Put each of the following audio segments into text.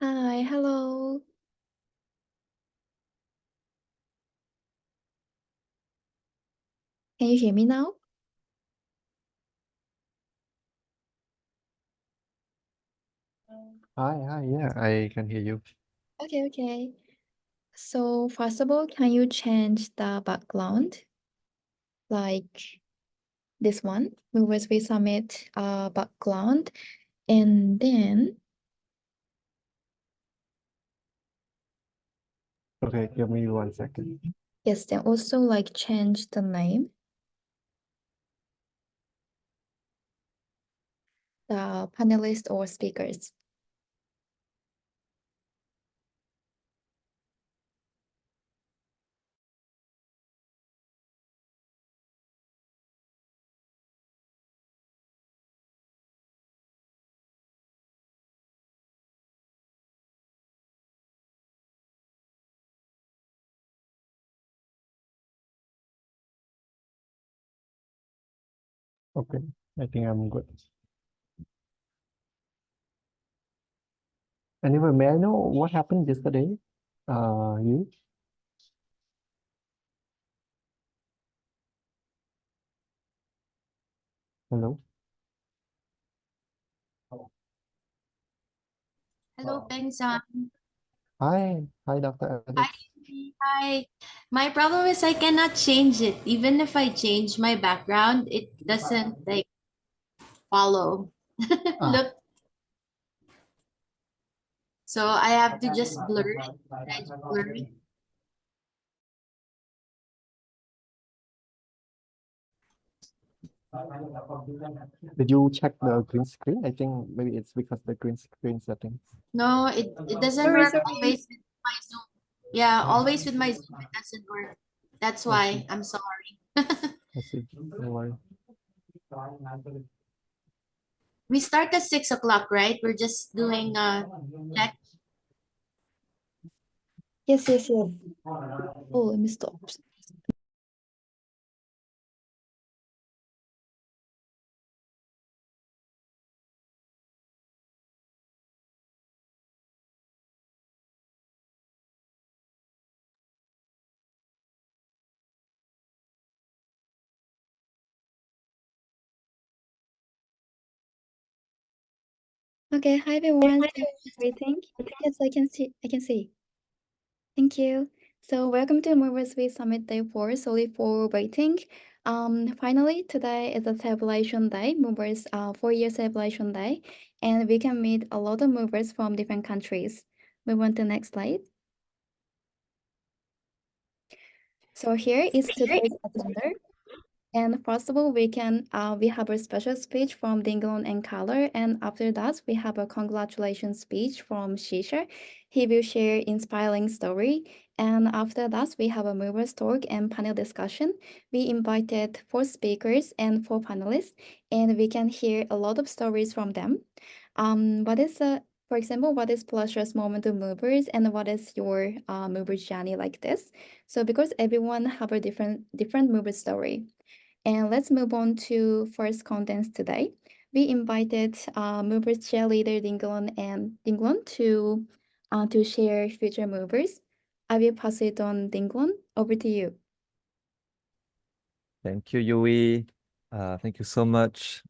Hi, hello. Can you hear me now? Hi, yeah, I can hear you. Okay. So first of all, can you change the background? Like this one, Movers We Summit background. And then, Okay, give me 1 second. yes, then also like change the name, the panelists or speakers. Okay, I think I'm good. Anyway, may I know what happened yesterday? You? Hello? Hello, Peng-san. Hi, Dr. Hi, Alex. Lee. Hi. My problem is I cannot change it. Even if I change my background, it doesn't like follow. Ah, Look, so I have to just blur it. I just blur it. did you check the green screen? I think maybe it's because the green screen settings. No, it doesn't Sorry, work sorry. always with my Zoom. Yeah, always with my Zoom, it doesn't work. That's I see. why I'm sorry. I see. No worry. We start at 6 o'clock, right? We're just doing check. Yes. Oh, let me stop. Okay, hi everyone. Thank you for waiting. Yes, I can see. Thank you. So welcome to Movers We Summit Day 4. Sorry for waiting. Finally, today is a celebration day, Movers 4-year celebration day, and we can meet a lot of movers from different countries. Move on to the next slide. So here is today's agenda. And first of all, we have a special speech from Dinglon and Color, and after that, we have a congratulations speech from Shisha. He will share inspiring story, and after that, we have a movers talk and panel discussion. We invited 4 speakers and 4 panelists, and we can hear a lot of stories from them. For example, what is pleasure's moment of movers, and what is your movers journey like this? So because everyone have a different mover story. And let's move on to first contents today. We invited movers cheerleader Dinglon to share future movers. I will pass it on Dinglon. Over to you. Thank you, Yui. Thank you so much.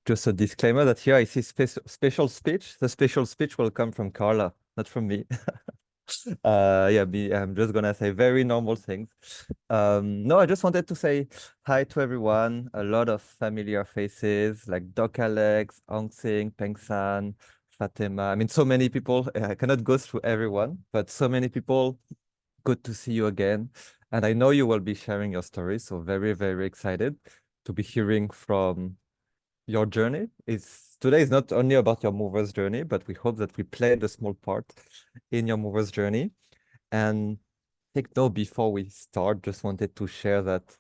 Just a disclaimer that here I see special speech. The special speech will come from Carla, not from me. I'm just gonna say very normal things. No, I just wanted to say hi to everyone. A lot of familiar faces like Doc Alex, Ong Sing, Peng San, Fatima. I mean, so many people. I cannot go through everyone, but so many people. Good to see you again. And I know you will be sharing your story, so very, very excited to be hearing from your journey. Today is not only about your mover's journey, but we hope that we played a small part in your mover's journey. And take note before we start, just wanted to share that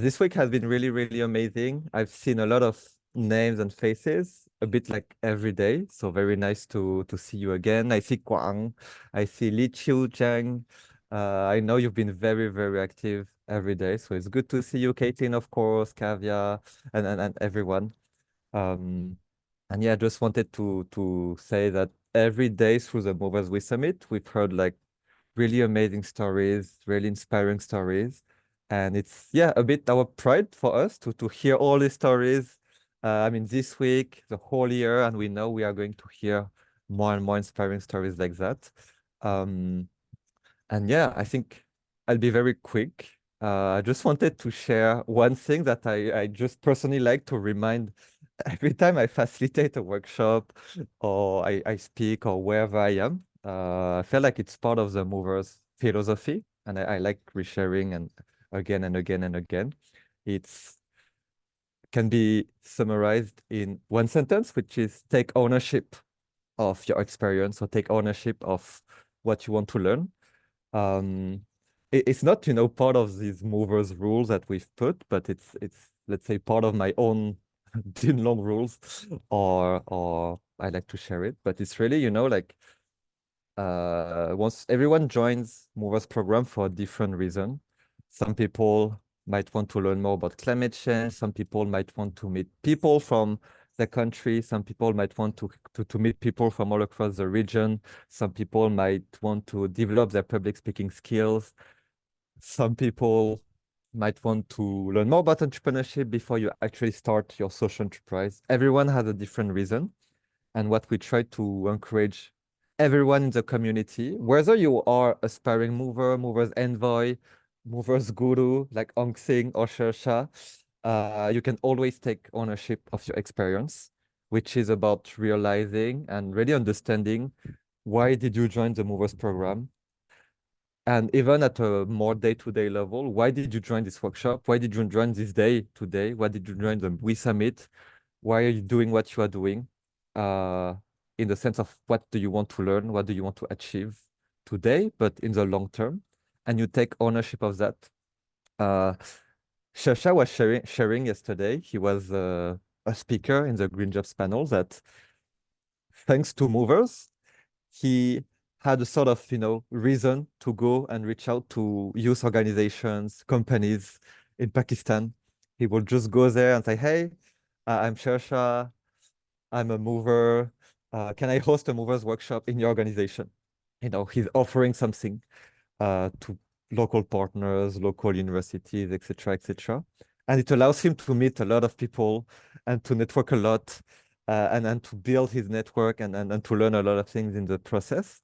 this week has been really, really amazing. I've seen a lot of names and faces, a bit like every day. So very nice to see you again. I see Kwang, I see Li Chiu Chang. I know you've been very, very active every day. So it's good to see you, Caitlin, of course, Kavya, and everyone. And yeah, just wanted to say that every day through the Movers We Summit, we've heard like really amazing stories, really inspiring stories. And it's, yeah, a bit our pride for us to hear all these stories. I mean, this week, the whole year, and we know we are going to hear more and more inspiring stories like that. Um, and yeah, I think I'll be very quick. I just wanted to share one thing that I just personally like to remind every time I facilitate a workshop or I speak or wherever I am. I feel like it's part of the movers philosophy, and I like resharing and again and again and again. It's can be summarized in one sentence, which is take ownership of your experience or take ownership of what you want to learn. Um, it's not, part of these movers rules that we've put, but it's let's say part of my own Dinlong rules, or I like to share it. But it's really, like once everyone joins movers program for a different reason. Some people might want to learn more about climate change. Some people might want to meet people from the country. Some people might want to meet people from all across the region. Some people might want to develop their public speaking skills. Some people might want to learn more about entrepreneurship before you actually start your social enterprise. Everyone has a different reason. And what we try to encourage everyone in the community, whether you are aspiring mover, movers envoy, movers guru, like Ong Sing or Shersha, you can always take ownership of your experience, which is about realizing and really understanding why did you join the movers program, and even at a more day-to-day level, why did you join this workshop? Why did you join this day today? Why did you join the We Summit? Why are you doing what you are doing? In the sense of what do you want to learn? What do you want to achieve today, but in the long term? And you take ownership of that. Uh, Shasha was sharing yesterday. He was a speaker in the Green Jobs panel that thanks to movers, he had a sort of, reason to go and reach out to youth organizations, companies in Pakistan. He would just go there and say, hey, I'm Shersha, I'm a mover. Can I host a movers workshop in your organization? He's offering something to local partners, local universities, etc., etc. And it allows him to meet a lot of people and to network a lot, and to build his network and to learn a lot of things in the process.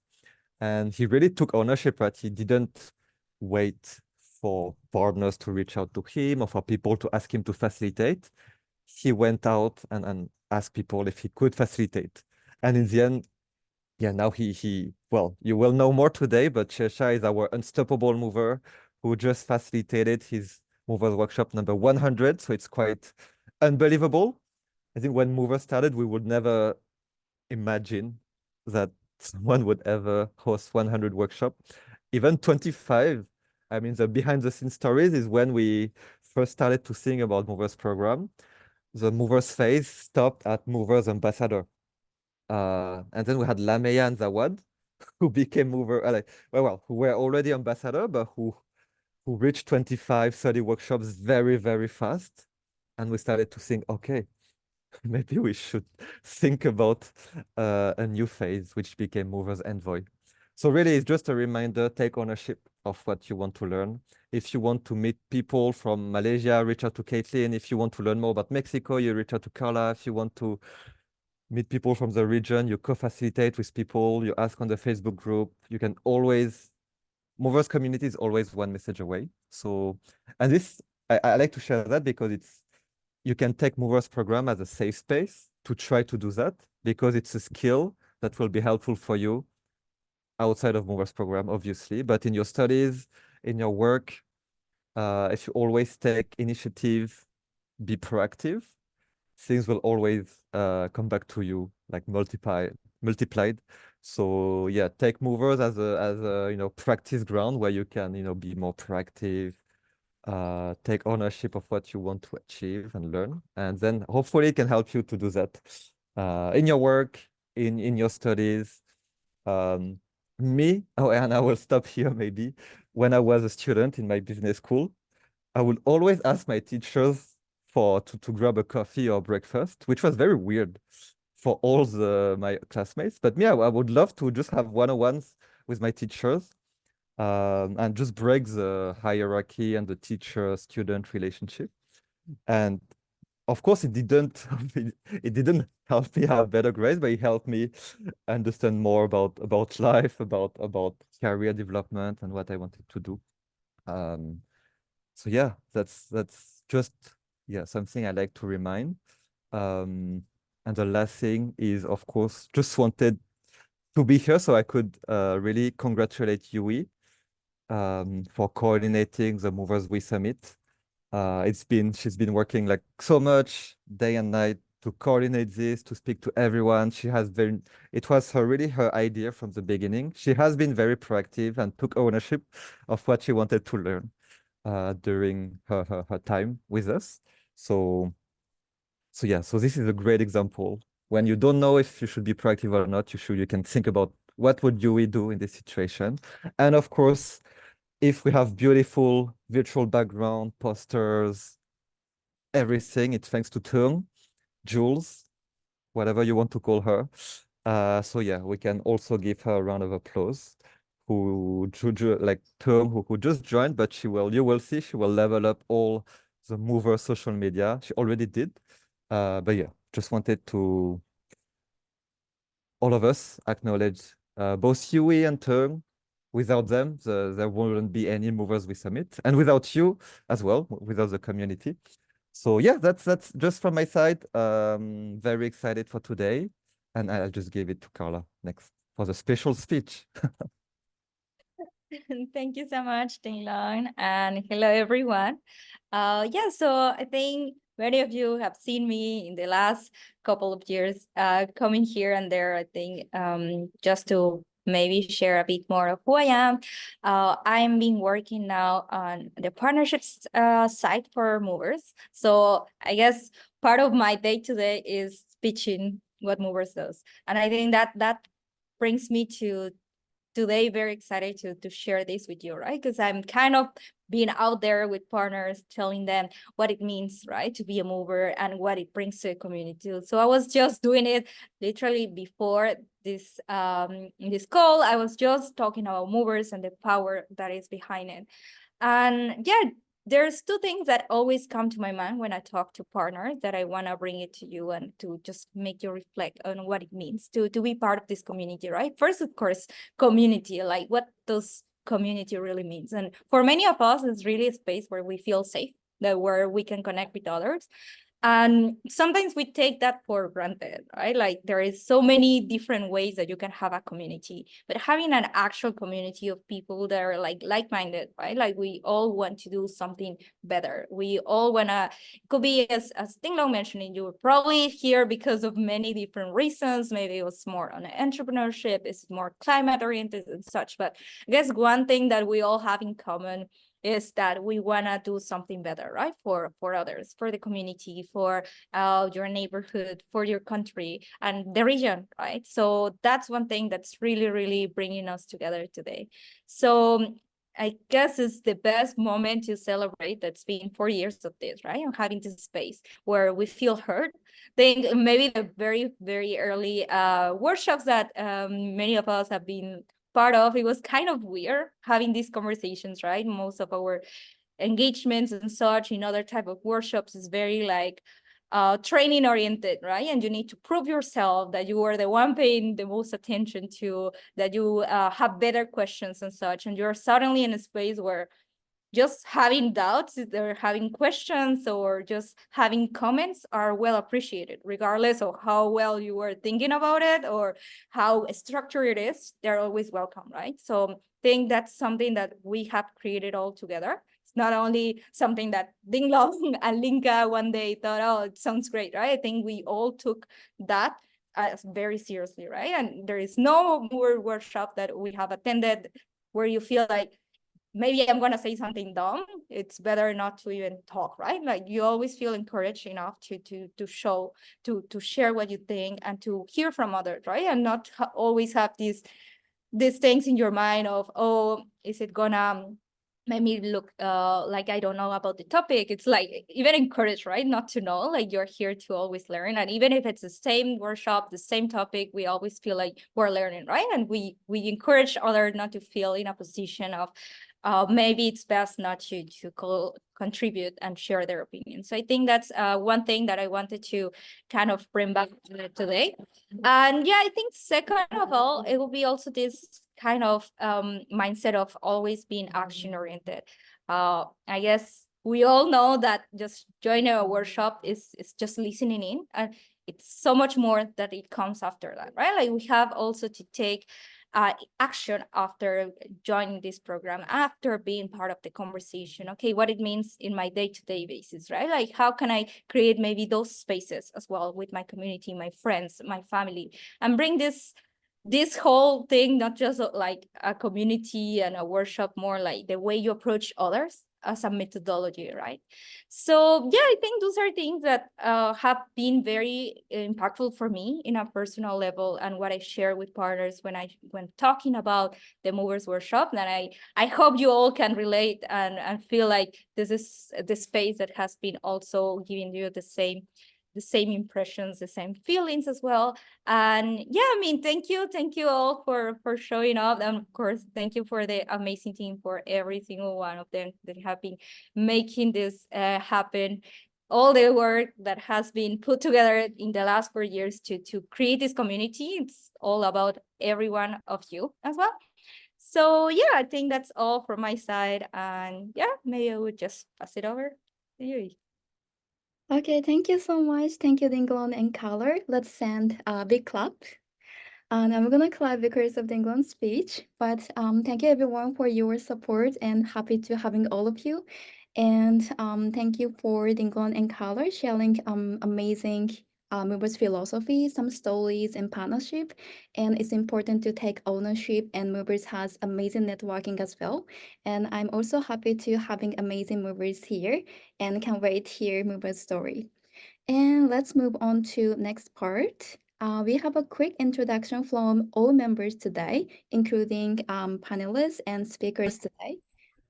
And he really took ownership, right? He didn't wait for partners to reach out to him or for people to ask him to facilitate. He went out and asked people if he could facilitate. And in the end, yeah, now well, you will know more today, but Shesha is our unstoppable mover who just facilitated his movers workshop number 100. So it's quite unbelievable. I think when movers started, we would never imagine that someone would ever host 100 workshop, even 25. I mean, the behind the scenes stories is when we first started to think about movers program. The movers phase stopped at movers ambassador. And then we had Lamea and Zawad, who became mover, who were already ambassador, but who reached 25, 30 workshops very, very fast. And we started to think, okay, maybe we should think about a new phase, which became Movers Envoy. So really, it's just a reminder, take ownership of what you want to learn. If you want to meet people from Malaysia, reach out to Caitlin. If you want to learn more about Mexico, you reach out to Carla. If you want to meet people from the region, you co-facilitate with people, you ask on the Facebook group. You can always, Movers community is always one message away. So, and this, I like to share that because you can take Movers program as a safe space to try to do that because it's a skill that will be helpful for you outside of Movers program, obviously, but in your studies, in your work, if you always take initiative, be proactive, things will always come back to you like multiplied. So yeah, take movers as a practice ground where you can be more proactive, take ownership of what you want to achieve and learn, and then hopefully it can help you to do that in your work, in your studies. And I will stop here maybe. When I was a student in my business school, I would always ask my teachers to grab a coffee or breakfast, which was very weird for all my classmates. But yeah, I would love to just have one-on-ones with my teachers, and just break the hierarchy and the teacher-student relationship. And of course, it didn't it didn't help me have better grades, but it helped me understand more about life, about career development and what I wanted to do. So yeah, that's just something I like to remind. And the last thing is, of course, just wanted to be here so I could really congratulate Yui for coordinating the Movers We Summit. She's been working like so much day and night to coordinate this, to speak to everyone. It was really her idea from the beginning. She has been very proactive and took ownership of what she wanted to learn during her time with us. So this is a great example. When you don't know if you should be proactive or not, you can think about what would we do in this situation. And of course, if we have beautiful virtual background, posters, everything, it's thanks to Tung, Jules, whatever you want to call her. So yeah, we can also give her a round of applause. Like Tung, who just joined, but you will see, she will level up all the Mover social media. She already did. But yeah, just wanted to all of us acknowledge both Yui and Tung. Without them, there wouldn't be any Movers We Summit, and without you as well, without the community. So yeah, that's just from my side. Very excited for today, and I'll just give it to Carla next for the special speech. Thank you so much, Ding Long, and hello everyone. Yeah, so I think many of you have seen me in the last couple of years coming here and there. I think just to maybe share a bit more of who I am. I'm been working now on the partnerships side for movers. So I guess part of my day to day is pitching what movers does, and I think that brings me to today very excited to share this with you, right? Because I'm kind of being out there with partners, telling them what it means, right, to be a mover and what it brings to the community. So I was just doing it literally before this call. I was just talking about movers and the power that is behind it. And yeah, there's two things that always come to my mind when I talk to partners that I want to bring it to you and to just make you reflect on what it means to be part of this community, right? First, of course, community, like what does community really means? And for many of us, it's really a space where we feel safe, that where we can connect with others. And sometimes we take that for granted, right? Like there is so many different ways that you can have a community, but having an actual community of people that are like-minded, right? Like we all want to do something better. We all wanna, it could be as Ting Long mentioned, you were probably here because of many different reasons. Maybe it was more on entrepreneurship, it's more climate oriented and such. But I guess one thing that we all have in common is that we want to do something better, right? For others, for the community, for your neighborhood, for your country and the region, right? So that's one thing that's really, really bringing us together today. So I guess it's the best moment to celebrate that's been 4 years of this, right? And having this space where we feel heard. Think maybe the very, very early workshops that many of us have been part of, it was kind of weird having these conversations, right? Most of our engagements and such in other type of workshops is very like training oriented, right? And you need to prove yourself that you are the one paying the most attention to, that you have better questions and such, and you're suddenly in a space where just having doubts or having questions or just having comments are well appreciated, regardless of how well you were thinking about it or how structured it is. They're always welcome, right? So I think that's something that we have created all together. It's not only something that Ding Long and Linka one day thought, oh, it sounds great, right? I think we all took that as very seriously, right? And there is no more workshop that we have attended where you feel like, maybe I'm gonna say something dumb, it's better not to even talk, right? Like you always feel encouraged enough to show, to share what you think and to hear from others, right? And not always have these things in your mind of, oh, is it gonna made me look like I don't know about the topic. It's like even encouraged, right? Not to know, like you're here to always learn. And even if it's the same workshop, the same topic, we always feel like we're learning, right? And we encourage others not to feel in a position of maybe it's best not to contribute and share their opinions. So I think that's one thing that I wanted to kind of bring back today. And yeah, I think second of all, it will be also this kind of mindset of always being action oriented. I guess we all know that just joining a workshop is just listening in, and it's so much more that it comes after that, right? Like we have also to take action after joining this program, after being part of the conversation. Okay, what it means in my day-to-day basis, right? Like how can I create maybe those spaces as well with my community, my friends, my family, and bring this whole thing, not just like a community and a workshop, more like the way you approach others as a methodology, right? So yeah, I think those are things that have been very impactful for me in a personal level, and what I share with partners when talking about the movers workshop. That I hope you all can relate and feel like this is the space that has been also giving you the same impressions, the same feelings as well. And yeah, I mean, thank you all for showing up, and of course thank you for the amazing team, for every single one of them that have been making this happen, all the work that has been put together in the last 4 years to create this community. It's all about every one of you as well. So yeah, I think that's all from my side, and yeah, maybe I would just pass it over to you. Okay, thank you so much. Thank you, Dinglon and Color. Let's send a big clap. And I'm gonna clap because of Dinglon's speech. But thank you everyone for your support, and happy to having all of you. And thank you for Dinglon and Color sharing amazing movers philosophy, some stories and partnership. And it's important to take ownership, and movers has amazing networking as well. And I'm also happy to having amazing movers here, and can't wait to hear movers story. And let's move on to next part. We have a quick introduction from all members today, including panelists and speakers today.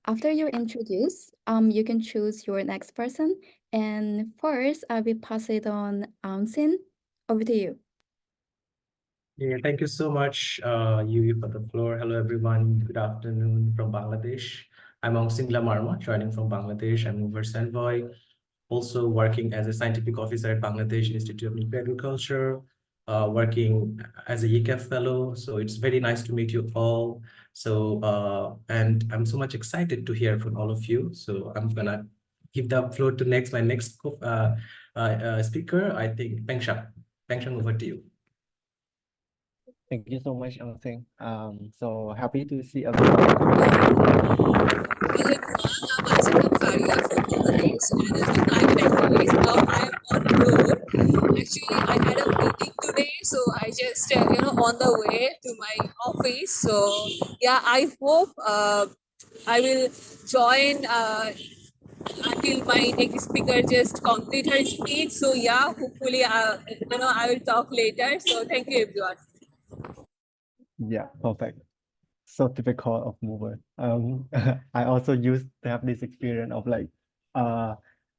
After you're introduced, you can choose your next person. And first, I will pass it on Sin. Over to you. Yeah, thank you so much, Yui, for the floor. Hello, everyone. Good afternoon from Bangladesh. I'm Aung Singla Marma, joining from Bangladesh. I'm Uber's envoy, also working as a scientific officer at Bangladesh Institute of Nuclear Agriculture, working as a YICAF fellow. So it's very nice to meet you all. So, and I'm so much excited to hear from all of you. So I'm gonna give the floor to my next speaker, I think, Pengshan. Pengshan, over to you. Thank you so much, Angseng. So happy to see everyone today. Hello everyone, I'm Asika Faria from Bangladesh, and as a private employee, now I am on road. Actually, I had a meeting today, so I just on the way to my office. So yeah, I hope I will join until my next speaker just complete her speech. So yeah, hopefully I will talk later. So thank you everyone. Yeah, perfect. So typical of mover. I also used to have this experience of like uh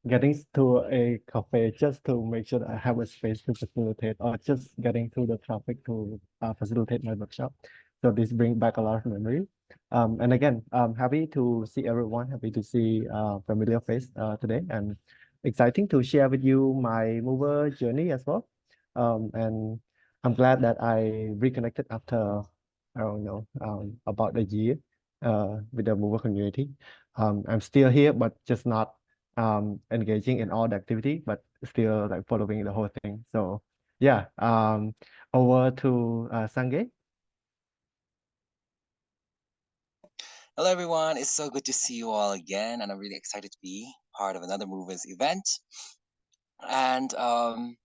getting to a cafe just to make sure that I have a space to facilitate, or just getting through the traffic to facilitate my workshop. So this brings back a lot of memory. And again, happy to see everyone, happy to see familiar face today, and exciting to share with you my mover journey as well. And I'm glad that I reconnected after, I don't know, about a year with the mover community. I'm still here, but just not engaging in all the activity, but still like following the whole thing. So yeah, over to Sange. Hello, everyone. It's so good to see you all again, and I'm really excited to be part of another Movers event. And to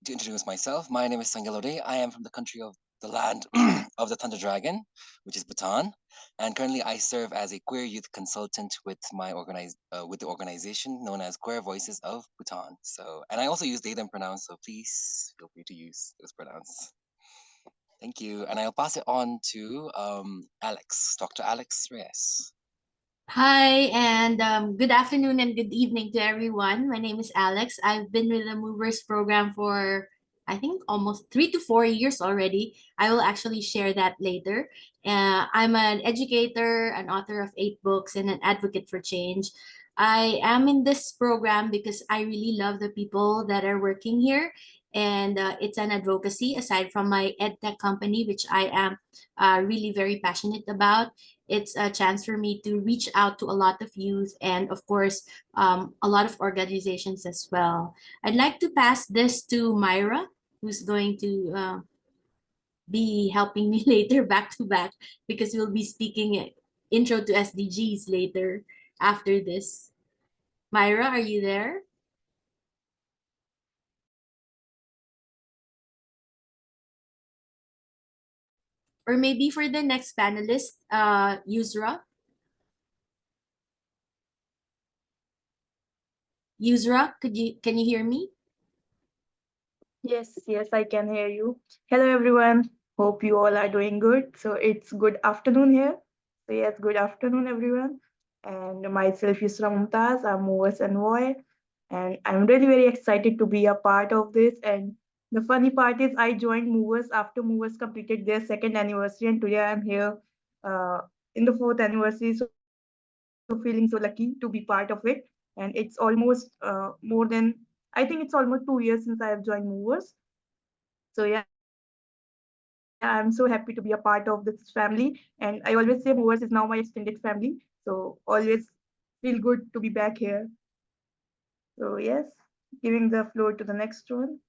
introduce myself, my name is Sangelode. I am from the country of the land of the Thunder Dragon, which is Bhutan, and currently I serve as a queer youth consultant with with the organization known as Queer Voices of Bhutan. So, and I also use they them pronouns, so please feel free to use those pronouns. Thank you, and I'll pass it on to Alex, Dr. Alex Reyes. Hi, and good afternoon and good evening to everyone. My name is Alex. I've been with the Movers program for, I think, almost 3 to 4 years already. I will actually share that later. I'm an educator, an author of 8 books, and an advocate for change. I am in this program because I really love the people that are working here. And it's an advocacy aside from my edtech company, which I am really very passionate about. It's a chance for me to reach out to a lot of youth and, of course, a lot of organizations as well. I'd like to pass this to Myra, who's going to be helping me later back to back because we'll be speaking intro to SDGs later after this. Myra, are you there? Or maybe for the next panelist, Yusra. Yusra, can you hear me? Yes, yes, I can hear you. Hello, everyone. Hope you all are doing good. So it's good afternoon here. So yes, good afternoon, everyone. And myself, Yusra Mumtaz. I'm Movers Envoy, and I'm really very excited to be a part of this. And the funny part is, I joined Movers after Movers completed their second anniversary, and today I'm here uh, in the fourth anniversary. So feeling so lucky to be part of it. And it's almost I think it's almost 2 years since I have joined Movers. So yeah, I'm so happy to be a part of this family. And I always say Movers is now my extended family. So always feel good to be back here. So yes, giving the floor to the next one.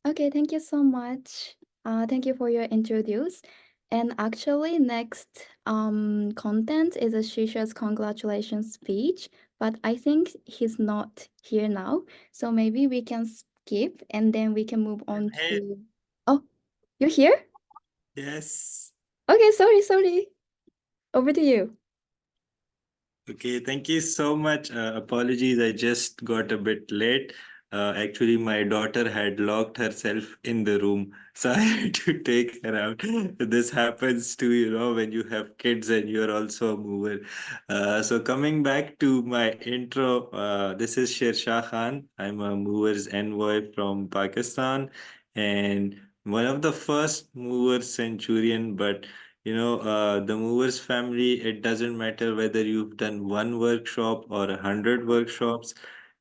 Okay, thank you so much. Thank you for your introduce. And actually, next content is a Shisha's congratulations speech, but I think he's not here now, so maybe we can skip and then we can move on Hey, to. Oh, you're here? yes. Okay, sorry. Over to you. Okay, thank you so much. Apologies, I just got a bit late. Actually, my daughter had locked herself in the room, so I had to take her out. This happens to, when you have kids and you're also a mover. So coming back to my intro, this is Sher Shah Khan. I'm a movers envoy from Pakistan and one of the first movers centurion, but the movers family, it doesn't matter whether you've done one workshop or 100 workshops,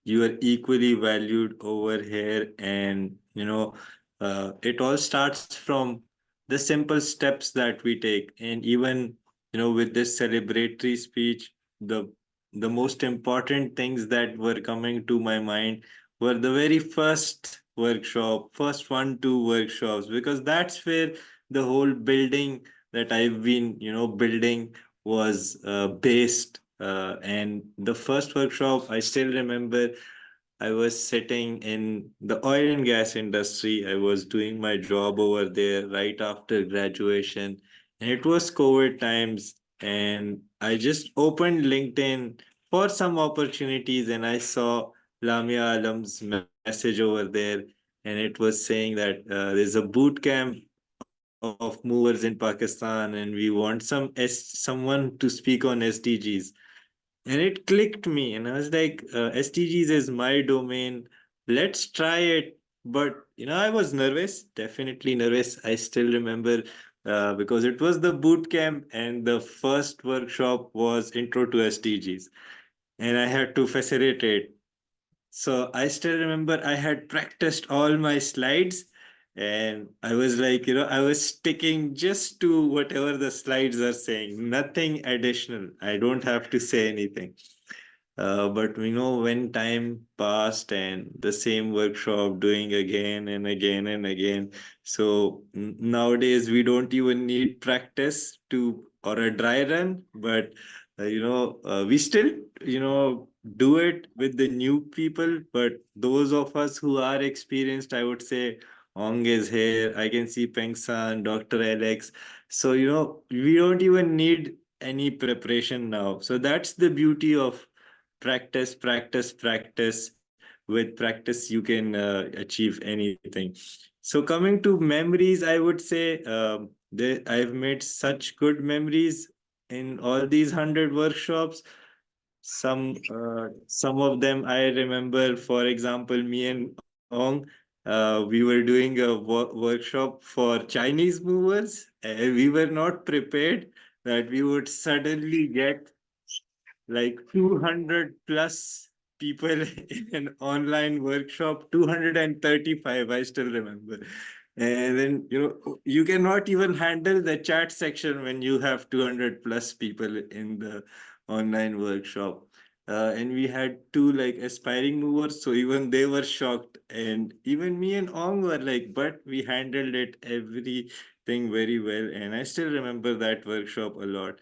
you are equally valued over here. And it all starts from the simple steps that we take. And even with this celebratory speech, the the most important things that were coming to my mind were the very first workshop, first 1 2 workshops, because that's where the whole building that I've been, building was based. And the first workshop, I still remember I was sitting in the oil and gas industry. I was doing my job over there right after graduation, and it was COVID times. And I just opened LinkedIn for some opportunities, and I saw Lamia Alam's message over there, and it was saying that there's a boot camp of movers in Pakistan, and we want someone to speak on SDGs. And it clicked me, and I was like, SDGs is my domain. Let's try it. But I was nervous, definitely nervous. I still remember because it was the boot camp, and the first workshop was Intro to SDGs, and I had to facilitate. So I still remember I had practiced all my slides, and I was like, I was sticking just to whatever the slides are saying, nothing additional. I don't have to say anything. But when time passed and the same workshop doing again and again and again. So nowadays we don't even need practice to or a dry run, but we still do it with the new people. But those of us who are experienced, I would say Ong is here. I can see Pengsan, Dr. Alex. So we don't even need any preparation now. So that's the beauty of practice, practice, practice. With practice, you can achieve anything. So coming to memories, I would say I've made such good memories in all these 100 workshops. Some of them I remember. For example, me and Ong, we were doing a workshop for Chinese movers. We were not prepared that we would suddenly get like 200 plus people in an online workshop, 235, I still remember. And then, you cannot even handle the chat section when you have 200 plus people in the online workshop. And we had two like aspiring movers, so even they were shocked. And even me and Ong were like, but we handled it everything very well. And I still remember that workshop a lot.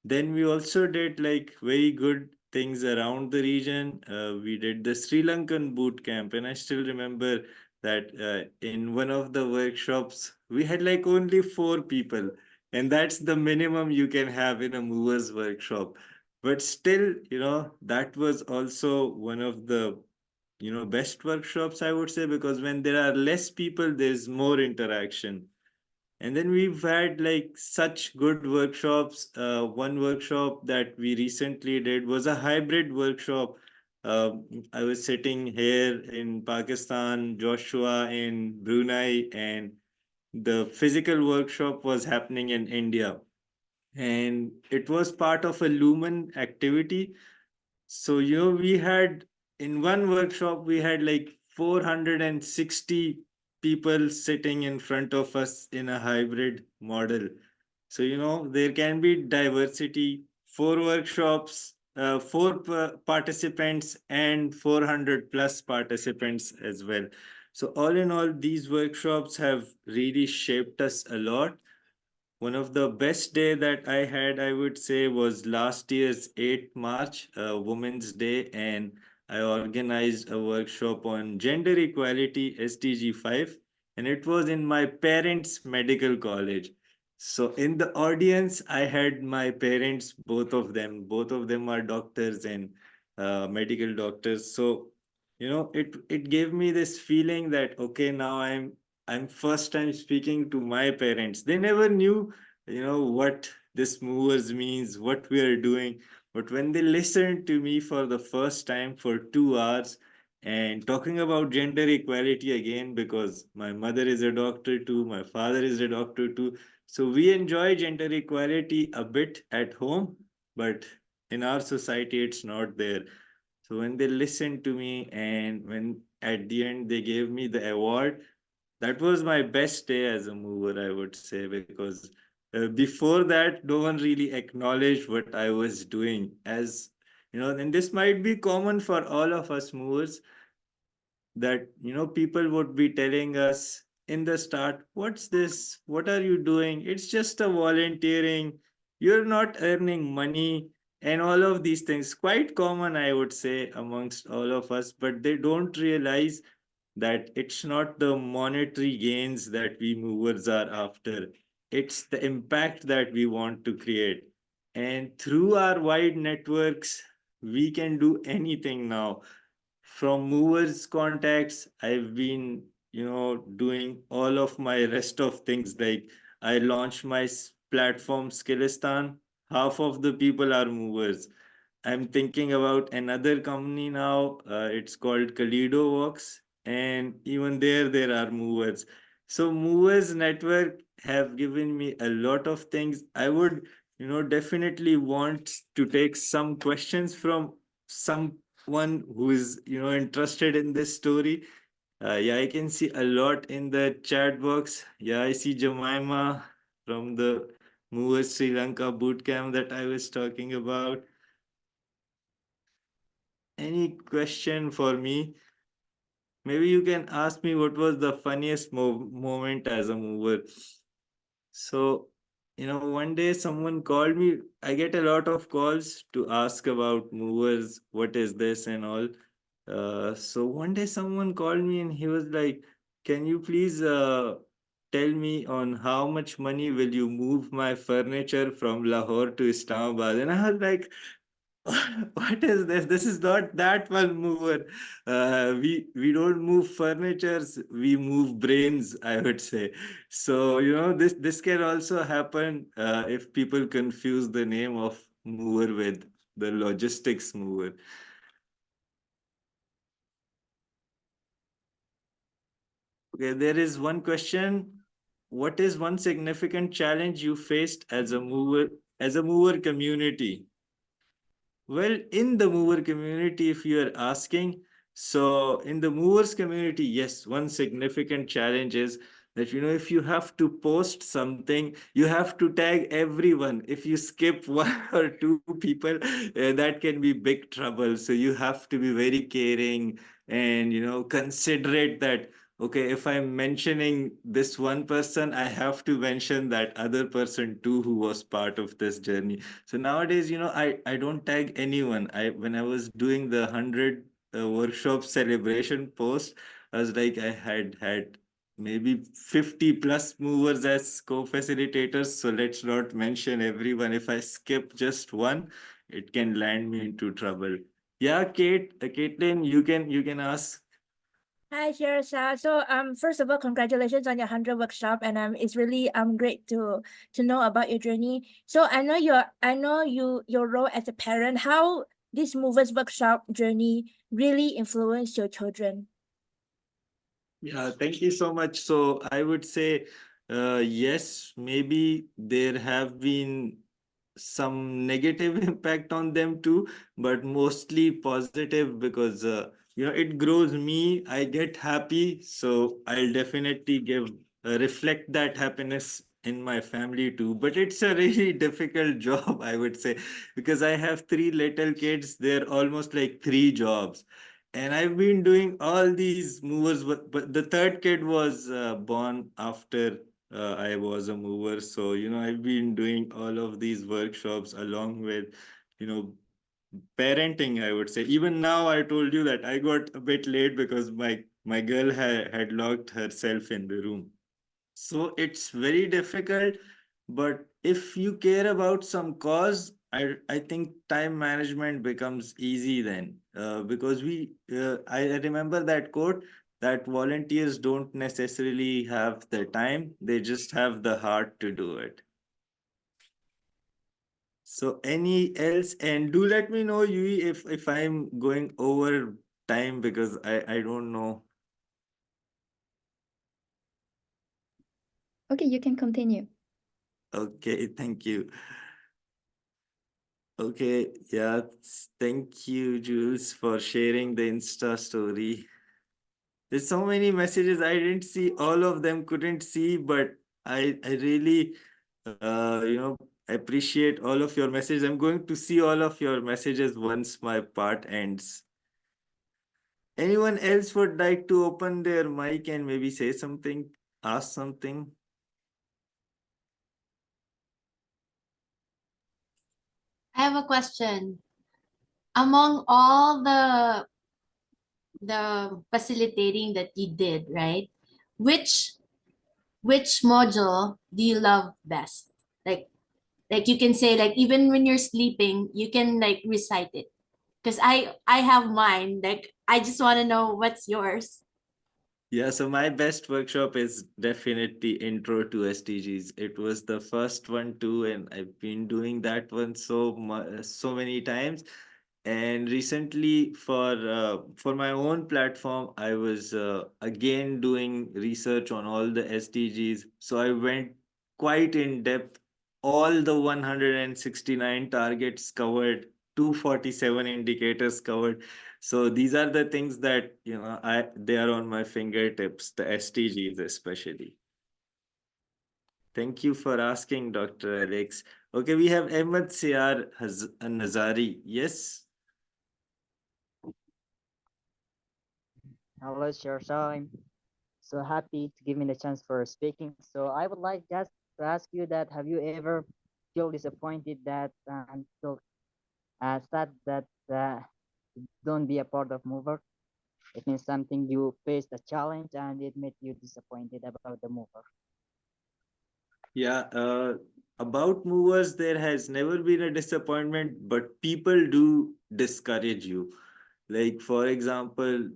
Then we also did like very good things around the region. We did the Sri Lankan boot camp, and I still remember that in one of the workshops we had like only 4 people, and that's the minimum you can have in a movers workshop. But still, that was also one of the best workshops, I would say, because when there are less people, there's more interaction. And then we've had like such good workshops. One workshop that we recently did was a hybrid workshop. I was sitting here in Pakistan, Joshua in Brunei, and the physical workshop was happening in India. And it was part of a Lumen activity. So, we had in one workshop, we had like 460 people sitting in front of us in a hybrid model. So, there can be diversity, 4 workshops, participants, and 400 plus participants as well. So, all in all, these workshops have really shaped us a lot. One of the best day that I had, I would say, was last year's 8th March, Women's Day, and I organized a workshop on gender equality SDG 5, and it was in my parents' medical college. So in the audience, I had my parents, both of them. Both of them are doctors and medical doctors. So it gave me this feeling that okay, now I'm first time speaking to my parents. They never knew, what this movers means, what we are doing. But when they listened to me for the first time for 2 hours and talking about gender equality again, because my mother is a doctor too, my father is a doctor too. So we enjoy gender equality a bit at home, but in our society, it's not there. So when they listened to me and when at the end they gave me the award, that was my best day as a mover, I would say, because before that, no one really acknowledged what I was doing. And this might be common for all of us movers, that people would be telling us in the start, what's this, what are you doing, it's just a volunteering, you're not earning money, and all of these things, quite common, I would say, amongst all of us. But they don't realize that it's not the monetary gains that we movers are after, it's the impact that we want to create. And through our wide networks, we can do anything now. From movers contacts, I've been doing all of my rest of things. Like I launched my platform Skillistan. Half of the people are movers. I'm thinking about another company now. It's called Kalido Works, and even there are movers. So movers network have given me a lot of things. I would definitely want to take some questions from someone who is interested in this story. Yeah, I can see a lot in the chat box. Yeah, I see Jemima from the Movers Sri Lanka bootcamp that I was talking about. Any question for me? Maybe you can ask me what was the funniest moment as a mover. So, one day someone called me. I get a lot of calls to ask about movers, what is this and all. So one day someone called me and he was like, can you please tell me on how much money will you move my furniture from Lahore to Islamabad? And I was like, What is this? This is not that one mover. We don't move furnitures, we move brains, I would say. So, this can also happen if people confuse the name of mover with the logistics mover. Okay, there is one question. What is one significant challenge you faced as a mover community? Well, in the mover community, if you are asking, so in the movers community, yes, one significant challenge is that, if you have to post something, you have to tag everyone. If you skip one or two people, that can be big trouble. So you have to be very caring and, considerate that, okay, if I'm mentioning this one person, I have to mention that other person too who was part of this journey. So nowadays, I don't tag anyone. When I was doing the 100 workshop celebration post, I was like, I had maybe 50 plus movers as co-facilitators. So let's not mention everyone. If I skip just one, it can land me into trouble. Yeah, Caitlin, you can ask. Hi, Shirsha. So, first of all, congratulations on your 100 workshop, and it's really great to know about your journey. So, I know your role as a parent. How this movers workshop journey really influenced your children? Yeah, thank you so much. So I would say, yes, maybe there have been some negative impact on them too, but mostly positive because it grows me. I get happy, so I'll definitely give reflect that happiness in my family too. But it's a really difficult job, I would say, because I have three little kids. They're almost like three jobs. And I've been doing all these movers, but the third kid was born after I was a mover. So, I've been doing all of these workshops along with, you know, parenting, I would say. Even now, I told you that I got a bit late because my girl had locked herself in the room. So it's very difficult, but if you care about some cause, I think time management becomes easy then, because I remember that quote that volunteers don't necessarily have the time, they just have the heart to do it. So any else, and do let me know, Yui, if I'm going over time because I don't know. Okay, you can continue. Okay, thank you. Okay, yeah, thank you, Jules, for sharing the Insta story. There's so many messages. I didn't see all of them, couldn't see, but I really, appreciate all of your messages. I'm going to see all of your messages once my part ends. Anyone else would like to open their mic and maybe say something, ask something? I have a question. Among all the facilitating that you did, right? Which which module do you love best? Like you can say, like, even when you're sleeping, you can like recite it. Because I have mine. Like, I just want to know what's yours. Yeah, so my best workshop is definitely Intro to SDGs. It was the first one too, and I've been doing that one so many times. And recently, for my own platform, I was again doing research on all the SDGs. So I went quite in depth. All the 169 targets covered, 247 indicators covered. So these are the things that they are on my fingertips, the SDGs especially. Thank you for asking, Dr. Alex. Okay, we have Ahmed Siyar Nazari. Yes. Hello, sir. So I'm so happy to give me the chance for speaking. So I would like just to ask you that have you ever feel disappointed that and feel sad that don't be a part of mover? It means something you faced a challenge and it made you disappointed about the mover. Yeah, about movers, there has never been a disappointment, but people do discourage you. Like, for example,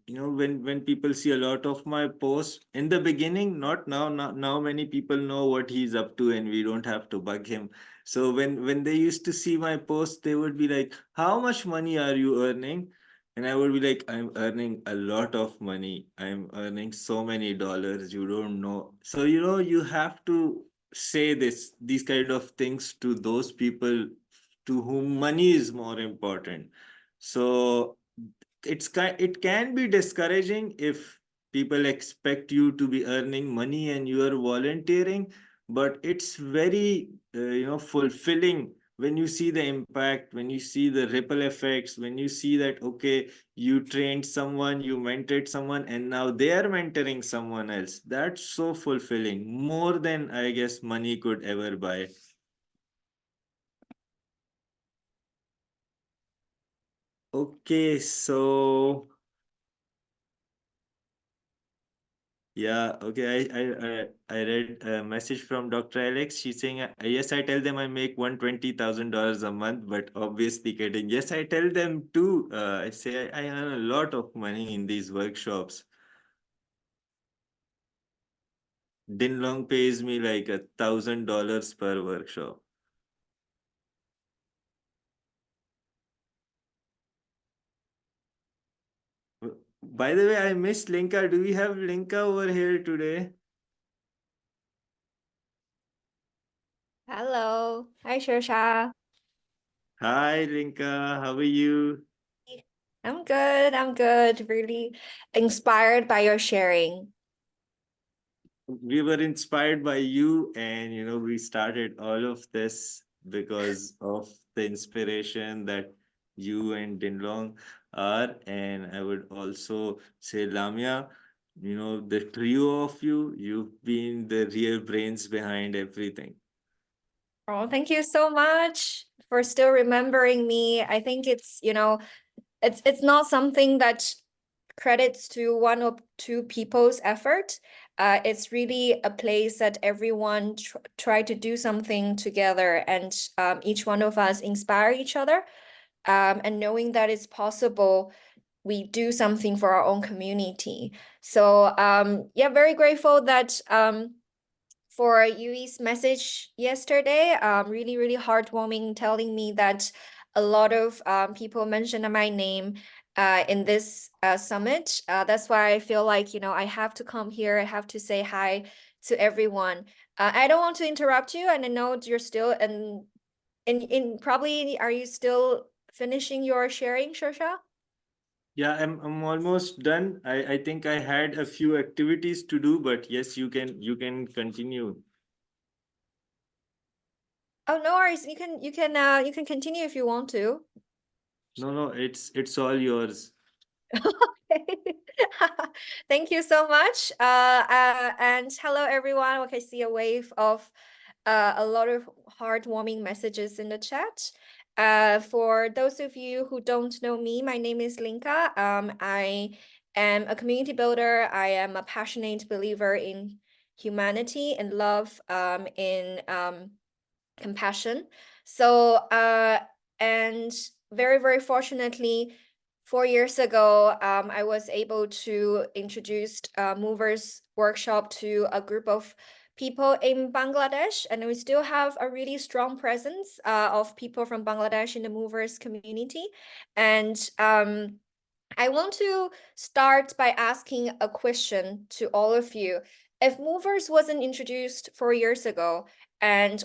when people see a lot of my posts in the beginning, not now, now many people know what he's up to and we don't have to bug him. So when they used to see my posts, they would be like, how much money are you earning? And I would be like, I'm earning a lot of money. I'm earning so many dollars, you don't know. So you have to say these kind of things to those people to whom money is more important. So it can be discouraging if people expect you to be earning money and you are volunteering, but it's very fulfilling when you see the impact, when you see the ripple effects, when you see that, okay, you trained someone, you mentored someone, and now they are mentoring someone else. That's so fulfilling, more than I guess money could ever buy. Okay, so yeah, okay. I read a message from Dr. Alex. She's saying, yes, I tell them I make $120,000 a month, but obviously kidding. Yes, I tell them too. I say I earn a lot of money in these workshops. Din Long pays me like $1,000 per workshop. By the way, I missed Linka. Do we have Linka over here today? Hello. Hi, Shasha. Hi, Linka. How are you? I'm good. I'm good. Really inspired by your sharing. We were inspired by you, and we started all of this because of the inspiration that you and Dinlong are. And I would also say, Lamia, the trio of you've been the real brains behind everything. Oh, thank you so much for still remembering me. I think it's not something that credits to one or two people's effort. It's really a place that everyone try to do something together, and each one of us inspire each other. And knowing that it's possible, we do something for our own community. So yeah, very grateful that for Yui's message yesterday. Really, really heartwarming, telling me that a lot of people mentioned my name in this summit. That's why I feel like, I have to come here. I have to say hi to everyone. I don't want to interrupt you, and I know you're still in probably, are you still finishing your sharing, Shosha? Yeah, I'm almost done. I think I had a few activities to do, but yes, you can continue. Oh, no worries. You can continue if you want to. No, it's all yours. Thank you so much. And hello, everyone. Okay, I see a wave of a lot of heartwarming messages in the chat. For those of you who don't know me, my name is Linka. I am a community builder. I am a passionate believer in humanity and love, in compassion. So, and very, very fortunately, 4 years ago, I was able to introduce Movers Workshop to a group of people in Bangladesh, and we still have a really strong presence of people from Bangladesh in the Movers community. And I want to start by asking a question to all of you. If Movers wasn't introduced 4 years ago,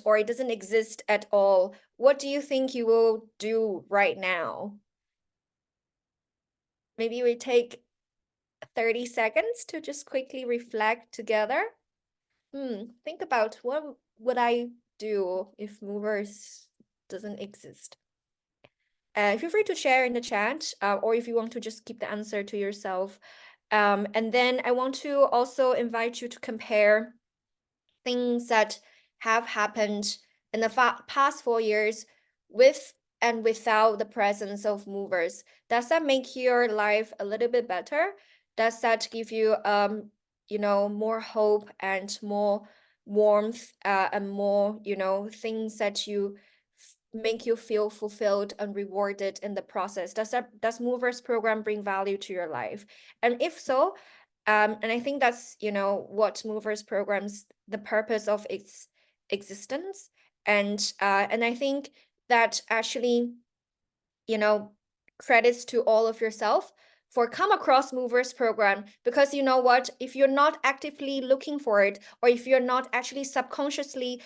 or it doesn't exist at all, what do you think you will do right now? Maybe we take 30 seconds to just quickly reflect together. Think about, what would I do if Movers doesn't exist? Feel free to share in the chat, or if you want to just keep the answer to yourself. And then I want to also invite you to compare things that have happened in the past 4 years with and without the presence of Movers. Does that make your life a little bit better? Does that give you more hope and more warmth and more, you know, things that you make you feel fulfilled and rewarded in the process? Does Movers program bring value to your life? And if so, and I think that's, you know, what Movers programs, the purpose of its existence. And I think that actually, you know, credits to all of yourself for come across Movers program, because you know what, if you're not actively looking for it, or if you're not actually subconsciously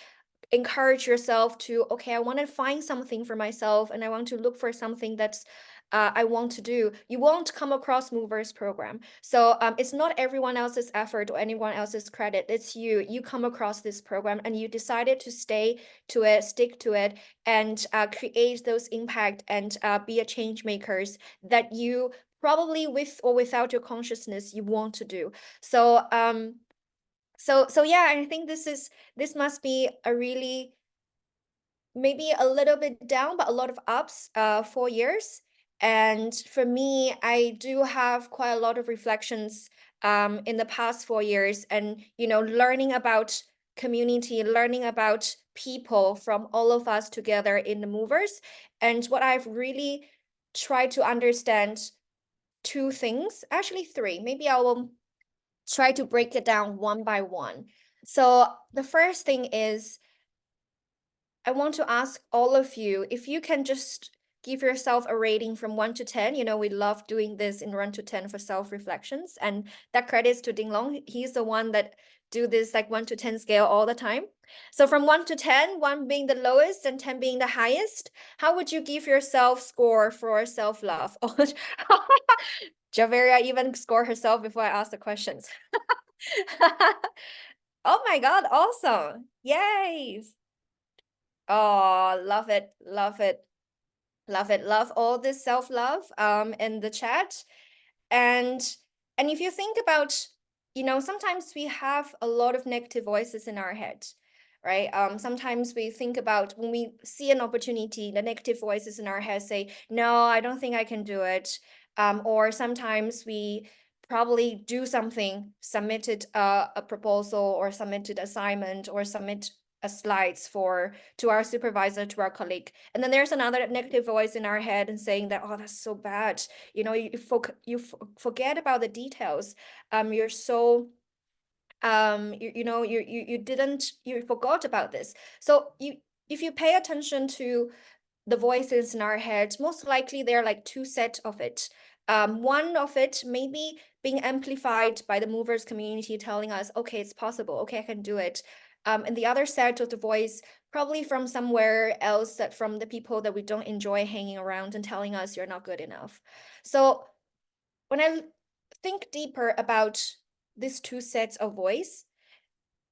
encourage yourself to, okay, I want to find something for myself and I want to look for something that's I want to do, you won't come across Movers program. So it's not everyone else's effort or anyone else's credit, it's you come across this program and you decided to stay to it, stick to it, and create those impact and be a change makers that you probably with or without your consciousness you want to do. So so yeah, I think this must be a really maybe a little bit down, but a lot of ups 4 years. And for me, I do have quite a lot of reflections in the past 4 years, and you know, learning about community, learning about people from all of us together in the Movers. And what I've really tried to understand, two things, actually three, maybe I will try to break it down one by one. So the first thing is, I want to ask all of you if you can just give yourself a rating from 1 to 10. You know, we love doing this in 1 to 10 for self-reflections, and that credits to Ding Long. He's the one that do this like 1 to 10 scale all the time. So from 1 to 10, 1 being the lowest and 10 being the highest, how would you give yourself score for self-love? Javeria even score herself before I ask the questions. Oh my God, awesome. Yay. Oh, love it, love it, love it, love all this self-love in the chat. And if you think about, you know, sometimes we have a lot of negative voices in our head, right? Sometimes we think about when we see an opportunity, the negative voices in our head say, no, I don't think I can do it. Or sometimes we probably do something, submitted a proposal or submitted assignment or submit a slides to our supervisor, to our colleague, and then there's another negative voice in our head and saying that, oh, that's so bad, you know, you forget about the details, you're so you know, you forgot about this. So if you pay attention to the voices in our heads, most likely there are like two sets of it. One of it maybe being amplified by the Movers community telling us, okay, it's possible, okay, I can do it. And the other set of the voice probably from somewhere else, that from the people that we don't enjoy hanging around and telling us you're not good enough. So when I think deeper about these two sets of voice,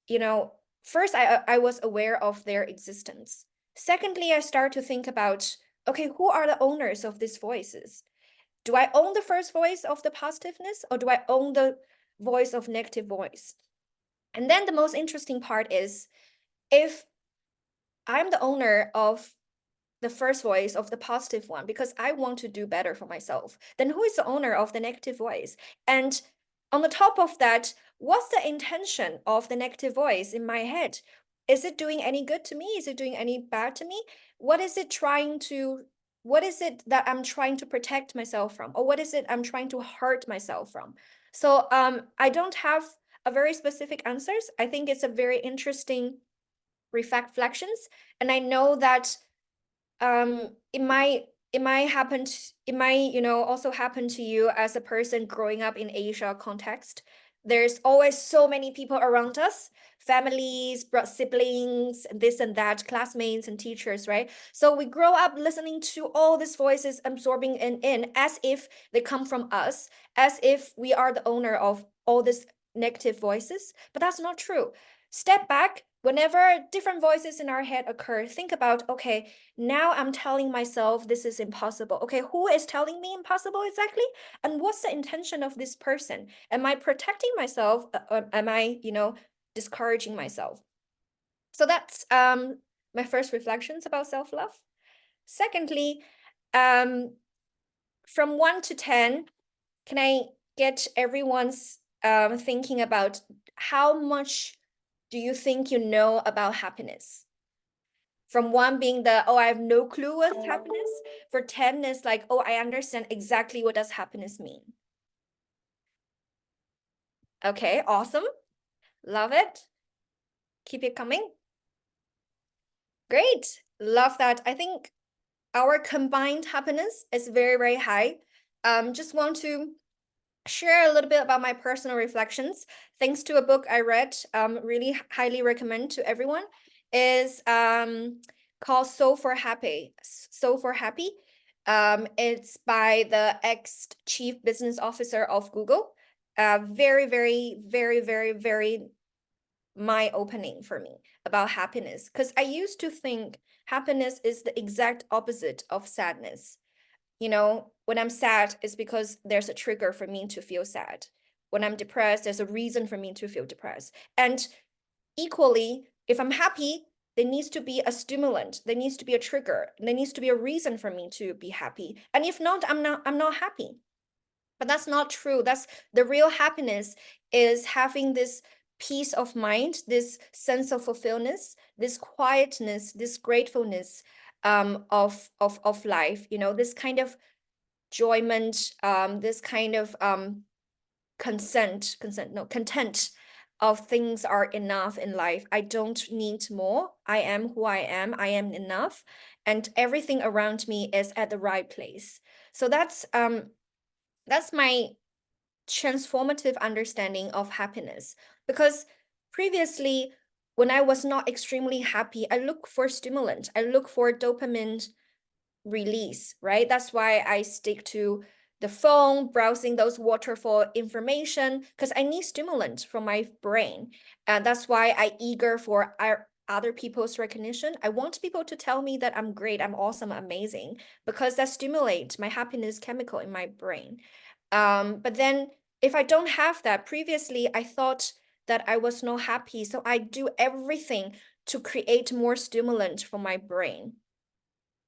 you know, first I was aware of their existence. Secondly, I start to think about, okay, who are the owners of these voices? Do I own the first voice of the positiveness, or do I own the voice of negative voice? And then the most interesting part is, if I'm the owner of the first voice, of the positive one, because I want to do better for myself, then who is the owner of the negative voice? And on the top of that, what's the intention of the negative voice in my head? Is it doing any good to me? Is it doing any bad to me? What is it that I'm trying to protect myself from? Or what is it I'm trying to hurt myself from? So I don't have a very specific answers. I think it's a very interesting reflections. And I know that it might, you know, also happen to you as a person growing up in Asia context. There's always so many people around us, families, siblings, this and that, classmates and teachers, right? So we grow up listening to all these voices, absorbing in as if they come from us, as if we are the owner of all these negative voices, but that's not true. Step back. Whenever different voices in our head occur, think about, okay, now I'm telling myself this is impossible. Okay, who is telling me impossible exactly? And what's the intention of this person? Am I protecting myself? Or am I, you know, discouraging myself? So that's my first reflections about self-love. Secondly, from 1 to 10, can I get everyone's thinking about how much do you think you know about happiness? From 1 being the, oh, I have no clue what's happiness, for 10 is like, oh, I understand exactly what does happiness mean. Okay, awesome. Love it. Keep it coming. Great. Love that. I think our combined happiness is very, very high. Just want to share a little bit about my personal reflections. Thanks to a book I read, really highly recommend to everyone, is called So for Happy. So for Happy. It's by the ex-chief business officer of Google. Very, very, very, very, very mind-opening for me about happiness, because I used to think happiness is the exact opposite of sadness. You know, when I'm sad, it's because there's a trigger for me to feel sad. When I'm depressed, there's a reason for me to feel depressed. And equally, if I'm happy, there needs to be a stimulant, there needs to be a trigger, there needs to be a reason for me to be happy. And if not, I'm not happy. But that's not true. That's the real happiness, is having this peace of mind, this sense of fulfillment, this quietness, this gratefulness of life, you know, this kind of enjoyment, this kind of content of things are enough in life. I don't need more. I am who I am. I am enough, and everything around me is at the right place. So that's my transformative understanding of happiness. Because previously, when I was not extremely happy, I look for stimulant. I look for dopamine release, right? That's why I stick to the phone, browsing those waterfall information, because I need stimulant from my brain. And that's why I eager for other people's recognition. I want people to tell me that I'm great, I'm awesome, amazing, because that stimulates my happiness chemical in my brain. But then if I don't have that, previously I thought that I was not happy, so I do everything to create more stimulant for my brain.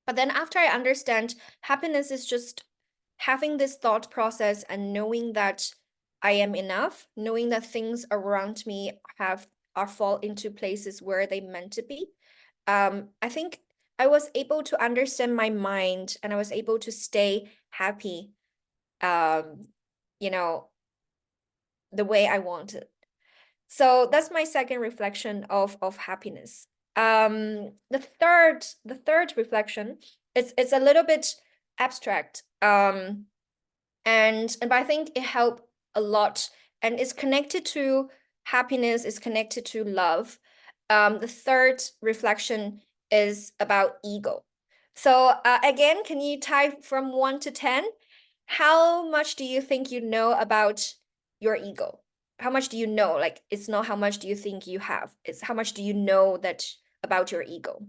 But then after I understand, happiness is just having this thought process and knowing that I am enough, knowing that things around me are fall into places where they meant to be. I think I was able to understand my mind, and I was able to stay happy, you know, the way I wanted. So that's my second reflection of happiness. The third reflection, it's a little bit abstract. But I think it helped a lot, and it's connected to happiness, is connected to love. The third reflection is about ego. So again, can you type from 1 to 10? How much do you think you know about your ego? How much do you know? Like, it's not how much do you think you have, it's how much do you know that about your ego.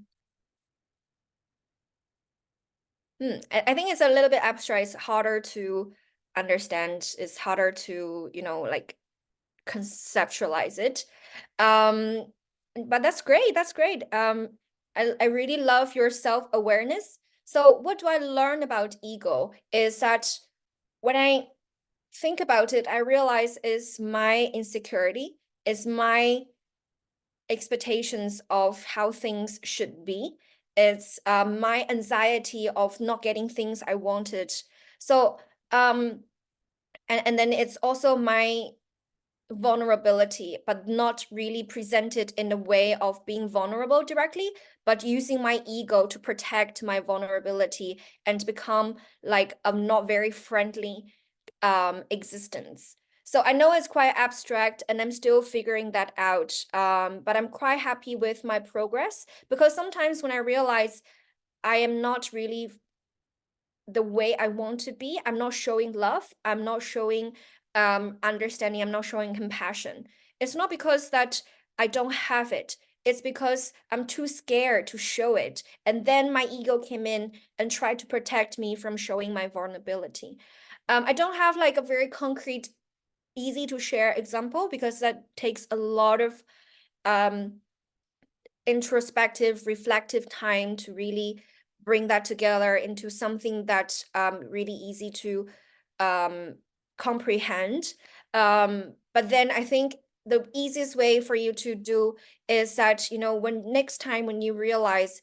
I think it's a little bit abstract. It's harder to understand. It's harder to, you know, like conceptualize it. But that's great. That's great. I really love your self-awareness. So what do I learn about ego is that when I think about it, I realize is my insecurity, is my expectations of how things should be. It's my anxiety of not getting things I wanted. So, and then it's also my vulnerability, but not really presented in a way of being vulnerable directly, but using my ego to protect my vulnerability and become like a not very friendly existence. So I know it's quite abstract and I'm still figuring that out, but I'm quite happy with my progress, because sometimes when I realize I am not really the way I want to be, I'm not showing love, I'm not showing understanding, I'm not showing compassion. It's not because that I don't have it, it's because I'm too scared to show it. And then my ego came in and tried to protect me from showing my vulnerability. I don't have like a very concrete, easy to share example, because that takes a lot of introspective, reflective time to really bring that together into something that really easy to comprehend. But then I think the easiest way for you to do is that, you know, when next time when you realize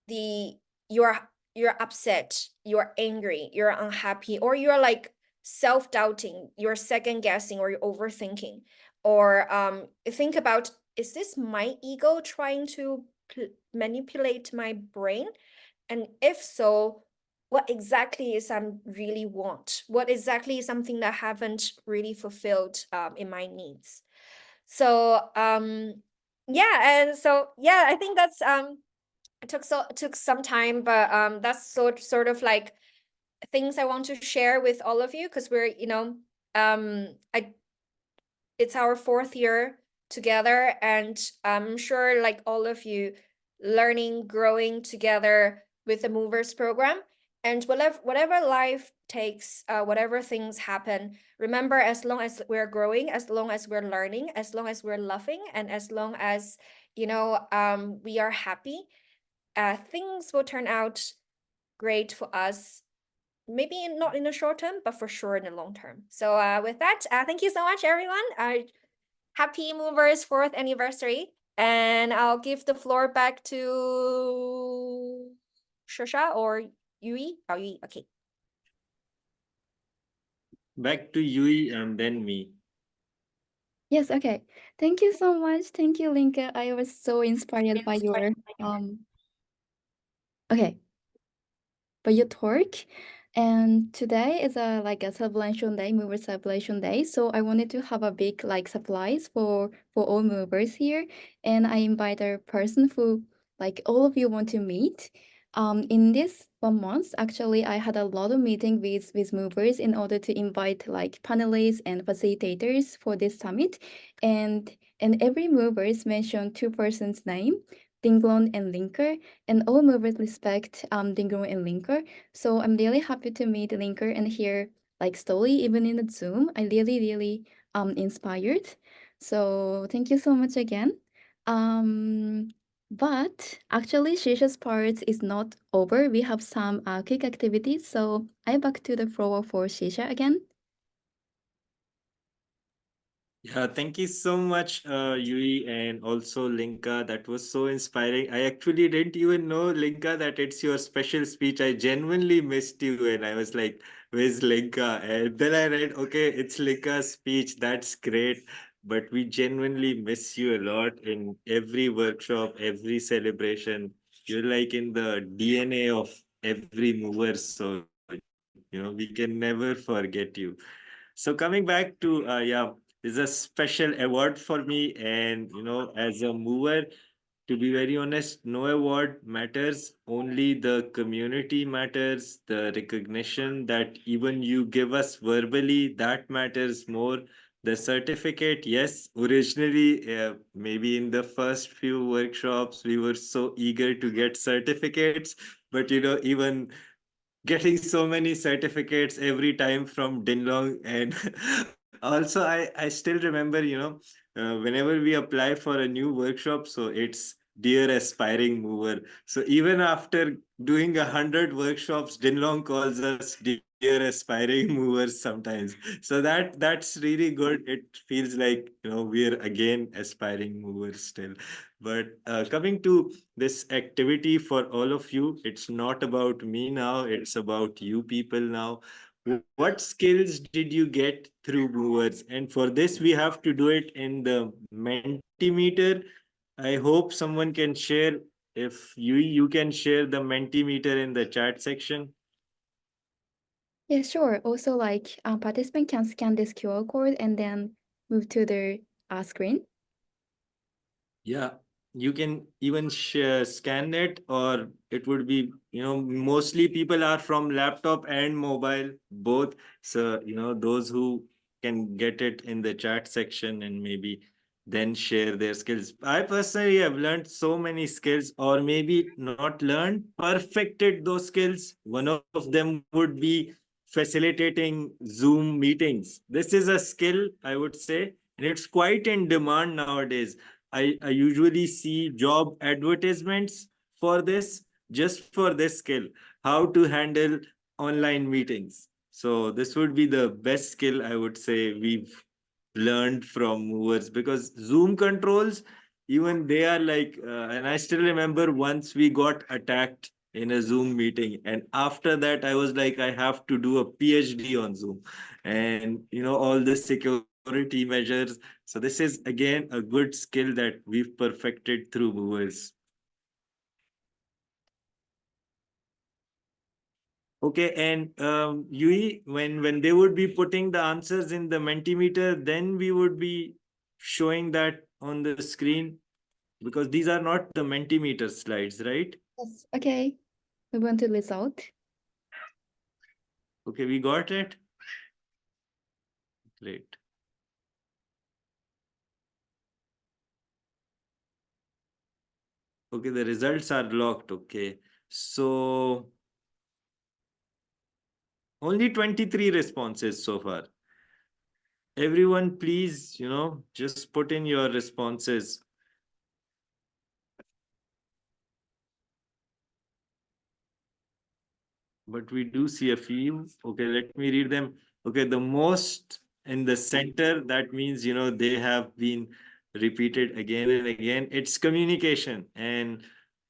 the you're upset, you're angry, you're unhappy, or you're like self-doubting, you're second guessing, or you're overthinking, or think about, is this my ego trying to manipulate my brain? And if so, what exactly is I really want? What exactly is something that I haven't really fulfilled in my needs? So yeah, and so yeah, I think that's it took some time, but that's sort of like things I want to share with all of you, because we're, you know, I it's our 4th year together, and I'm sure like all of you learning, growing together with the movers program. And whatever life takes, whatever things happen, remember, as long as we're growing, as long as we're learning, as long as we're loving, and as long as, you know, we are happy, things will turn out great for us. Maybe not in the short term, but for sure in the long term. So with that, thank you so much, everyone. Happy Movers 4th anniversary. And I'll give the floor back to Shasha or Yui. Oh, Yui, okay. Back to Yui and then me. Yes, okay. Thank you so much. Thank you, Linka. I was so inspired by your okay, by your talk. And today is a like a celebration day, mover celebration day. So I wanted to have a big like surprise for all movers here. And I invite a person who like all of you want to meet. In this 1 month, actually, I had a lot of meeting with movers in order to invite like panelists and facilitators for this summit, and every movers mentioned two persons' name, Dinglon and Linker, and all movers respect Dinglon and Linker. So I'm really happy to meet Linker and hear like story even in the Zoom. I really inspired. So thank you so much again. Um, but actually, Shisha's part is not over. We have some quick activities. So I back to the floor for Shisha again. Yeah, thank you so much, Yui, and also Linka. That was so inspiring. I actually didn't even know, Linka, that it's your special speech. I genuinely missed you, and I was like, "Where's Linka?" And then I read, "Okay, it's Linka's speech." That's great. But we genuinely miss you a lot in every workshop, every celebration. You're like in the DNA of every mover. So, we can never forget you. So coming back to yeah, is a special award for me, and as a mover, to be very honest, no award matters. Only the community matters. The recognition that even you give us verbally, that matters more. The certificate, yes, originally, maybe in the first few workshops, we were so eager to get certificates, but even getting so many certificates every time from Dinlong. And also I still remember, whenever we apply for a new workshop, so it's dear aspiring mover. So even after doing 100 workshops, Dinlong calls us dear aspiring movers sometimes. So that's really good. It feels like we're again aspiring movers still. But coming to this activity for all of you, it's not about me now, it's about you people now. What skills did you get through movers? And for this, we have to do it in the Mentimeter. I hope someone can share. If you can share the Mentimeter in the chat section. Yeah, sure. Also, like participant can scan this QR code and then move to the screen. Yeah, you can even share, scan it, or it would be, mostly people are from laptop and mobile, both. So, those who can get it in the chat section and maybe then share their skills. I personally have learned so many skills, or maybe not learned, perfected those skills. One of them would be facilitating Zoom meetings. This is a skill, I would say, and it's quite in demand nowadays. I usually see job advertisements for this, just for this skill, how to handle online meetings. So this would be the best skill, I would say, we've learned from movers, because Zoom controls, even they are like, and I still remember once we got attacked in a Zoom meeting, and after that I was like, I have to do a PhD on Zoom, and all the security measures. So this is again a good skill that we've perfected through movers. Okay, and Yui, when they would be putting the answers in the Mentimeter, then we would be showing that on the screen, because these are not the Mentimeter slides, right? Yes. Okay. We want to result. Okay, we got it. Great. Okay, the results are locked. Okay, so only 23 responses so far. Everyone, please, just put in your responses. But we do see a few. Okay, let me read them. Okay, the most in the center, that means, they have been repeated again and again. It's communication. And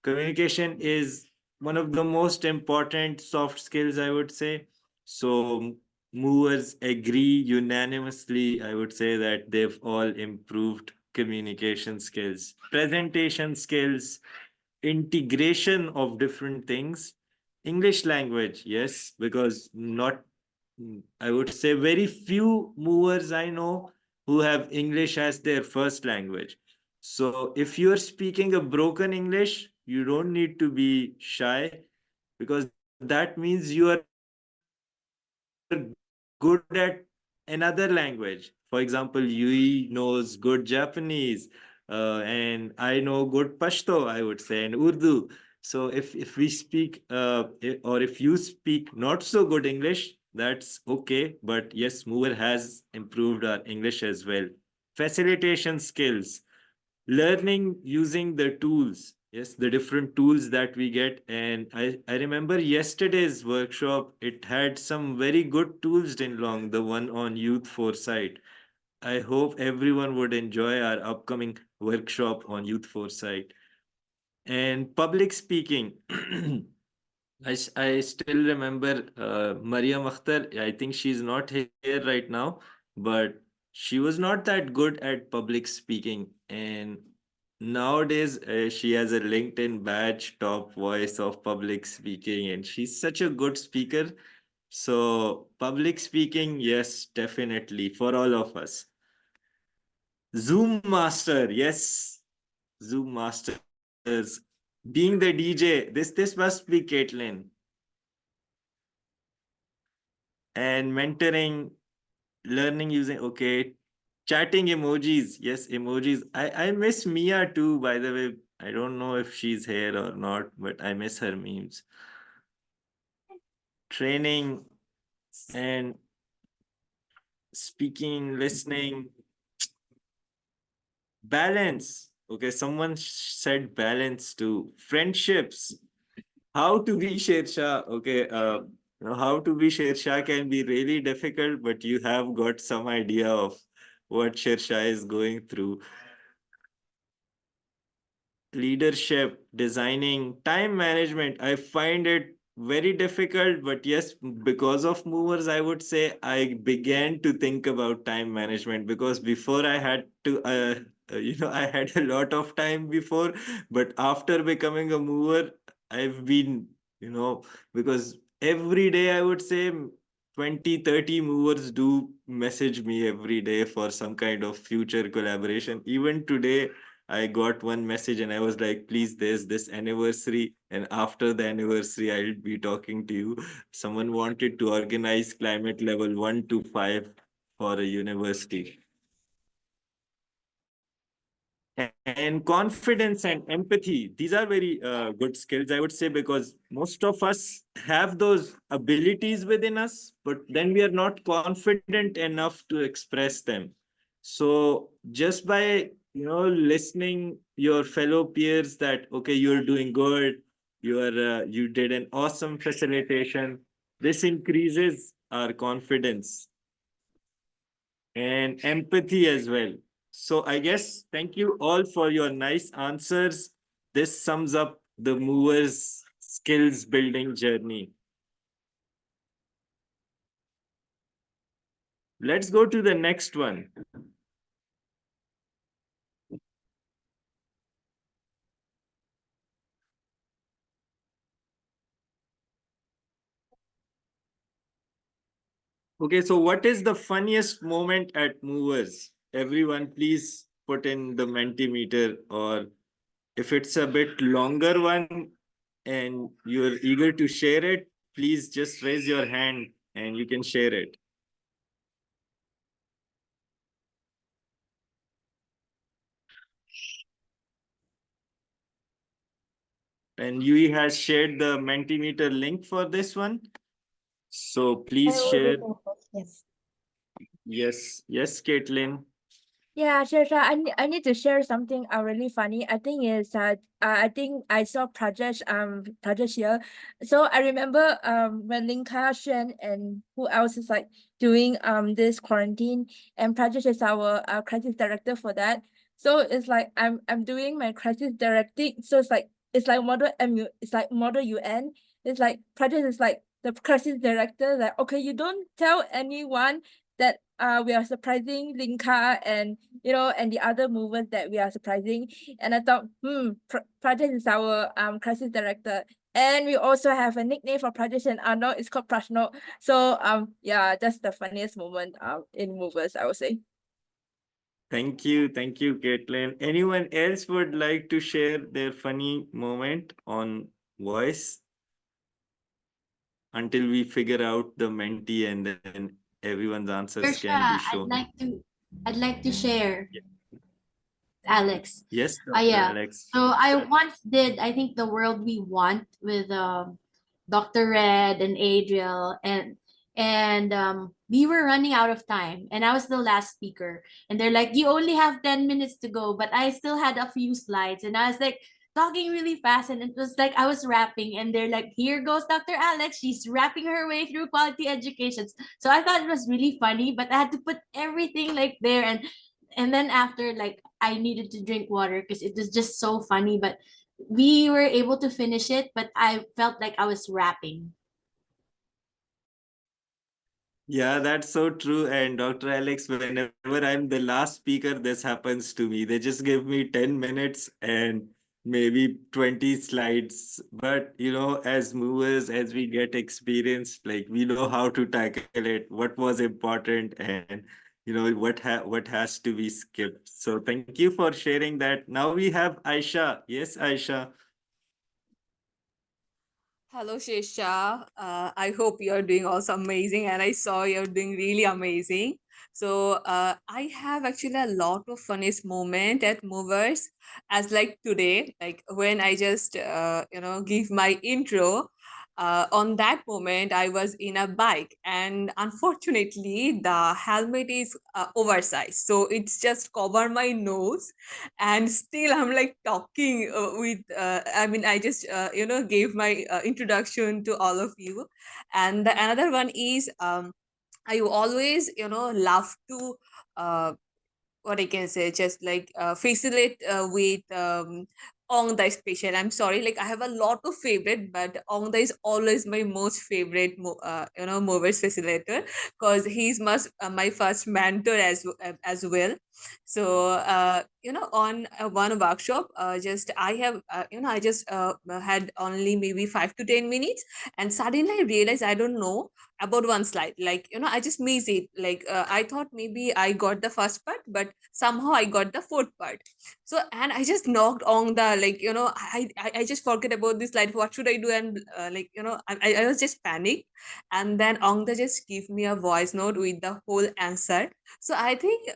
communication is one of the most important soft skills, I would say. So movers agree unanimously, I would say, that they've all improved communication skills, presentation skills, integration of different things. English language, yes, because not, I would say, very few movers I know who have English as their first language. So if you're speaking a broken English, you don't need to be shy, because that means you are good at another language. For example, Yui knows good Japanese, and I know good Pashto, I would say, and Urdu. So if we speak, or if you speak not so good English, that's okay. But yes, mover has improved our English as well. Facilitation skills, learning using the tools, yes, the different tools that we get. And I remember yesterday's workshop, it had some very good tools in long, the one on youth foresight. I hope everyone would enjoy our upcoming workshop on youth foresight. And public speaking. I still remember Mariam Akhtar. I think she's not here right now, but she was not that good at public speaking. And nowadays, she has a LinkedIn badge, top voice of public speaking, and she's such a good speaker. So, public speaking, yes, definitely for all of us. Zoom Master, yes, Zoom Masters. Being the DJ, this must be Caitlin. And mentoring, learning using, okay, chatting emojis, yes, emojis. I miss Mia too, by the way. I don't know if she's here or not, but I miss her memes. Training and speaking, listening, balance. Okay, someone said balance too. Friendships, how to be Shersha. Okay, how to be Shersha can be really difficult, but you have got some idea of what Shersha is going through. Leadership, designing, time management. I find it very difficult, but yes, because of movers, I would say I began to think about time management, because before I had to, I had a lot of time before, but after becoming a mover, I've been, because every day I would say 20-30 movers do message me every day for some kind of future collaboration. Even today, I got one message and I was like, please, there's this anniversary. And after the anniversary, I'll be talking to you. Someone wanted to organize climate level 1 to 5 for a university. And confidence and empathy, these are very good skills, I would say, because most of us have those abilities within us, but then we are not confident enough to express them. So just by listening your fellow peers that, okay, you're doing good, you did an awesome facilitation, this increases our confidence. and empathy as well. So I guess thank you all for your nice answers. This sums up the movers skills building journey. Let's go to the next one. Okay, so what is the funniest moment at movers? Everyone, please put in the Mentimeter, or if it's a bit longer one and you're eager to share it, please just raise your hand and you can share it. And Yui has shared the Mentimeter link for this one. So please share. Yes. Yes, Caitlin. Yeah, sure. I need to share something really funny. I think is that I think I saw Prajesh here. So I remember when Linka, Shen, and who else is like doing this quarantine, and Prajesh is our crisis director for that. So it's like I'm doing my crisis directing. So it's like model MU, it's like model UN. It's like Prajesh is like the crisis director. Like, okay, you don't tell anyone that we are surprising Linka and and the other movers that we are surprising. And I thought, Prajesh is our crisis director. And we also have a nickname for Prajesh and Arnold. It's called Prashno. So yeah, that's the funniest moment in movers, I would say. Thank you, Caitlin. Anyone else would like to share their funny moment on voice until we figure out the Menti and then everyone's answers can be Saoirse, shown? I'd like to share. Alex. Yes, Dr. Yeah. Alex. So I once did, I think, The World We Want with Dr. Red and Adriel, and we were running out of time, and I was the last speaker, and they're like, you only have 10 minutes to go, but I still had a few slides, and I was like talking really fast, and it was like I was rapping, and they're like, here goes Dr. Alex, she's rapping her way through quality education. So I thought it was really funny, but I had to put everything like there, and then after, like, I needed to drink water because it was just so funny, but we were able to finish it, but I felt like I was rapping. Yeah, that's so true. And Dr. Alex, whenever I'm the last speaker, this happens to me. They just give me 10 minutes and maybe 20 slides. But, as movers, as we get experience, like we know how to tackle it, what was important, and what has to be skipped. So thank you for sharing that. Now we have Aisha. Yes, Aisha. Hello, Shesha. I hope you're doing also amazing, and I saw you're doing really amazing. So I have actually a lot of funniest moment at Movers, as like today, like when I just give my intro. On that moment, I was in a bike, and unfortunately, the helmet is oversized, so it's just cover my nose, and still I'm like talking with I mean, I just gave my introduction to all of you. And the another one is I always love to what I can say, just like facilitate with Ongda special. I'm sorry, like I have a lot of favorite, but Ongda is always my most favorite, movers facilitator, because he's my first mentor as well. So on one workshop, just I have I just had only maybe 5 to 10 minutes, and suddenly I realized I don't know about one slide, like I just missed it, like I thought maybe I got the first part, but somehow I got the fourth part. So, and I just knocked on the, like I just forget about this slide, what should I do, and I was just panicked. And then Ongda just give me a voice note with the whole answer. So I think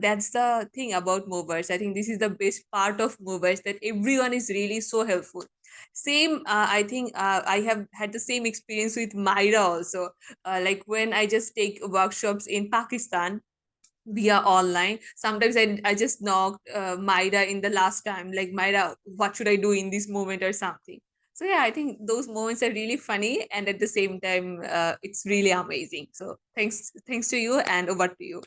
that's the thing about movers. I think this is the best part of movers, that everyone is really so helpful. Same, I think I have had the same experience with Myra also. Like when I just take workshops in Pakistan via online, sometimes I just knocked Myra in the last time, like, Myra, what should I do in this moment or something. So yeah, I think those moments are really funny, and at the same time it's really amazing. So thanks to you, and over to you.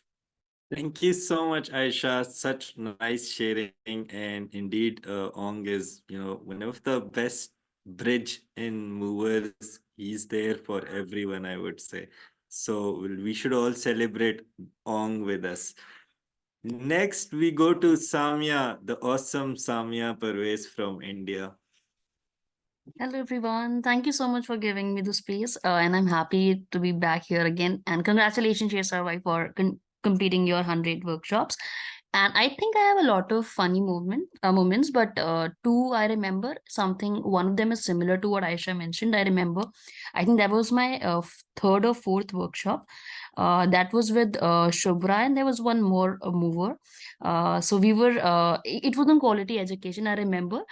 Thank you so much, Aisha. Such nice sharing. And indeed, Ong is, one of the best bridge in movers. He's there for everyone, I would say. So we should all celebrate Ong with us. Next, we go to Samya, the awesome Samya Parvez from India. Hello, everyone. Thank you so much for giving me the space. And I'm happy to be back here again. And congratulations, Sarvai, for completing your 100 workshops. And I think I have a lot of funny moments, but two I remember something. One of them is similar to what Aisha mentioned. I remember, I think that was my third or fourth workshop. That was with Shubhra, and there was one more mover. So we were, it was on quality education. I remember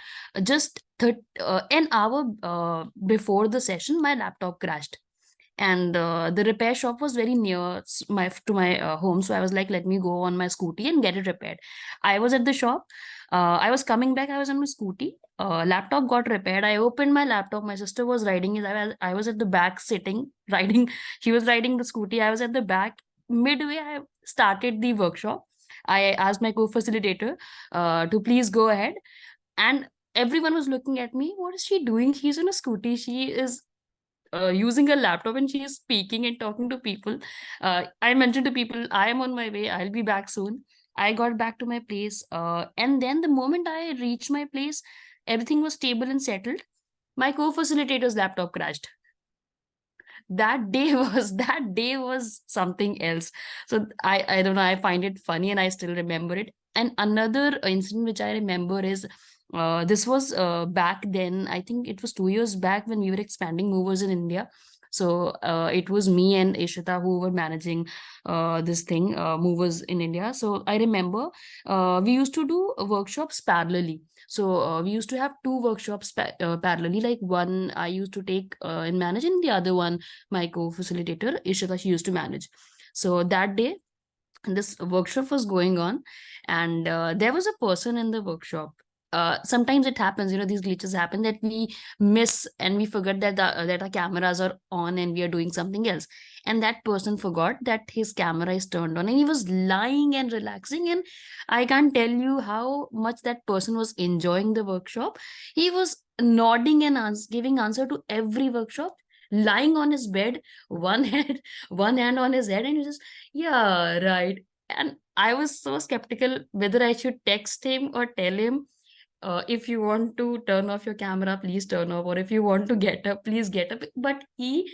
just an hour before the session, my laptop crashed, and the repair shop was very near my home. So I was like, let me go on my scooty and get it repaired. I was at the shop. I was coming back. I was on my scooty. Laptop got repaired. I opened my laptop. My sister was riding it. I was at the back sitting riding. She was riding the scooty. I was at the back. Midway, I started the workshop. I asked my co-facilitator to please go ahead, and everyone was looking at me. What is she doing? She's on a scooty. She is using a laptop and she is speaking and talking to people. I mentioned to people, I am on my way. I'll be back soon. I got back to my place. And then the moment I reached my place, everything was stable and settled. My co-facilitator's laptop crashed. That day was something else. So I don't know, I find it funny and I still remember it. And another incident which I remember is this was back then, I think it was 2 years back, when we were expanding movers in India. So it was me and Ishita who were managing this thing, movers in India. So I remember we used to do workshops parallelly. So we used to have two workshops parallelly. Like one I used to take and manage, and the other one my co-facilitator Ishita, she used to manage. So that day this workshop was going on, and there was a person in the workshop. Sometimes it happens, these glitches happen, that we miss and we forget that our cameras are on and we are doing something else. And that person forgot that his camera is turned on, and he was lying and relaxing. And I can't tell you how much that person was enjoying the workshop. He was nodding and giving answer to every workshop, lying on his bed, one head, one hand on his head, and he was just, yeah, right. And I was so skeptical whether I should text him or tell him, if you want to turn off your camera, please turn off, or if you want to get up, please get up. But we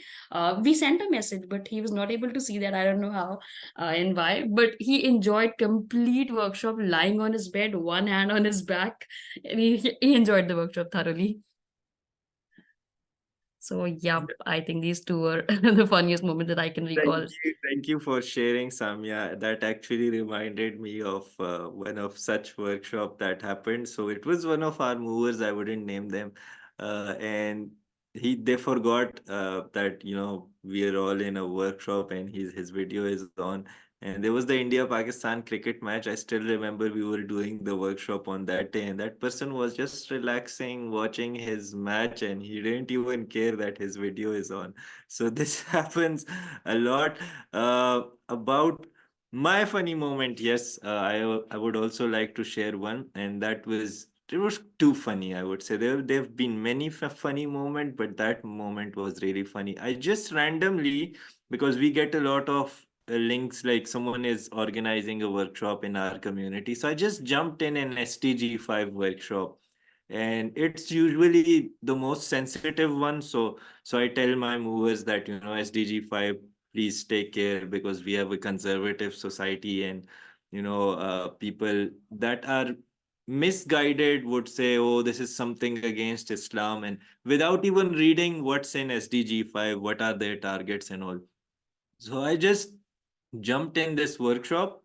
sent a message, but he was not able to see that. I don't know how and why, but he enjoyed complete workshop lying on his bed, one hand on his back. And he enjoyed the workshop thoroughly. So yeah, I think these two are the funniest moments that I can recall. Thank you for sharing, Samya. That actually reminded me of one of such workshop that happened. So it was one of our movers. I wouldn't name them, and they forgot that we are all in a workshop and his video is on. And there was the India-Pakistan cricket match. I still remember we were doing the workshop on that day, and that person was just relaxing, watching his match, and he didn't even care that his video is on. So this happens a lot. About my funny moment, yes, I would also like to share one, and that was it was too funny, I would say. There've been many funny moment, but that moment was really funny. I just randomly, because we get a lot of links, like someone is organizing a workshop in our community, so I just jumped in an STG5 workshop, and it's usually the most sensitive one. So I tell my movers that SDG5, please take care, because we have a conservative society, and people that are misguided would say, oh, this is something against Islam, and without even reading what's in SDG5, what are their targets and all. So I just jumped in this workshop,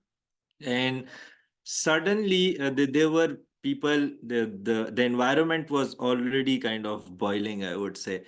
and suddenly there were people, the environment was already kind of boiling, I would say.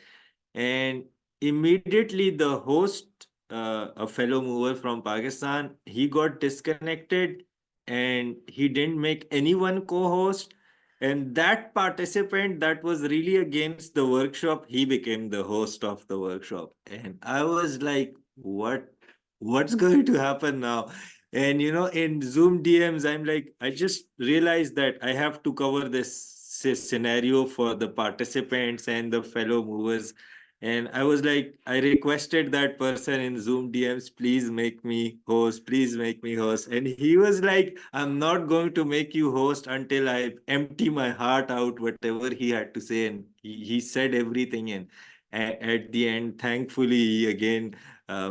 And immediately the host, a fellow mover from Pakistan, he got disconnected, and he didn't make anyone co-host. And that participant that was really against the workshop, he became the host of the workshop. And I was like, what's going to happen now? And in Zoom DMs, I'm like, I just realized that I have to cover this scenario for the participants and the fellow movers. And I was like, I requested that person in Zoom DMs, please make me host, please make me host. And he was like, I'm not going to make you host until I empty my heart out, whatever he had to say. And he said everything. And at the end, thankfully, he again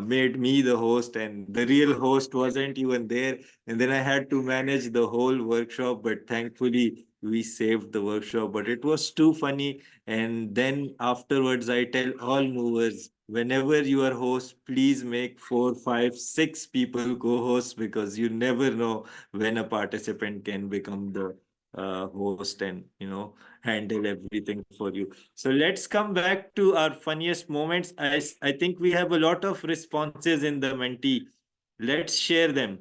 made me the host, and the real host wasn't even there. And then I had to manage the whole workshop, but thankfully, we saved the workshop. But it was too funny. And then afterwards, I tell all movers, whenever you are host, please make 4, 5, 6 people co-host, because you never know when a participant can become the host and handle everything for you. So let's come back to our funniest moments. I think we have a lot of responses in the Menti. Let's share them.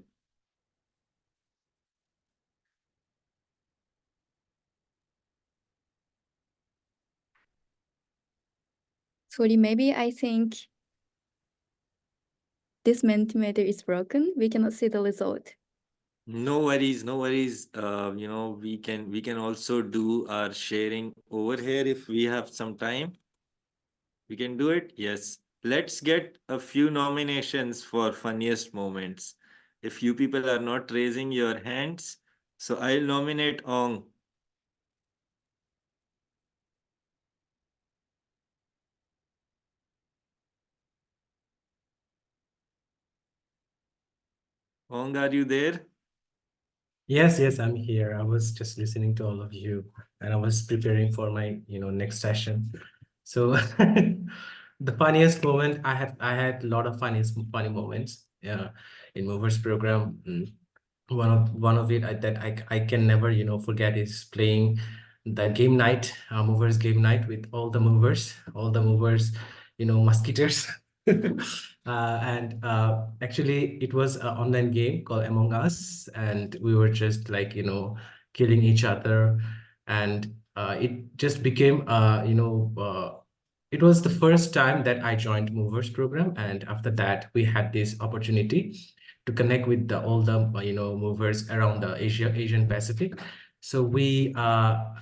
Sorry, maybe I think this Mentimeter is broken. We cannot see the result. No worries, no worries. We can also do our sharing over here if we have some time. We can do it. Yes. Let's get a few nominations for funniest moments. If you people are not raising your hands, so I'll nominate Ong. Ong, are you there? Yes, I'm here. I was just listening to all of you, and I was preparing for my, next session. So the funniest moment I had a lot of funny moments, in Movers program. One of it that I can never, forget is playing the game night, Movers game night with all the movers, musketeers. And actually, it was an online game called Among Us, and we were just like, killing each other. And it just became, it was the first time that I joined Movers program. And after that, we had this opportunity to connect with all the, movers around the Asian Pacific. So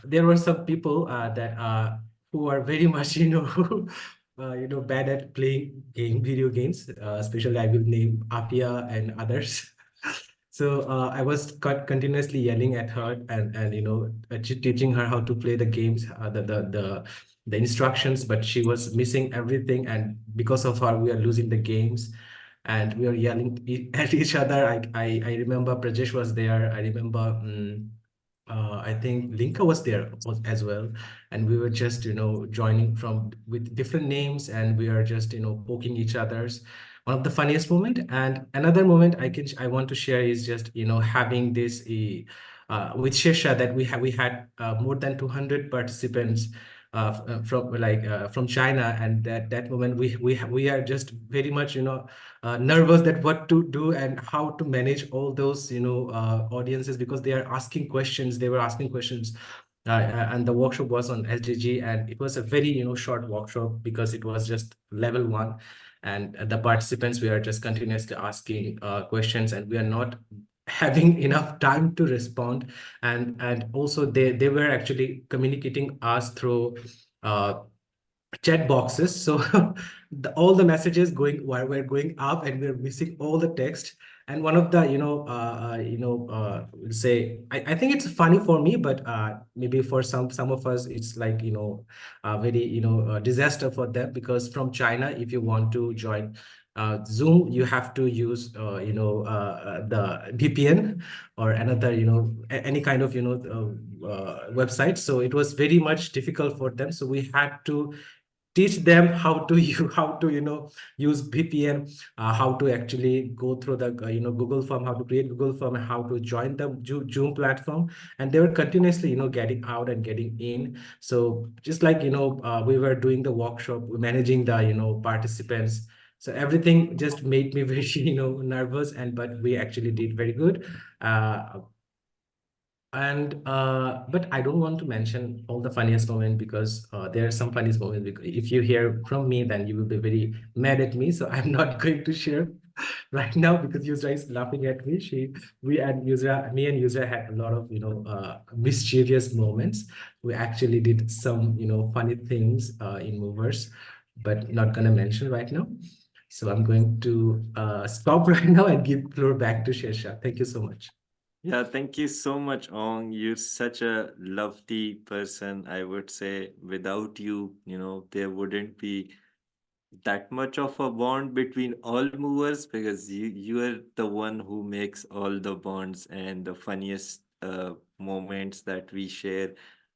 there were some people that who are very much, bad at playing video games. Especially, I will name Apia and others. So I was continuously yelling at her, and teaching her how to play the games, the instructions, but she was missing everything, and because of her, we are losing the games, and we are yelling at each other. I remember Prajesh was there. I remember. I think Linka was there as well, and we were just joining from with different names, and we are just poking each other's. One of the funniest moment, and another moment I want to share is just having this with Shesha, that we had more than 200 participants from China, and that moment we are just very much nervous that what to do and how to manage all those audiences, because they are asking questions. They were asking questions, and the workshop was on SDG, and it was a very short workshop because it was just level 1, and the participants, we are just continuously asking questions, and we are not having enough time to respond. And also they were actually communicating us through uh, chat boxes. So all the messages were going up, and we're missing all the text. And one of the we'll say, I think it's funny for me, but maybe for some of us it's like very disaster for them, because from China, if you want to join Zoom, you have to use the VPN or another any kind of website. So it was very much difficult for them, so we had to teach them how to how to use VPN, how to actually go through the Google form, how to create Google form, and how to join the Zoom platform. And they were continuously getting out and getting in. So just like we were doing the workshop, managing the participants. So everything just made me very nervous, and but we actually did very good. And but I don't want to mention all the funniest moment, because there are some funniest moments, because if you hear from me, then you will be very mad at me, so I'm not going to share right now because Yusra is laughing at me. Me and Yusra had a lot of mischievous moments. We actually did some funny things in movers, but not gonna mention right now. So I'm going to stop right now and give floor back to Shesha. Thank you so much. Yeah, thank you so much, Ong. You're such a lovely person. I would say without you, there wouldn't be that much of a bond between all movers because you are the one who makes all the bonds and the funniest moments that we share.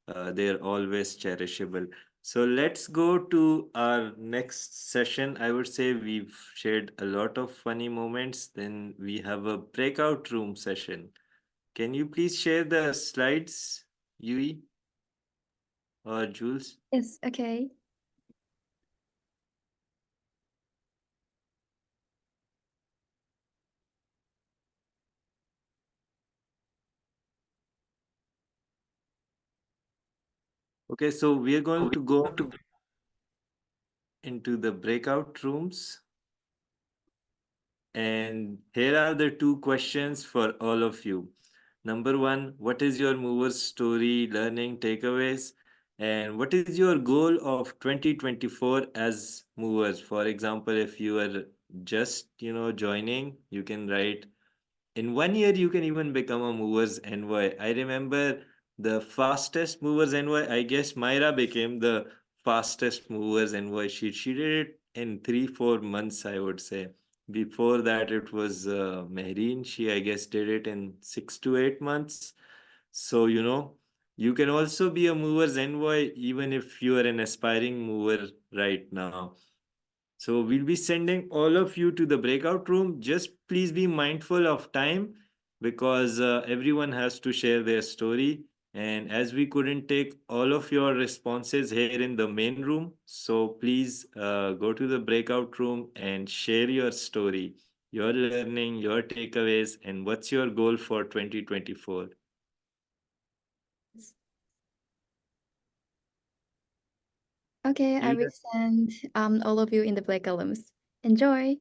They're always cherishable. So let's go to our next session. I would say we've shared a lot of funny moments. Then we have a breakout room session. Can you please share the slides, Yui or Jules? Yes, okay. Okay, so we are going to go into the breakout rooms. And here are the two questions for all of you. Number one, what is your movers story, learning takeaways? And what is your goal of 2024 as movers? For example, if you are just, joining, you can write in 1 year you can even become a movers envoy. I remember the fastest movers envoy, I guess Myra became the fastest movers envoy. She did it in 3-4 months, I would say. Before that it was Mehreen. She, I guess, did it in 6 to 8 months. So you can also be a movers envoy even if you are an aspiring mover right now. So we'll be sending all of you to the breakout room. Just please be mindful of time because everyone has to share their story. And as we couldn't take all of your responses here in the main room, so please go to the breakout room and share your story, your learning, your takeaways, and what's your goal for 2024. Okay, I You will send all of you in the breakout rooms. Enjoy.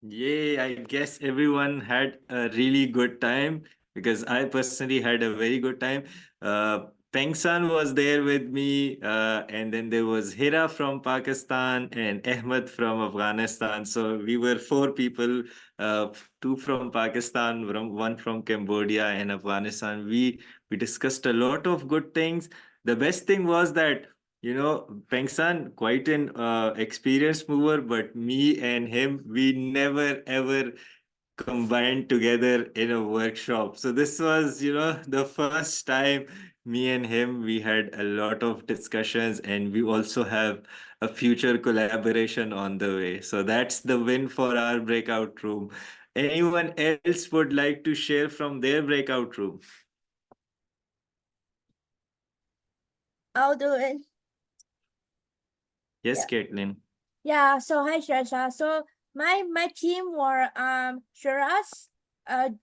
Yay, I guess everyone had a really good time because I personally had a very good time. Pengsan was there with me, and then there was Hira from Pakistan and Ahmed from Afghanistan. So we were four people, two from Pakistan, one from Cambodia and Afghanistan. We discussed a lot of good things. The best thing was that Pengsan, quite an experienced mover, but me and him, we never ever combined together in a workshop. So this was, the first time me and him, we had a lot of discussions, and we also have a future collaboration on the way. So that's the win for our breakout room. Anyone else would like to share from their breakout room? I'll do it. Yes, Caitlin. Yeah, so hi Shasha. So my team were Shiraz,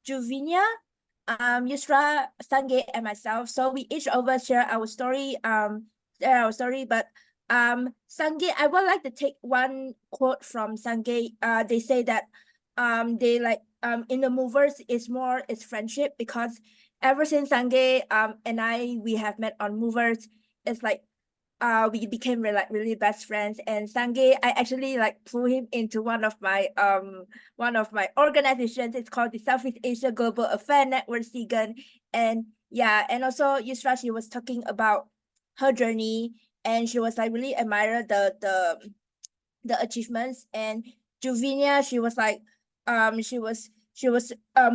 Juvinia, Yusra, Sange, and myself. So we each of us share our story, but Sange, I would like to take one quote from Sange. They say that they like in the movers it's friendship, because ever since Sange and we have met on movers, it's like we became really best friends. And Sange, I actually like pull him into one of my organizations. It's called the Southeast Asia Global Affair Network, SIGAN. And yeah, and also Yusra, she was talking about her journey, and she was like really admire the achievements. And Juvinia, she was like she was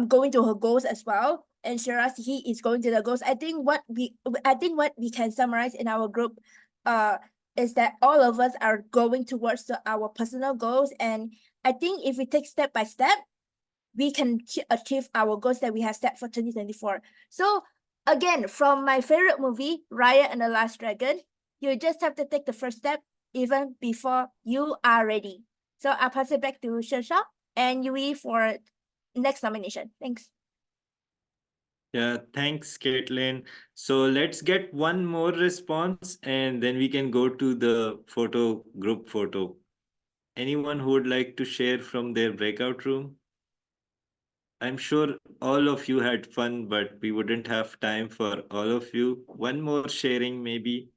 going to her goals as well. And Shiraz, he is going to the goals. I think what we can summarize in our group uh is that all of us are going towards our personal goals. And I think if we take step by step, we can achieve our goals that we have set for 2024. So again, from my favorite movie, Raya and the Last Dragon, you just have to take the first step even before you are ready. So I'll pass it back to Shasha and Yui for next nomination. Thanks. Yeah, thanks, Caitlin. So let's get one more response, and then we can go to the group photo. Anyone who would like to share from their breakout room? I'm sure all of you had fun, but we wouldn't have time for all of you. One more sharing, maybe.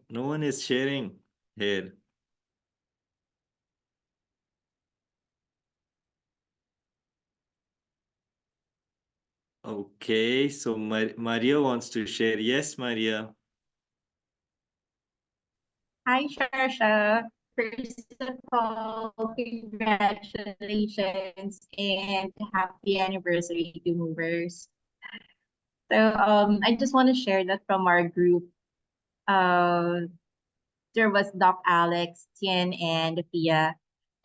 No one is sharing here. Okay, so Maria wants to share. Yes, Maria. Hi, Sharsha. First of all, congratulations and happy anniversary to Movers. So I just want to share that from our group. There was Doc Alex, Tien, and Pia,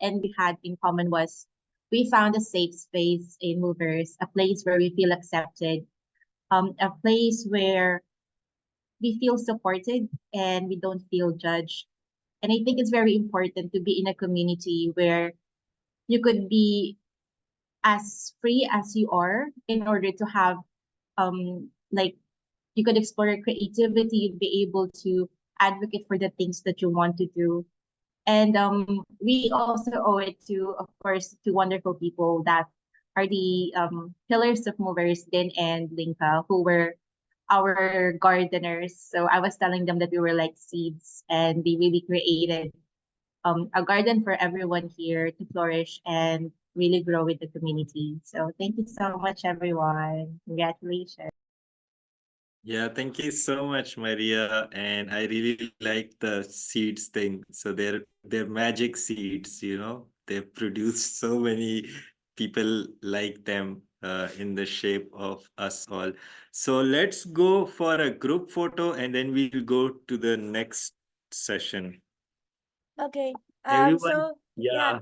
and we had in common was we found a safe space in Movers, a place where we feel accepted, a place where we feel supported and we don't feel judged. And I think it's very important to be in a community where you could be as free as you are in order to have like you could explore your creativity, you'd be able to advocate for the things that you want to do. And we also owe it to, of course, to wonderful people that are the pillars of Movers, Din and Linka, who were our gardeners. So I was telling them that we were like seeds, and we really created a garden for everyone here to flourish and really grow with the community. So thank you so much, everyone. Congratulations. Yeah, thank you so much, Maria. And I really like the seeds thing. So they're magic seeds, They've produced so many people like them in the shape of us all. So let's go for a group photo, and then we'll go to the next session. Okay. Everyone, So yeah.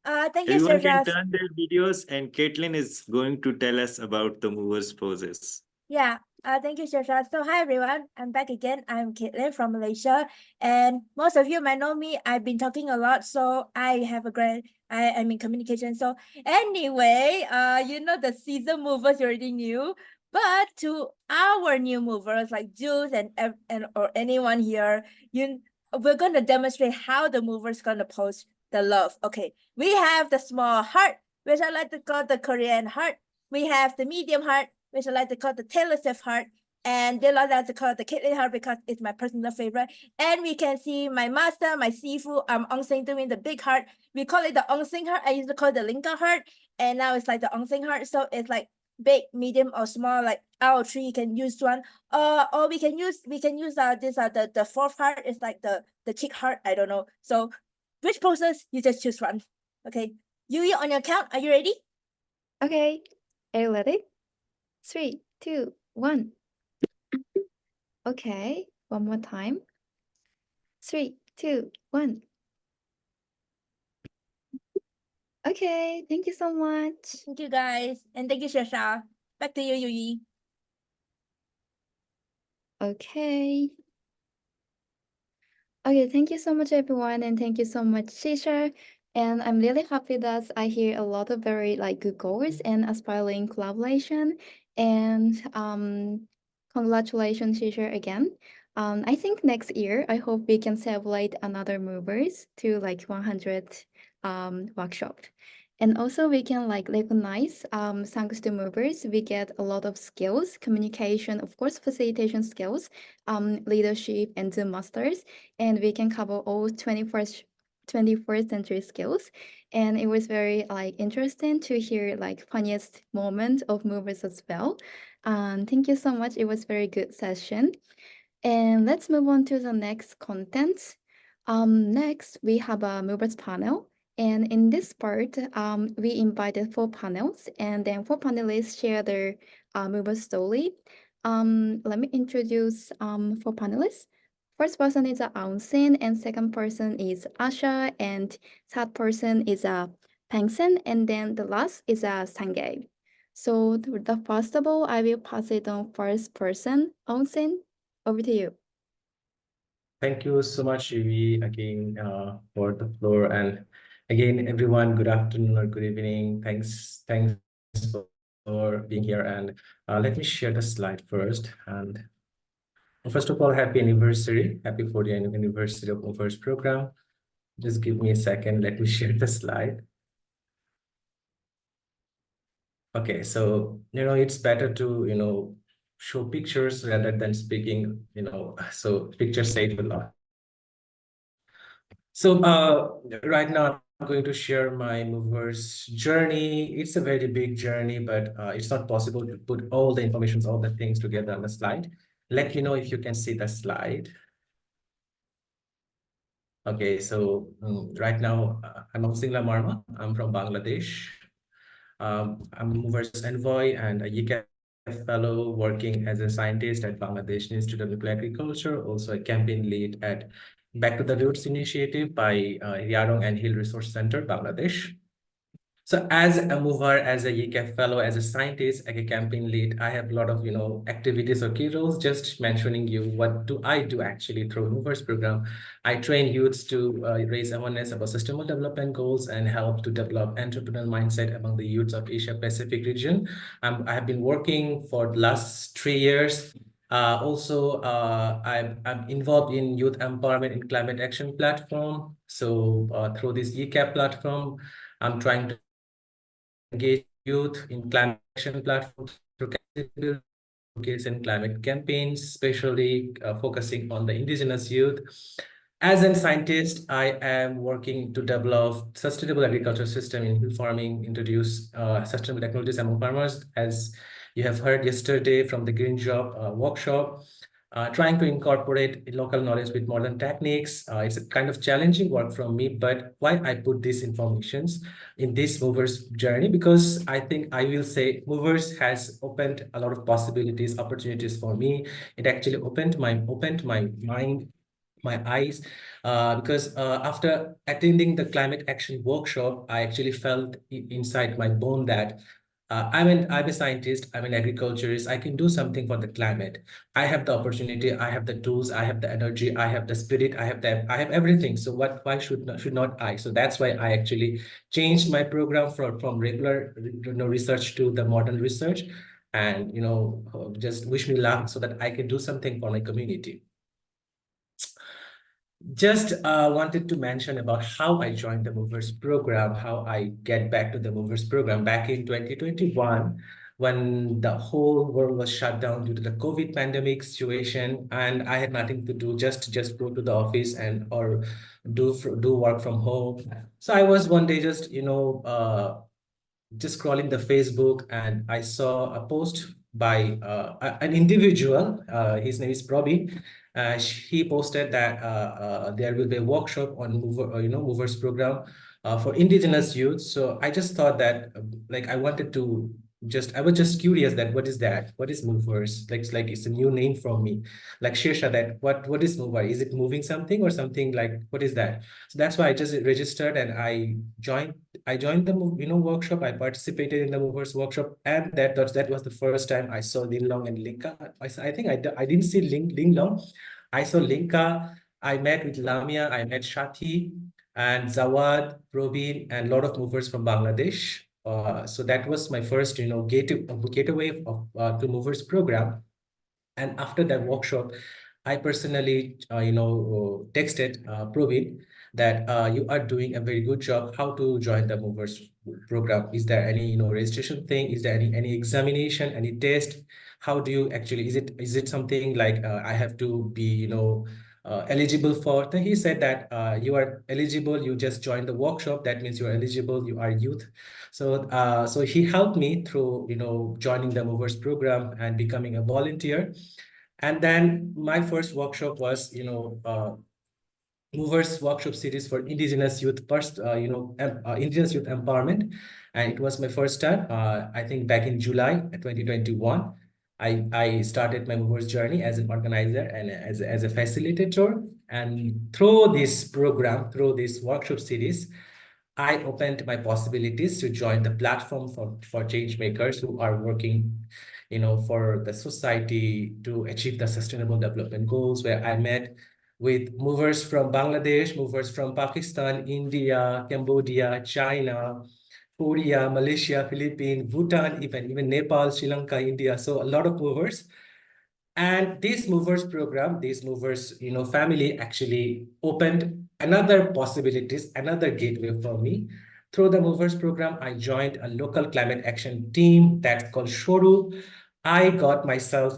yeah, Thank you, everyone can Shasha. turn their videos, and Caitlin is going to tell us about the movers poses. Yeah, thank you, Shasha. So hi everyone, I'm back again. I'm Caitlin from Malaysia, and most of you might know me. I've been talking a lot, so I have a great. I'm in communication. So anyway, the season movers you already knew, but to our new movers like Jules and or anyone here, we're gonna demonstrate how the mover's gonna post the love. Okay, we have the small heart, which I like to call the Korean heart. We have the medium heart, which I like to call the Taylor Swift heart. And they like to call it the Caitlyn heart because it's my personal favorite. And we can see my master, my sifu, Ong doing the big heart. We call it the Ong heart. I used to call it the Linka heart. And now it's like the Ong heart. So it's like big, medium, or small, like our tree. You can use one. Or we can use this the fourth heart is like the chick heart. I don't know. So which poses you just choose one. Okay. Yui, on your count, are you ready? Okay, are you ready? 3, 2, 1. Okay, one more time. 3, 2, 1. Okay, thank you so much. Thank you guys. And thank you, Shasha. Back to you, Yui. Okay. Okay, thank you so much, everyone, and thank you so much, Shisha. And I'm really happy that I hear a lot of very like good goals and aspiring collaboration. And congratulations, Shisha, again. I think next year I hope we can celebrate another movers to like 100 workshop. And also we can like recognize thanks to movers, we get a lot of skills, communication, of course, facilitation skills, leadership and Zoom masters, and we can cover all 21st century skills. And it was very like interesting to hear like funniest moment of movers as well. Thank you so much. It was very good session. And let's move on to the next content. Next, we have a movers panel. And in this part, we invited 4 panels, and then 4 panelists share their mover story. Let me introduce 4 panelists. First person is Aung Sin, and second person is Asha, and third person is Pengsen, and then the last is Sangay. So the first of all, I will pass it on first person, Aung Sin. Over to you. Thank you so much, Yui, again for the floor. And again, everyone, good afternoon or good evening. Thanks for being here. And let me share the slide first. And first of all, happy anniversary. Happy 40th anniversary of Movers program. Just give me a second. Let me share the slide. Okay, so, it's better to, show pictures rather than speaking, so pictures say it a lot. So right now I'm going to share my movers journey. It's a very big journey, but it's not possible to put all the information, all the things together on the slide. Let me know if you can see the slide. Okay, so right now I'm Singla Marma. I'm from Bangladesh. I'm a movers envoy and a YICAF fellow working as a scientist at Bangladesh Institute of Nuclear Agriculture, also a campaign lead at Back to the Roots initiative by Yarong and Hill Resource Center, Bangladesh. So as a mover, as a YICAF fellow, as a scientist, as a campaign lead, I have a lot of, activities or key roles. Just mentioning you, what do I do actually through Movers program? I train youths to raise awareness about sustainable development goals and help to develop entrepreneurial mindset among the youths of Asia Pacific region. I have been working for the last 3 years. I'm involved in youth empowerment in climate action platform. So through this YICAP platform, I'm trying to engage youth in climate action platforms through capacity and climate campaigns, especially focusing on the indigenous youth. As a scientist, I am working to develop sustainable agriculture system in hill farming, introduce sustainable technologies among farmers, as you have heard yesterday from the Green Job workshop. Trying to incorporate local knowledge with modern techniques. It's a kind of challenging work from me, but why I put these informations in this movers journey, because I think I will say movers has opened a lot of possibilities, opportunities for me. It actually opened my mind, my eyes, because after attending the climate action workshop, I actually felt inside my bone that I'm a scientist, I'm an agriculturist, I can do something for the climate. I have the opportunity, I have the tools, I have the energy, I have the spirit, I have everything. So why should not I? So that's why I actually changed my program from regular research to the modern research, and just wish me luck so that I can do something for my community. just wanted to mention about how I joined the Movers program, how I get back to the Movers program back in 2021 when the whole world was shut down due to the COVID pandemic situation, and I had nothing to do, just go to the office and or do work from home. So I was one day just just scrolling the Facebook, and I saw a post by an individual. His name is Probin. He posted that there will be a workshop on movers program for indigenous youth. So I just thought that like I wanted to I was just curious that what is that? What is movers? Like it's a new name for me. Like Shirsha, that what is mover? Is it moving something or something like what is that? So that's why I just registered and I joined the workshop. I participated in the movers workshop, and that was the first time I saw Lin Long and Linka. I think I didn't see Ling Long. I saw Linka. I met with Lamia. I met Shati and Zawad, Robin, and a lot of movers from Bangladesh. So that was my first, gateway of to movers program. And after that workshop, I personally, texted Provin that you are doing a very good job. How to join the movers program? Is there any, registration thing? Is there any examination, any test? How do you actually? Is it something like I have to be, eligible for? Then he said that you are eligible. You just joined the workshop. That means you are eligible. You are youth. So he helped me through, joining the movers program and becoming a volunteer. And then my first workshop was, movers workshop series for indigenous youth indigenous youth empowerment, and it was my first time. I think back in July 2021, I started my movers journey as an organizer and as a facilitator. And through this workshop series, I opened my possibilities to join the platform for change makers who are working, for the society to achieve the sustainable development goals, where I met with movers from Bangladesh, movers from Pakistan, India, Cambodia, China, Korea, Malaysia, Philippines, Bhutan, even Nepal, Sri Lanka, India. So a lot of movers. And this movers program, this movers, family actually opened another possibilities, another gateway for me. Through the movers program, I joined a local climate action team that's called Shoru. I got myself,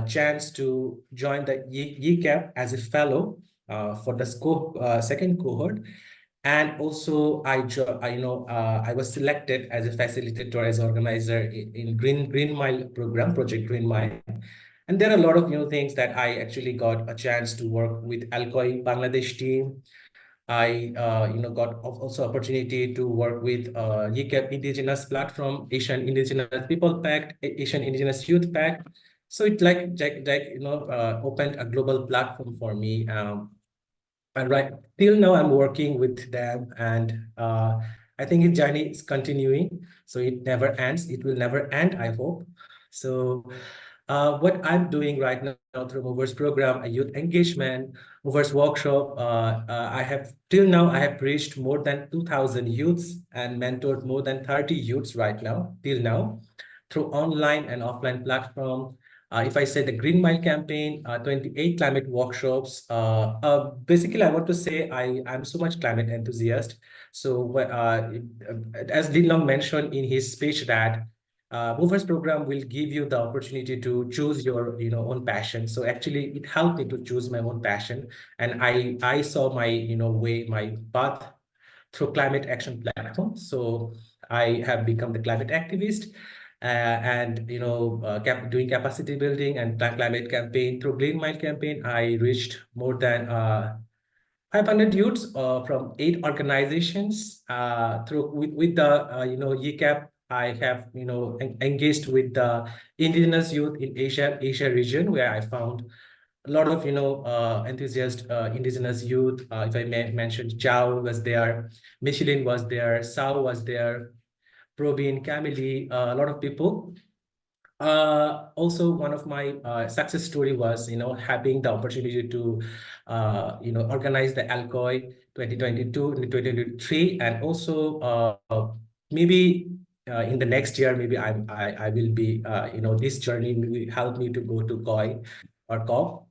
chance to join the YCAP as a fellow for the second cohort. And also, I was selected as a facilitator, as organizer in Green Mile program, Project Green Mile. And there are a lot of new things that I actually got a chance to work with Alcoy Bangladesh team. I got also opportunity to work with YCAP Indigenous Platform, Asian Indigenous People Pact, Asian Indigenous Youth Pact. So it opened a global platform for me. And right till now, I'm working with them, and I think its journey is continuing. So it never ends. It will never end, I hope. So what I'm doing right now through Movers program, a youth engagement, Movers workshop, till now I have reached more than 2,000 youths and mentored more than 30 youths right now, till now, through online and offline platform. If I say the Green Mile campaign, 28 climate workshops. Basically, I want to say I'm so much climate enthusiast. So as Lin Long mentioned in his speech that Movers program will give you the opportunity to choose your own passion. So actually, it helped me to choose my own passion, and I saw my my path through climate action platform. So I have become the climate activist, and doing capacity building and climate campaign through Green Mile campaign. I reached more than 500 youths from 8 organizations. Through with the YCAP, I have engaged with the indigenous youth in Asia region, where I found a lot of enthusiast indigenous youth. If I may mention, Chao was there, Michelin was there, Sao was there, Probin, Camille, a lot of people. Also, one of my success story was, having the opportunity to, organize the Alcoy 2022 and 2023, and also maybe in the next year, maybe I will be, this journey will help me to go to COI or COP.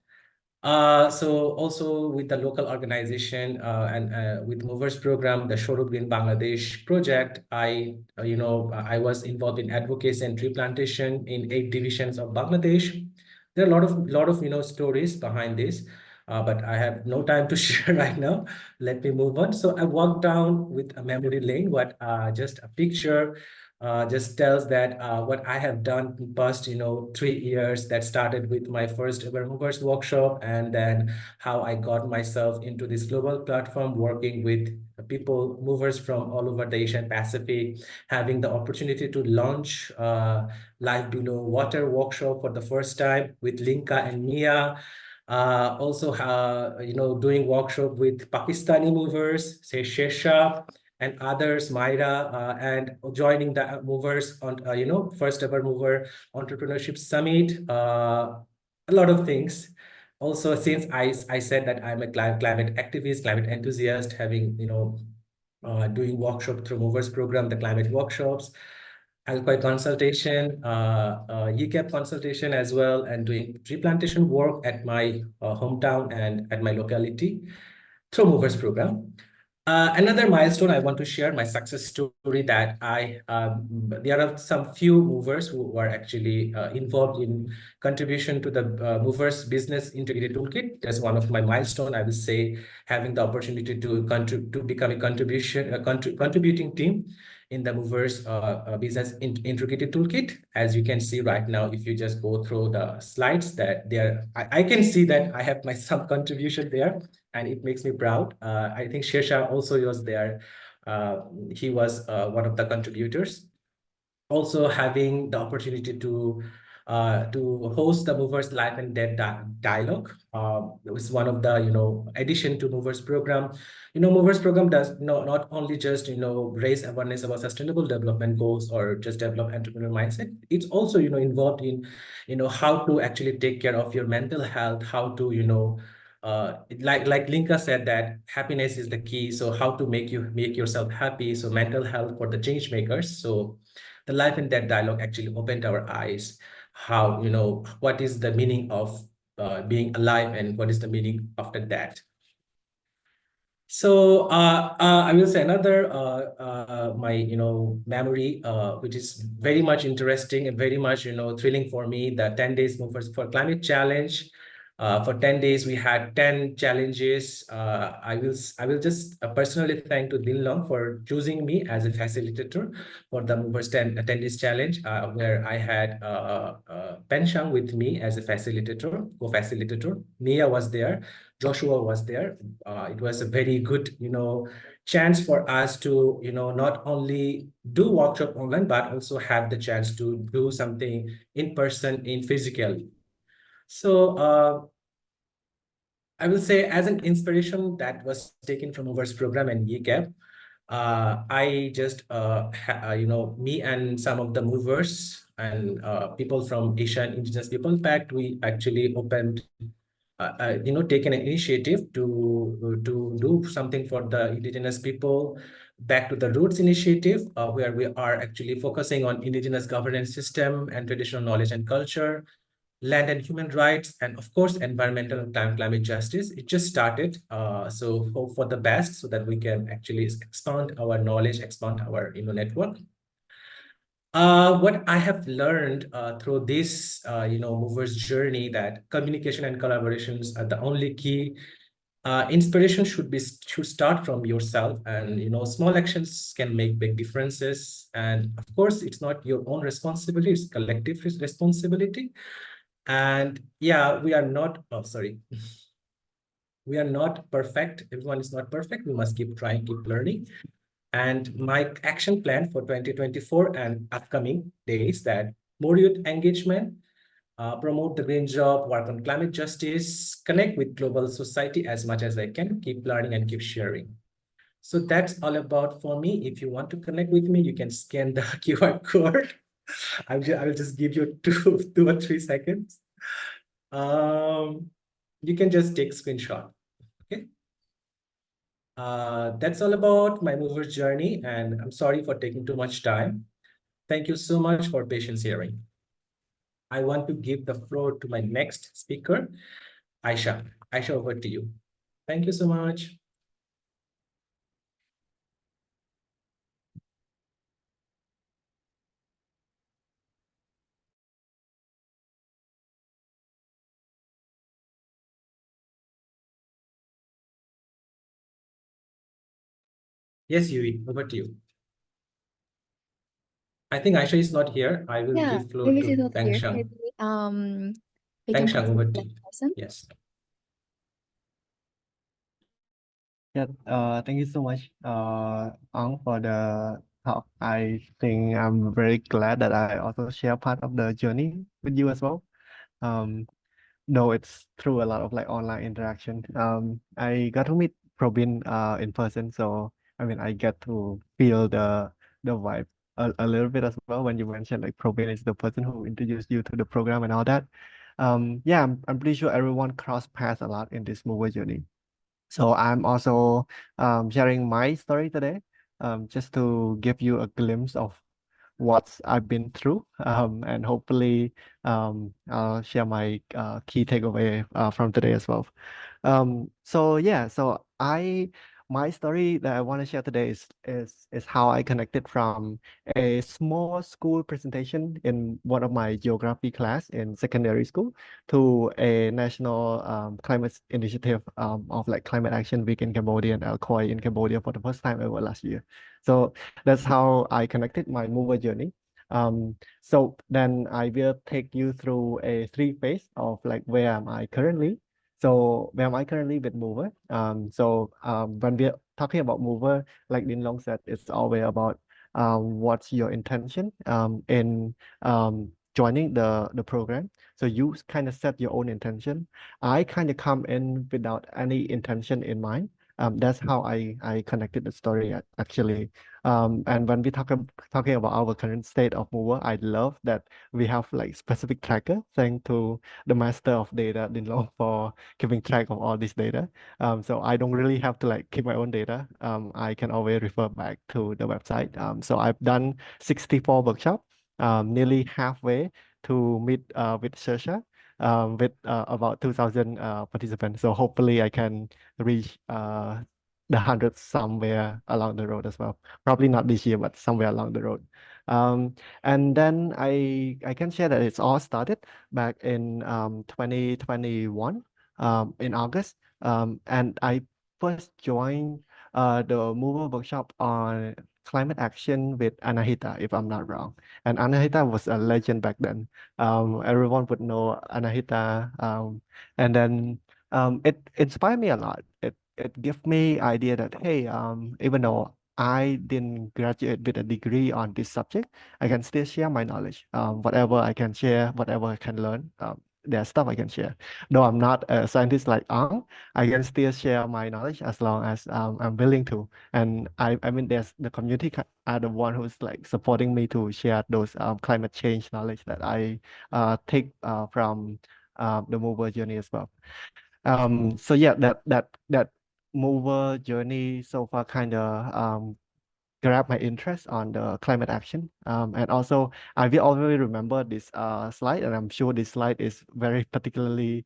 So also with the local organization and with Movers Program, the Shorud Green Bangladesh project, I was involved in advocacy and tree plantation in 8 divisions of Bangladesh. There are a lot of stories behind this, but I have no time to share right now. Let me move on. So I walked down with a memory lane. What just a picture just tells that what I have done in past 3 years, that started with my first ever movers workshop, and then how I got myself into this global platform working with people movers from all over the Asian Pacific, having the opportunity to launch Life Below Water workshop for the first time with Linka and Mia. Also, doing workshop with Pakistani movers, say Shesha, and others, Myra, and joining the movers on, first ever mover entrepreneurship summit, a lot of things. Also, since I said that I'm a climate activist, climate enthusiast, having, doing workshop through Movers program, the climate workshops, Alcoy consultation, UCAP consultation as well, and doing tree plantation work at my hometown and at my locality through Movers program. Another milestone I want to share, my success story, that there are some few movers who are actually involved in contribution to the Movers Business Integrated Toolkit. That's one of my milestone. I will say, having the opportunity to become a contributing team in the Movers Business Integrated Toolkit. As you can see right now, if you just go through the slides, that I can see that I have my some contribution there, and it makes me proud. I think Shesha also was there. He was one of the contributors. Also having the opportunity to host the Movers Life and Death Dialogue. It was one of the addition to Movers program. Movers program does not only just raise awareness about sustainable development goals or just develop entrepreneurial mindset. It's also involved in how to actually take care of your mental health, how to like Linka said, that happiness is the key. So how to make yourself happy. So mental health for the change makers. So the life and death dialogue actually opened our eyes. How what is the meaning of being alive, and what is the meaning after that. So I will say another my memory, which is very much interesting and very much thrilling for me. The 10 days movers for climate challenge. For 10 days, we had 10 challenges. I will just personally thank to Din Long for choosing me as a facilitator for the movers 10 days challenge, where I had Penshang with me as a facilitator, co-facilitator. Mia was there. Joshua was there. It was a very good, chance for us to, not only do workshop online, but also have the chance to do something in person, in physically. So I will say, as an inspiration that was taken from Movers program and YCAP, I just, me and some of the movers and people from Asian Indigenous People Pact, we actually opened taken an initiative to do something for the indigenous people. Back to the Roots initiative, where we are actually focusing on indigenous governance system and traditional knowledge and culture, land and human rights, and of course environmental and climate justice. It just started, so hope for the best, so that we can actually expand our knowledge, expand our network. What I have learned through this, movers journey, that communication and collaborations are the only key. Inspiration should start from yourself, and small actions can make big differences. And of course, it's not your own responsibility; it's collective responsibility. And yeah, we are not. Oh, sorry. We are not perfect. Everyone is not perfect. We must keep trying, keep learning. And my action plan for 2024 and upcoming days, that more youth engagement, promote the green job, work on climate justice, connect with global society as much as I can, keep learning and keep sharing. So that's all about for me. If you want to connect with me, you can scan the QR code. I will just give you two or 3 seconds. You can just take screenshot. Okay. That's all about my mover's journey, and I'm sorry for taking too much time. Thank you so much for patience hearing. I want to give the floor to my next speaker, Aisha. Aisha, over to you. Thank you so much. Yes, Yui, over to you. I think Aisha is not here. I will Yeah, give floor maybe she's to not Peng here. Sheng. Maybe we Peng can Sheng, proceed over to to the you. next person. Yes. Yeah, thank you so much, Ang, for the talk. I think I'm very glad that I also share part of the journey with you as well. Um, though it's through a lot of like online interaction. I got to meet Probin in person, so I mean I get to feel the vibe a little bit as well when you mentioned like Probin is the person who introduced you to the program and all that. Yeah, I'm pretty sure everyone cross paths a lot in this mover journey. So I'm also sharing my story today, just to give you a glimpse of what I've been through, and hopefully I'll share my key takeaway from today as well. So yeah, so my story that I want to share today is how I connected from a small school presentation in one of my geography class in secondary school to a national climate initiative of like climate action week in Cambodia and Alcoy in Cambodia for the first time ever last year. So that's how I connected my mover journey. So then I will take you through a three phase of like where am I currently. So where am I currently with Mover? When we're talking about Mover, like Din Long said, it's always about what's your intention in joining the program. So you kind of set your own intention. I kind of come in without any intention in mind. That's how I connected the story actually. And when we talking about our current state of Mover, I love that we have like specific tracker thanks to the master of data, Dinlo, for keeping track of all this data. So I don't really have to like keep my own data. I can always refer back to the website. So I've done 64 workshops, nearly halfway to meet with Sersha, with about 2,000 participants. So hopefully I can reach the hundred somewhere along the road as well. Probably not this year, but somewhere along the road. And then I can share that it's all started back in 2021 in August. And I first joined the Mover workshop on climate action with Anahita, if I'm not wrong. And Anahita was a legend back then. Everyone would know Anahita. And then it inspired me a lot. It gave me idea that hey, even though I didn't graduate with a degree on this subject, I can still share my knowledge. Whatever I can share, whatever I can learn, there's stuff I can share. Though I'm not a scientist like Ang, I can still share my knowledge as long as I'm willing to. And I mean, there's the community are the one who's like supporting me to share those climate change knowledge that I take from the mover journey as well. So yeah, that mover journey so far kind of grab my interest on the climate action. And also, I will always remember this slide, and I'm sure this slide is very particularly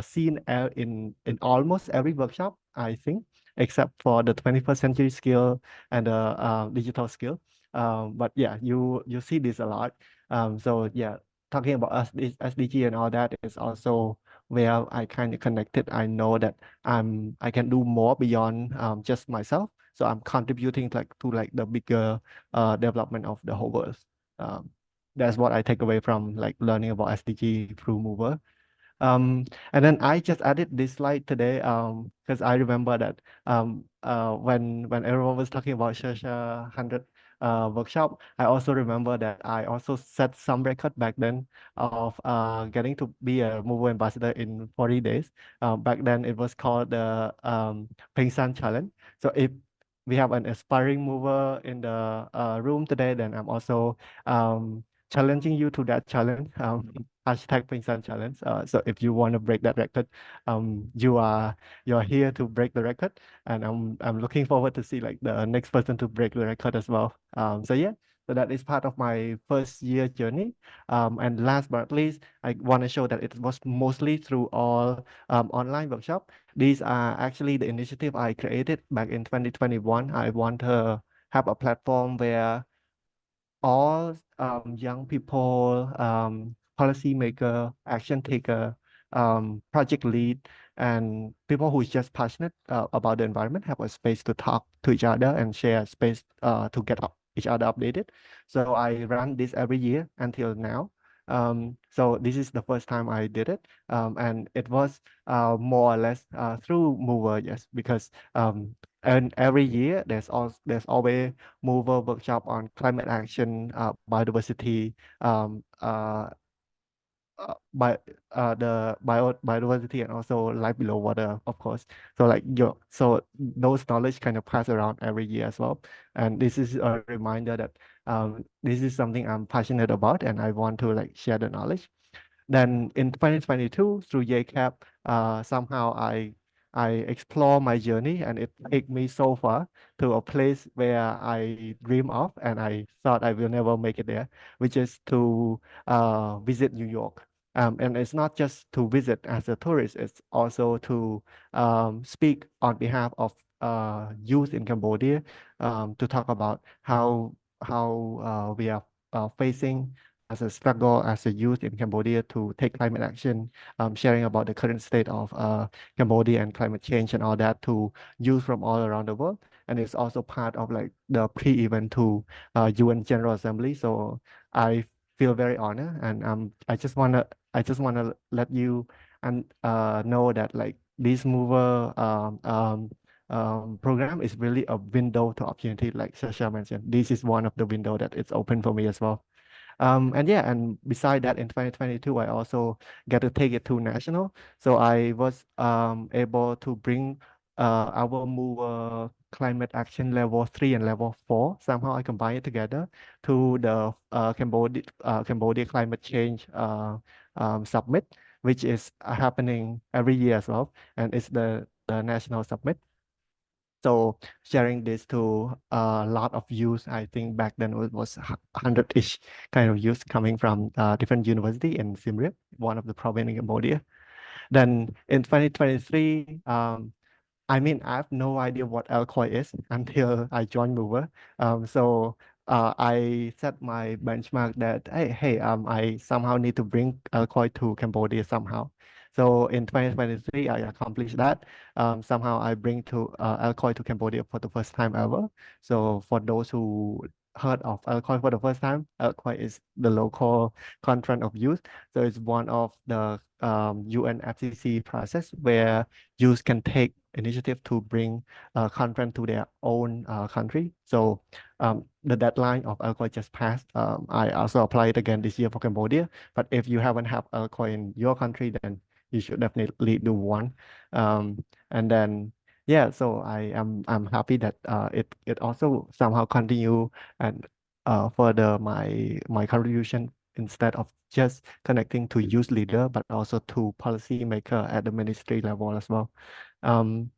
seen in almost every workshop, I think, except for the 21st century skill and the digital skill. But yeah, you see this a lot. So yeah, talking about SDG and all that is also where I kind of connected. I know that I can do more beyond just myself. So I'm contributing like to like the bigger development of the whole world. Um, that's what I take away from like learning about SDG through Mover. And then I just added this slide today because I remember that when everyone was talking about Shasha 100 workshop, I also remember that I also set some record back then of getting to be a Mover ambassador in 40 days. Back then it was called the Pengsan Challenge. So if we have an aspiring mover in the room today, then I'm also challenging you to that challenge. Hashtag Pingsan Challenge. So if you want to break that record, you're here to break the record, and I'm looking forward to see like the next person to break the record as well. So yeah, So that is part of my first year journey. And last but not least, I want to show that it was mostly through all online workshop. These are actually the initiative I created back in 2021. I want to have a platform where all young people, policymaker, action taker, project lead, and people who is just passionate about the environment have a space to talk to each other and share space to get each other updated. So I run this every year until now. So this is the first time I did it, and it was more or less through Mover, yes, because and every year there's always Mover workshop on climate action, biodiversity, by the biodiversity and also life below water, of course. So like so those knowledge kind of pass around every year as well. And this is a reminder that this is something I'm passionate about and I want to like share the knowledge. Then in 2022, through YCAP, somehow I explore my journey and it take me so far to a place where I dream of and I thought I will never make it there, which is to visit New York. And it's not just to visit as a tourist, it's also to speak on behalf of youth in Cambodia, to talk about how we are facing as a struggle as a youth in Cambodia to take climate action, sharing about the current state of Cambodia and climate change and all that to youth from all around the world. And it's also part of like the pre-event to UN General Assembly. So I feel very honored, and I just wanna let you and know that like this mover program is really a window to opportunity, like Sasha mentioned. This is one of the window that it's open for me as well. And yeah, and beside that, in 2022, I also get to take it to national. So I was able to bring our mover climate action level 3 and level 4. Somehow I combine it together to the Cambodia climate change summit, which is happening every year as well, and it's the national summit. So sharing this to a lot of youth, I think back then it was 100-ish kind of youth coming from different university in Siem Reap, one of the province in Cambodia. Then in 2023, I mean, I have no idea what Alcoy is until I joined Mover. So I set my benchmark that I somehow need to bring Alcoy to Cambodia somehow. So in 2023, I accomplished that. Somehow I bring to Alcoy to Cambodia for the first time ever. So for those who heard of Alcoy for the first time, Alcoy is the local conference of youth. So it's one of the UNFCCC process where youth can take initiative to bring content to their own country. So the deadline of Alcoy just passed. I also applied again this year for Cambodia. But if you haven't have Alcoy in your country, then you should definitely do one. And then yeah, so I'm happy that it also somehow continue and further my contribution instead of just connecting to youth leader, but also to policymaker at the ministry level as well. Um,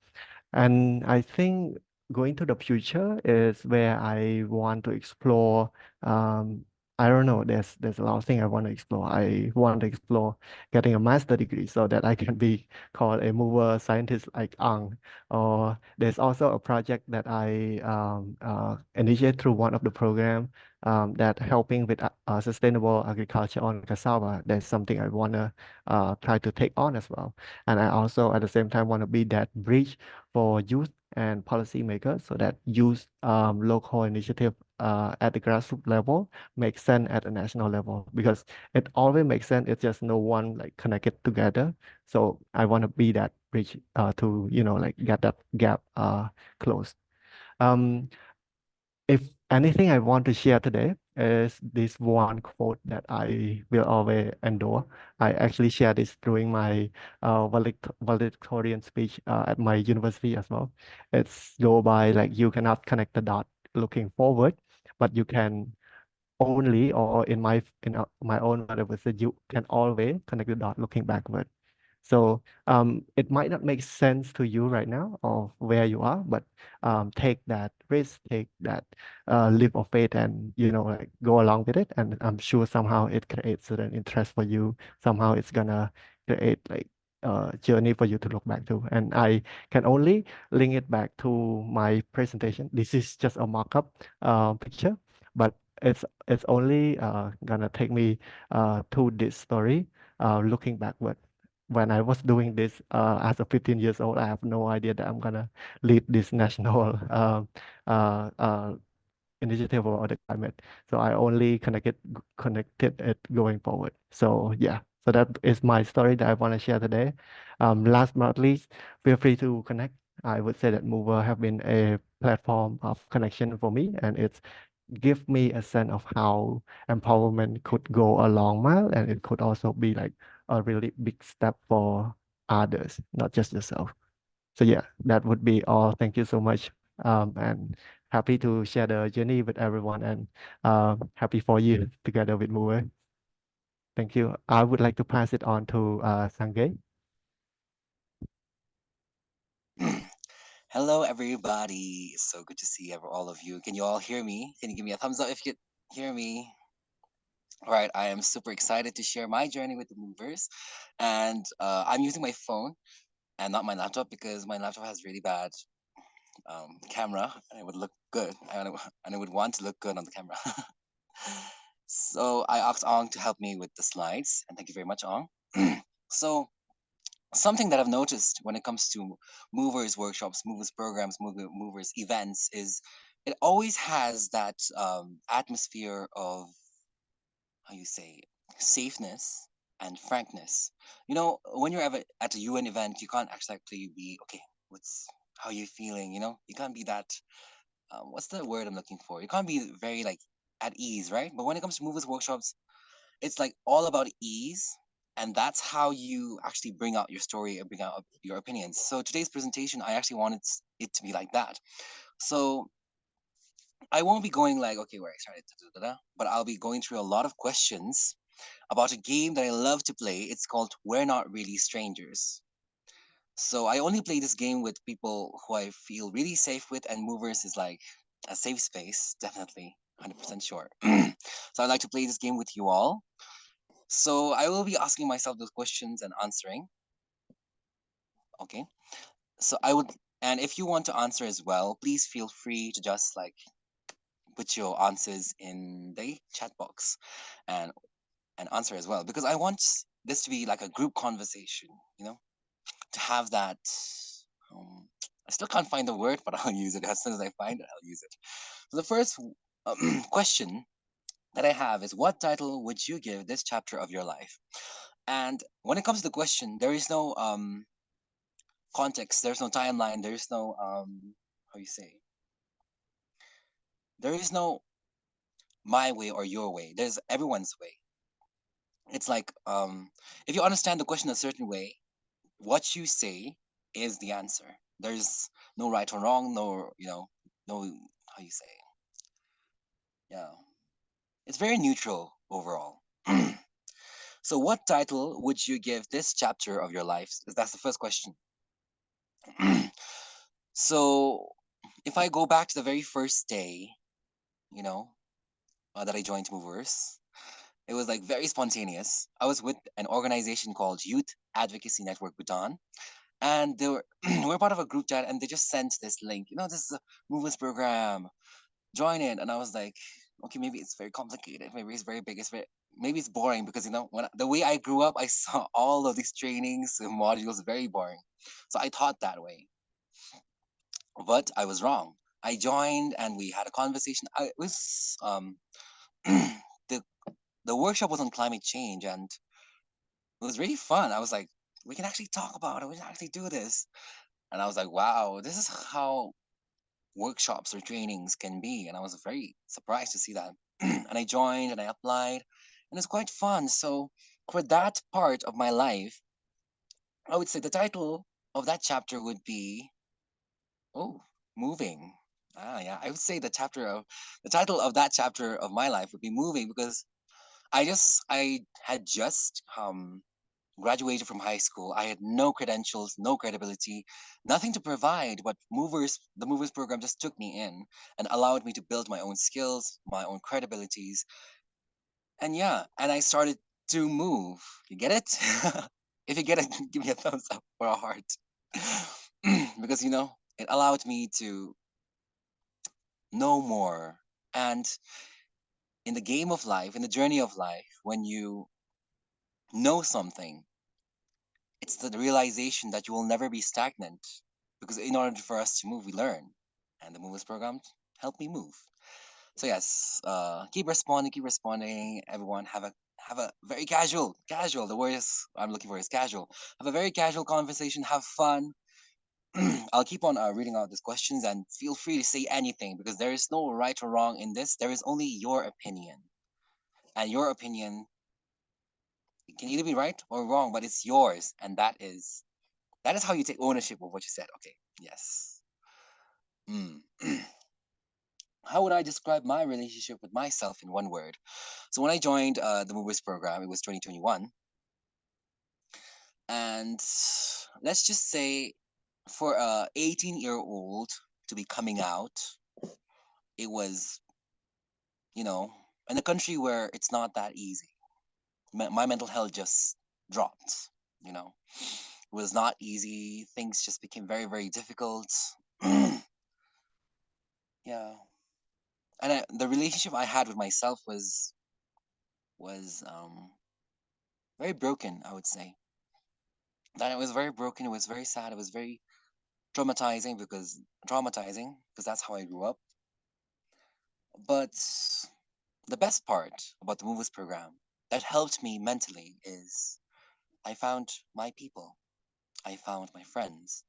and I think going to the future is where I want to explore. I don't know. There's a lot of things I want to explore. I want to explore getting a master degree so that I can be called a mover scientist like Ang. Or there's also a project that I initiate through one of the program that helping with sustainable agriculture on cassava. That's something I wanna try to take on as well. And I also at the same time want to be that bridge for youth and policymakers so that youth local initiative at the grassroots level makes sense at the national level because it always makes sense. It's just no one like connected together. So I want to be that bridge to like get that gap closed. Um, if anything I want to share today is this one quote that I will always endure. I actually shared this during my valedictorian speech at my university as well. It's go by like you cannot connect the dot looking forward, but you can only, or in my own whatever said, you can always connect the dot looking backward. So it might not make sense to you right now of where you are, but take that risk, take that leap of faith, and like go along with it. And I'm sure somehow it creates certain interest for you. Somehow it's gonna create like a journey for you to look back to. And I can only link it back to my presentation. This is just a mock-up picture, but it's only gonna take me to this story looking backward. When I was doing this as a 15 years old, I have no idea that I'm gonna lead this national uh, uh, initiative about the climate. So I only connected it going forward. So yeah, so that is my story that I want to share today. Last but not least, feel free to connect. I would say that Mover have been a platform of connection for me, and it's give me a sense of how empowerment could go a long mile, and it could also be like a really big step for others, not just yourself. So yeah, that would be all. Thank you so much. And happy to share the journey with everyone, and happy for you together with Mover. Thank you. I would like to pass it on to Sanjay. Hello, everybody. It's so good to see all of you. Can you all hear me? Can you give me a thumbs up if you can hear me? All right, I am super excited to share my journey with the movers, and I'm using my phone and not my laptop because my laptop has really bad camera, and it would look good, and it would want to look good on the camera. So I asked Ong to help me with the slides, and thank you very much, Ong. So something that I've noticed when it comes to movers workshops, movers programs, movers events is it always has that atmosphere of how you say safeness and frankness. You know, when you're ever at a UN event, you can't actually be okay. What's how you feeling? You know, you can't be that. What's the word I'm looking for? You can't be very like at ease, right? But when it comes to movers workshops, it's like all about ease, and that's how you actually bring out your story and bring out your opinions. So today's presentation, I actually wanted it to be like that. So I won't be going like, okay, where I started, but I'll be going through a lot of questions about a game that I love to play. It's called We're Not Really Strangers. So I only play this game with people who I feel really safe with, and movers is like a safe space, definitely, 100% sure. So I'd like to play this game with you all. So I will be asking myself those questions and answering. Okay. So I would, and if you want to answer as well, please feel free to just like put your answers in the chat box and answer as well, because I want this to be like a group conversation, you know, to have that. I still can't find the word, but I'll use it as soon as I find it. I'll use it. So the first question that I have is, what title would you give this chapter of your life? And when it comes to the question, there is no context, there's no timeline, there's no how you say, there is no my way or your way. There's everyone's way. It's like if you understand the question a certain way, what you say is the answer. There's no right or wrong, no, you know, no, how you say, yeah, it's very neutral overall. So what title would you give this chapter of your life? That's the first question. So if I go back to the very first day, you know, that I joined Movers, it was like very spontaneous. I was with an organization called Youth Advocacy Network Bhutan, and they were we're part of a group chat, and they just sent this link. You know, this is a Movers program. Join it, and I was like, okay, maybe it's very complicated. Maybe it's very big. Maybe it's boring because you know when the way I grew up, I saw all of these trainings and modules very boring. So I thought that way, but I was wrong. I joined, and we had a conversation. It was the the workshop was on climate change, and it was really fun. I was like, we can actually talk about it. We can actually do this. And I was like, wow, this is how workshops or trainings can be. And I was very surprised to see that. And I joined and I applied, and it's quite fun. So for that part of my life, I would say the title of that chapter would be, oh, moving. Ah, yeah. I would say the title of that chapter of my life would be moving, because I had just graduated from high school. I had no credentials, no credibility, nothing to provide, but the movers program just took me in and allowed me to build my own skills, my own credibilities. And yeah, and I started to move. You get it? If you get it, give me a thumbs up or a heart. Because, it allowed me to know more. And in the game of life, in the journey of life, when you know something, it's the realization that you will never be stagnant. Because in order for us to move, we learn. And the Movers program helped me move. So yes, keep responding. Everyone have a very casual. The word I'm looking for is casual. Have a very casual conversation. Have fun. I'll keep on reading out these questions and feel free to say anything because there is no right or wrong in this. There is only your opinion, and your opinion can either be right or wrong, but it's yours, and that is how you take ownership of what you said. Okay, yes. Mm. How would I describe my relationship with myself in one word? So when I joined the Movers program, it was 2021, and let's just say for a 18-year-old to be coming out, it was, in a country where it's not that easy. My mental health just dropped. It was not easy. Things just became very, very difficult. Yeah, and the relationship I had with myself was very broken. I would say that it was very broken. It was very sad. It was very traumatizing because that's how I grew up. But the best part about the Movies program that helped me mentally is I found my people. I found my friends.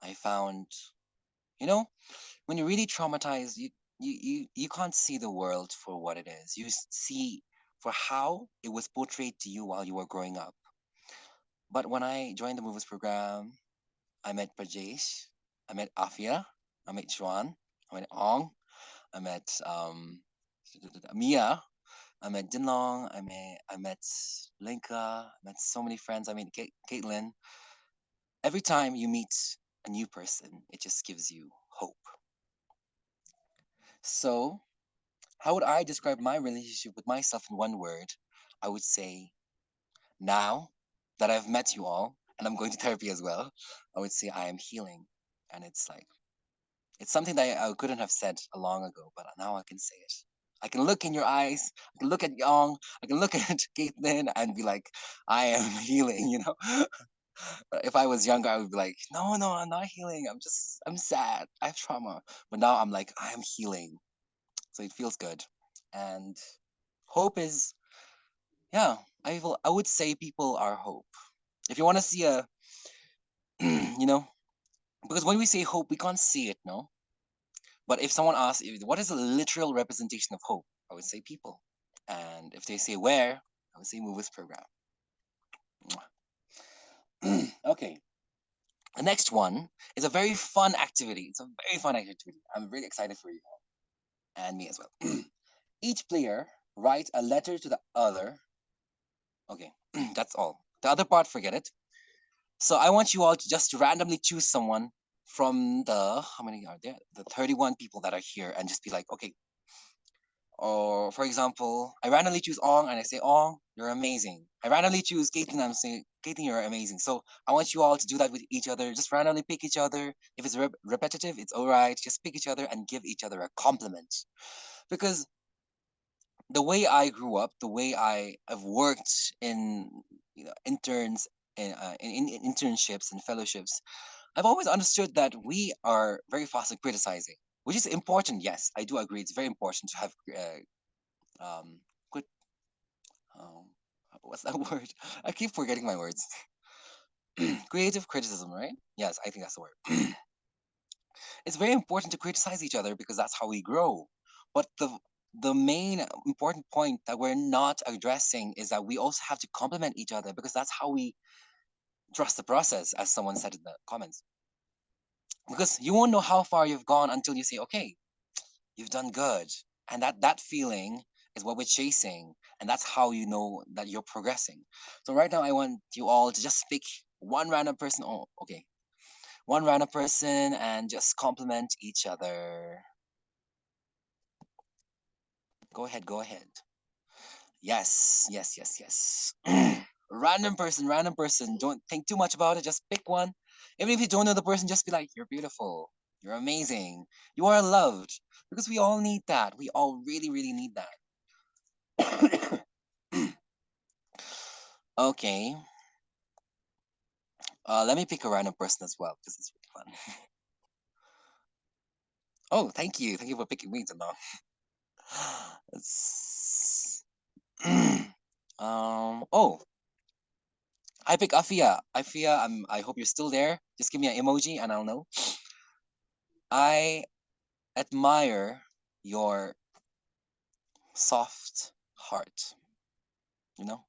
I found, you know, when you're really traumatized, you can't see the world for what it is. You see for how it was portrayed to you while you were growing up. But when I joined the Movies program, I met Prajesh, I met Afia, I met Juan, I met Ong, I met Mia, I met Dinlong, I met Linka, I met so many friends. I met Caitlin. Every time you meet a new person, it just gives you hope. So, how would I describe my relationship with myself in one word? I would say now that I've met you all, and I'm going to therapy as well, I would say I am healing. And it's something that I couldn't have said a long ago, but now I can say it. I can look in your eyes, I can look at Young, I can look at Caitlin and be like, I am healing. If I was younger, I would be like, no, I'm not healing. I'm sad. I have trauma. But now I'm like, I am healing. So it feels good. And hope is, yeah, I would say people are hope. If you want to see you know, because when we say hope, we can't see it, no? But if someone asks, what is a literal representation of hope? I would say people. And if they say where, I would say Movies program. Okay. The next one is a very fun activity. It's a very fun activity. I'm really excited for you all and me as well. Each player writes a letter to the other. Okay, that's all. The other part, forget it. So I want you all to just randomly choose someone from how many are there? The 31 people that are here and just be like, okay. Or for example, I randomly choose Ong and I say, Ong, you're amazing. I randomly choose Caitlin and I'm saying, Caitlin, you're amazing. So I want you all to do that with each other. Just randomly pick each other. If it's repetitive, it's all right. Just pick each other and give each other a compliment. Because the way I grew up, the way I have worked in interns in internships and fellowships, I've always understood that we are very fast at criticizing, which is important. Yes, I do agree. It's very important to have good. Um, what's that word? I keep forgetting my words. Creative criticism, right? Yes, I think that's the word. It's very important to criticize each other because that's how we grow. But the main important point that we're not addressing is that we also have to compliment each other because that's how we trust the process, as someone said in the comments. Because you won't know how far you've gone until you say, okay, you've done good. And that feeling is what we're chasing, and that's how you know that you're progressing. So right now, I want you all to just pick one random person. Oh, okay, one random person, and just compliment each other. Go ahead, go ahead. Yes, yes, yes, yes. Random person, random person. Don't think too much about it. Just pick one. Even if you don't know the person, just be like, you're beautiful. You're amazing. You are loved. Because we all need that. We all really, really need that. Okay. Let me pick a random person as well because it's really fun. Oh, thank you. Thank you for picking me to know. It's... oh, I pick Afia. Afia, I hope you're still there. Just give me an emoji and I'll know. I admire your soft heart. You know,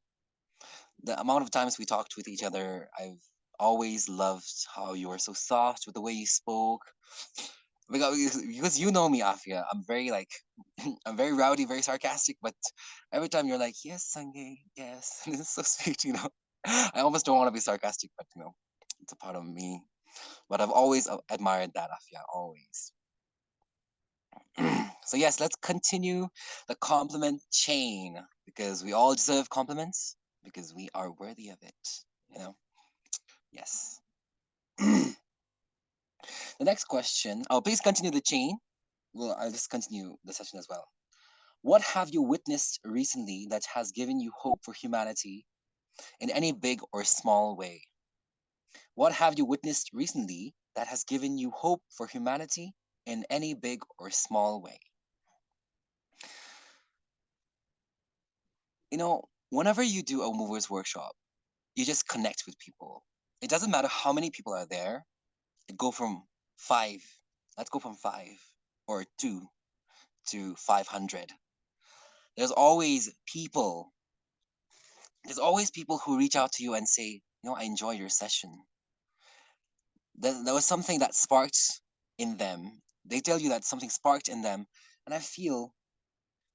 the amount of times we talked with each other, I've always loved how you were so soft with the way you spoke. Because you know me, Afia, I'm very like, I'm very rowdy, very sarcastic. But every time you're like, yes, Sange, yes, this is so sweet. You know, I almost don't want to be sarcastic, but you know, it's a part of me. But I've always admired that, Afia, always. So yes, let's continue the compliment chain because we all deserve compliments because we are worthy of it. You know, yes. The next question. Oh, please continue the chain. Well, I'll just continue the session as well. What have you witnessed recently that has given you hope for humanity in any big or small way? What have you witnessed recently that has given you hope for humanity in any big or small way? You know, whenever you do a movers workshop, you just connect with people. It doesn't matter how many people are there. It go from 5. Let's go from 5 or 2 to 500. There's always people. There's always people who reach out to you and say, you know, I enjoy your session. There was something that sparked in them. They tell you that something sparked in them, and I feel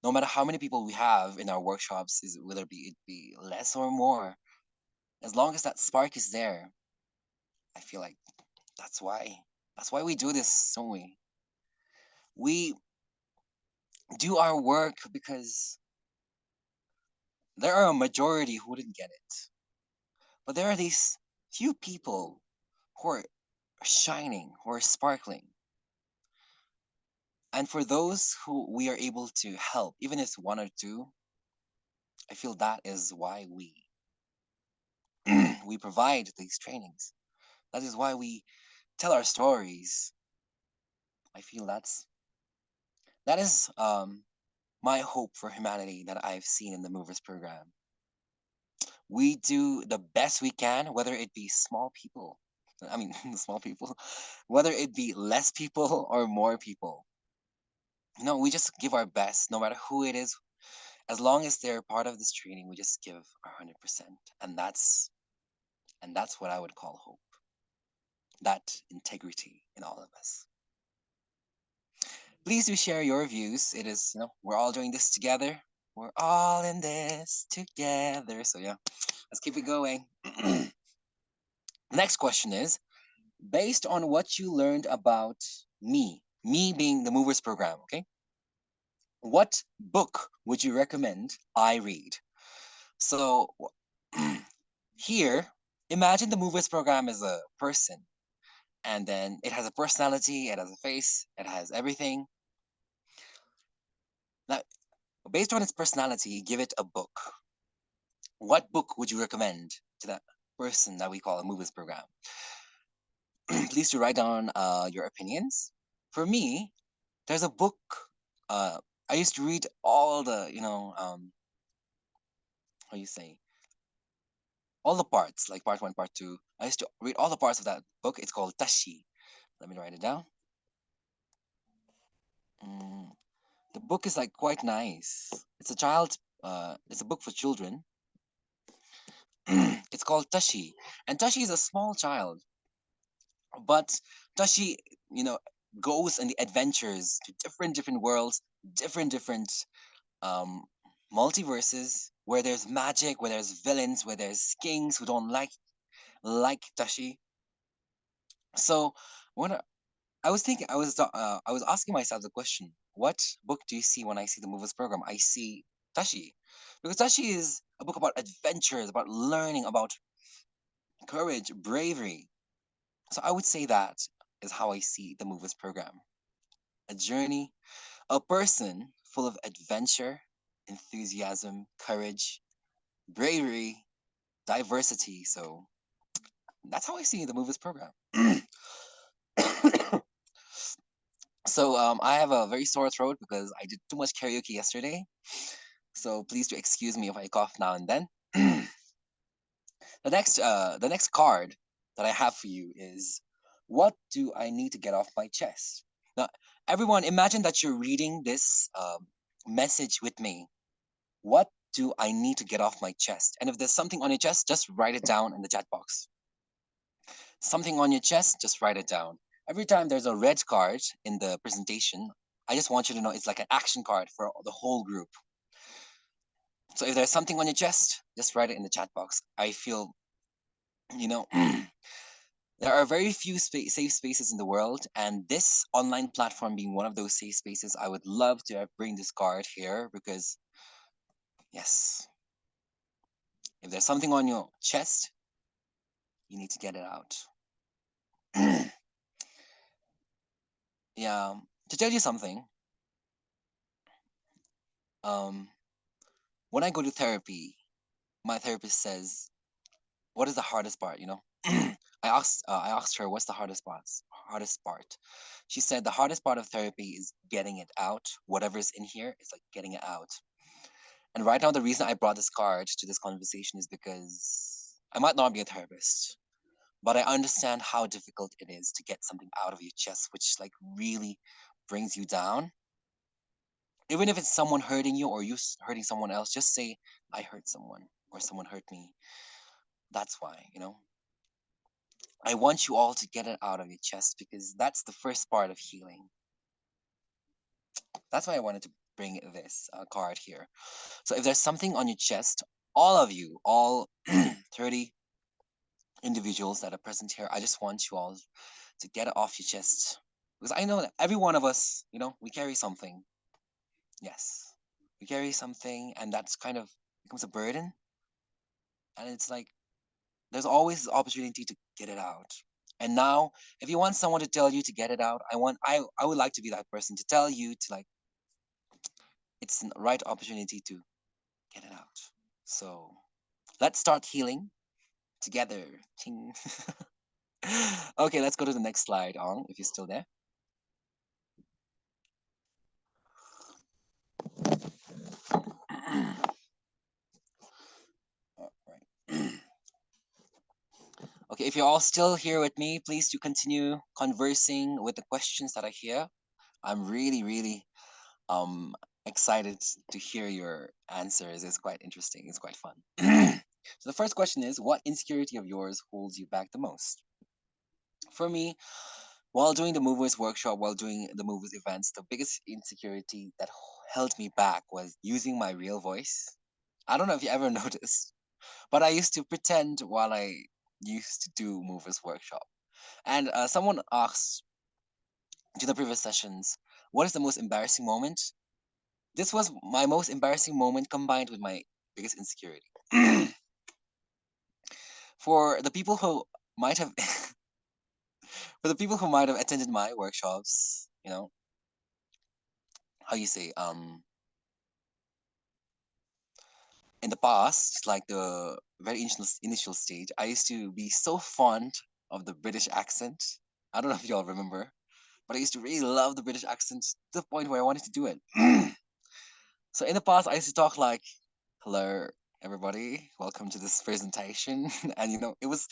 no matter how many people we have in our workshops, is whether it be less or more, as long as that spark is there, I feel like that's why we do this, don't we? We do our work because there are a majority who wouldn't get it, but there are these few people who are shining, who are sparkling. And for those who we are able to help, even if it's 1 or 2, I feel that is why we we provide these trainings. That is why we tell our stories. I feel that is my hope for humanity that I've seen in the Movers program. We do the best we can, whether it be small people. I mean, small people, whether it be less people or more people. You know, we just give our best, no matter who it is. As long as they're part of this training, we just give 100%, and that's what I would call hope. That integrity in all of us. Please do share your views. It is, you know, we're all doing this together. We're all in this together. So yeah, let's keep it going. Next question is, based on what you learned about me being the Movers program, okay? What book would you recommend I read? So here, imagine the Movers program is a person, and then it has a personality, it has a face, it has everything. Now, based on its personality, give it a book. What book would you recommend to that person that we call a Movers program? Please do write down your opinions. For me, there's a book. I used to read all the, you know, how you say, all the parts, like part 1, part 2. I used to read all the parts of that book. It's called Tashi. Let me write it down. The book is like quite nice. It's a child. It's a book for children. It's called Tashi, and Tashi is a small child, but Tashi, you know, goes on the adventures to different worlds, different multiverses where there's magic, where there's villains, where there's kings who don't like Tashi. So when I was thinking, I was asking myself the question: what book do you see when I see the movies program? I see Tashi, because Tashi is a book about adventures, about learning, about courage, bravery. So I would say that is how I see the movies program: a journey, a person full of adventure, enthusiasm, courage, bravery, diversity. So that's how I see the movies program. So I have a very sore throat because I did too much karaoke yesterday. So please do excuse me if I cough now and then. The next card that I have for you is, what do I need to get off my chest? Now, everyone, imagine that you're reading this message with me. What do I need to get off my chest? And if there's something on your chest, just write it down in the chat box. Something on your chest, just write it down. Every time there's a red card in the presentation, I just want you to know it's like an action card for the whole group. So if there's something on your chest, just write it in the chat box. I feel, you know, there are very few safe spaces in the world, and this online platform being one of those safe spaces, I would love to bring this card here because, yes, if there's something on your chest, you need to get it out. Yeah, to tell you something, when I go to therapy, my therapist says, "What is the hardest part?" You know, I asked her, "What's the hardest part?" Hardest part. She said the hardest part of therapy is getting it out. Whatever's in here is like getting it out. And right now, the reason I brought this card to this conversation is because I might not be a therapist, but I understand how difficult it is to get something out of your chest, which like really brings you down. Even if it's someone hurting you or you hurting someone else, just say, "I hurt someone," or "someone hurt me." That's why, you know. I want you all to get it out of your chest because that's the first part of healing. That's why I wanted to bring this card here. So if there's something on your chest, all of you, all 30 individuals that are present here, I just want you all to get it off your chest. Because I know that every one of us, you know, we carry something. Yes. We carry something, and that's kind of becomes a burden. And it's like there's always this opportunity to get it out. And now, if you want someone to tell you to get it out, I would like to be that person to tell you to like it's the right opportunity to get it out. So let's start healing together. Ting. Okay, let's go to the next slide, Ong, if you're still there. All right. Okay, if you're all still here with me, please do continue conversing with the questions that I hear. I'm really, really excited to hear your answers. It's quite interesting. It's quite fun. So the first question is, what insecurity of yours holds you back the most? For me, while doing the movers workshop, while doing the movers events, the biggest insecurity that held me back was using my real voice. I don't know if you ever noticed, but I used to pretend while I used to do movers workshop. And someone asked to the previous sessions, what is the most embarrassing moment? This was my most embarrassing moment combined with my biggest insecurity. For the people who might have for the people who might have attended my workshops, you know, how you say, in the past, like the very initial stage, I used to be so fond of the British accent. I don't know if y'all remember, but I used to really love the British accent to the point where I wanted to do it. So in the past, I used to talk like, "Hello, everybody, welcome to this presentation," and you know, it was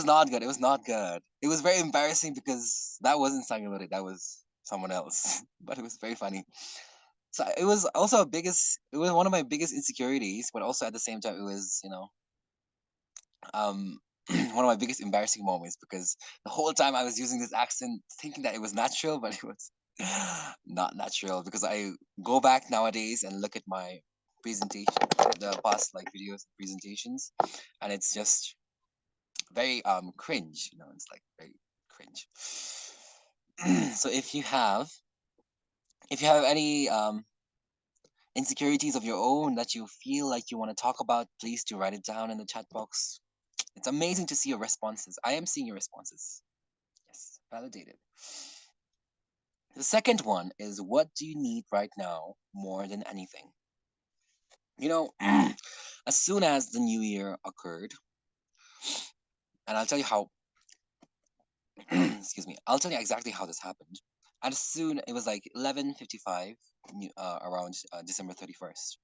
not good. It was not good. It was very embarrassing because that wasn't Sangalori, that was someone else. But it was very funny. So it was also it was one of my biggest insecurities, but also at the same time, it was, you know, um, one of my biggest embarrassing moments because the whole time I was using this accent, thinking that it was natural, but it was not natural because I go back nowadays and look at my presentation, the past like videos presentations, and it's just very cringe. It's like very cringe. So if you have any insecurities of your own that you feel like you want to talk about, please do write it down in the chat box. It's amazing to see your responses. I am seeing your responses. Yes, validated. The second one is, what do you need right now more than anything? As soon as the new year occurred, and I'll tell you how, excuse me, I'll tell you exactly how this happened. As soon, it was like 11:55, around December 31st.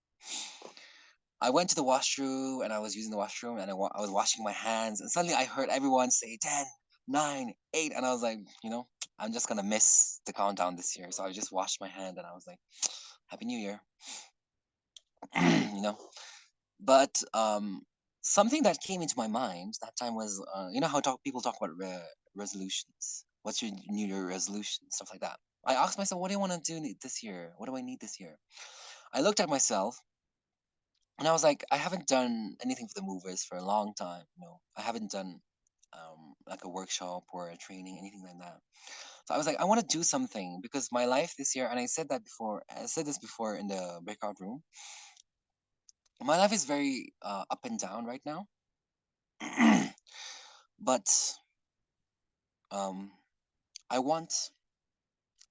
I went to the washroom and I was using the washroom and I was washing my hands, and suddenly I heard everyone say 10, 9, 8, and I was like, I'm just gonna miss the countdown this year. So I just washed my hand and I was like, Happy New Year. you know. But something that came into my mind that time was, how people talk about resolutions. What's your New Year resolution? Stuff like that. I asked myself, what do I want to do this year? What do I need this year? I looked at myself and I was like, I haven't done anything for the movers for a long time. I haven't done like a workshop or a training, anything like that. So I was like, I want to do something because my life this year, and I said that before, I said this before in the breakout room, my life is very up and down right now. But um, I want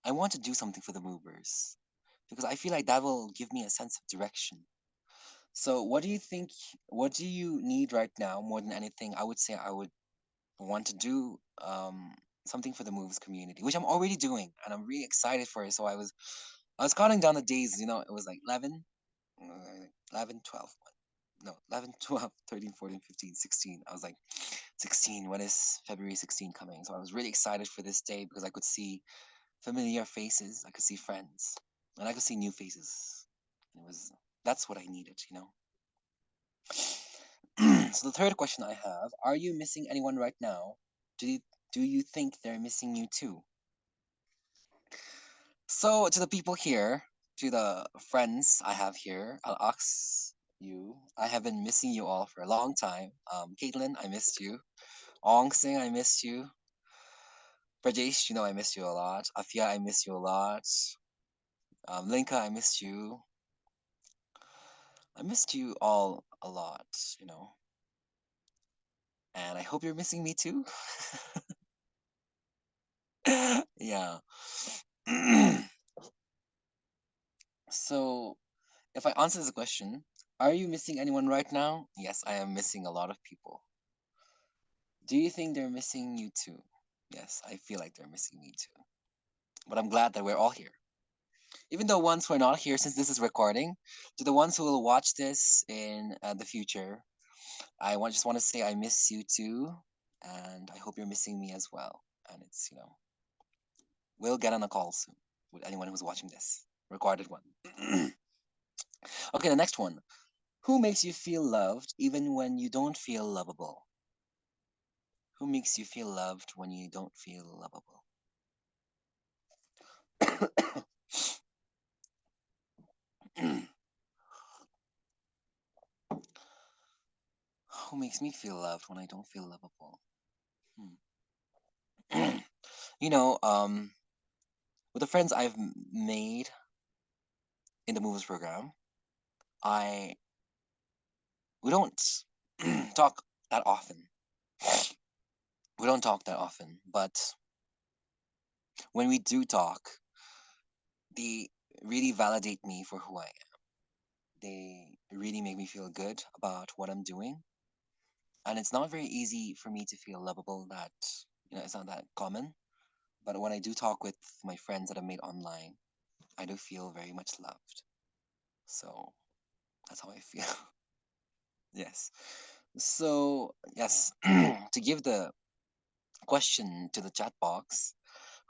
to do something for the movers because I feel like that will give me a sense of direction. So what do you think? What do you need right now more than anything? I would say I would want to do something for the movers community, which I'm already doing, and I'm really excited for it. So I was counting down the days. It was like 11, 12. No, 11, 12, 13, 14, 15, 16. I was like, 16, when is February 16 coming? So I was really excited for this day because I could see familiar faces, I could see friends, and I could see new faces. And that's what I needed. So the third question I have, are you missing anyone right now? Do you think they're missing you too? So to the people here, to the friends I have here, I'll ask you. I have been missing you all for a long time. Caitlin, I missed you. Ong Sing, I missed you. Prajesh, I missed you a lot. Afia, I miss you a lot. Linka, I missed you. I missed you all a lot, and I hope you're missing me too. Yeah. So, if I answer this question, are you missing anyone right now? Yes, I am missing a lot of people. Do you think they're missing you too? Yes, I feel like they're missing me too. But I'm glad that we're all here. Even though ones who are not here since this is recording, to the ones who will watch this in the future, I just want to say I miss you too, and I hope you're missing me as well. And it's, we'll get on a call soon with anyone who's watching this recorded one. Okay, the next one. Who makes you feel loved even when you don't feel lovable? Who makes you feel loved when you don't feel lovable? Who makes me feel loved when I don't feel lovable? With the friends I've made in the movers program, we don't talk that often. We don't talk that often, but when we do talk, they really validate me for who I am. They really make me feel good about what I'm doing. And it's not very easy for me to feel lovable, that it's not that common. But when I do talk with my friends that I made online, I do feel very much loved. So that's how I feel. Yes. So yes, to give the question to the chat box,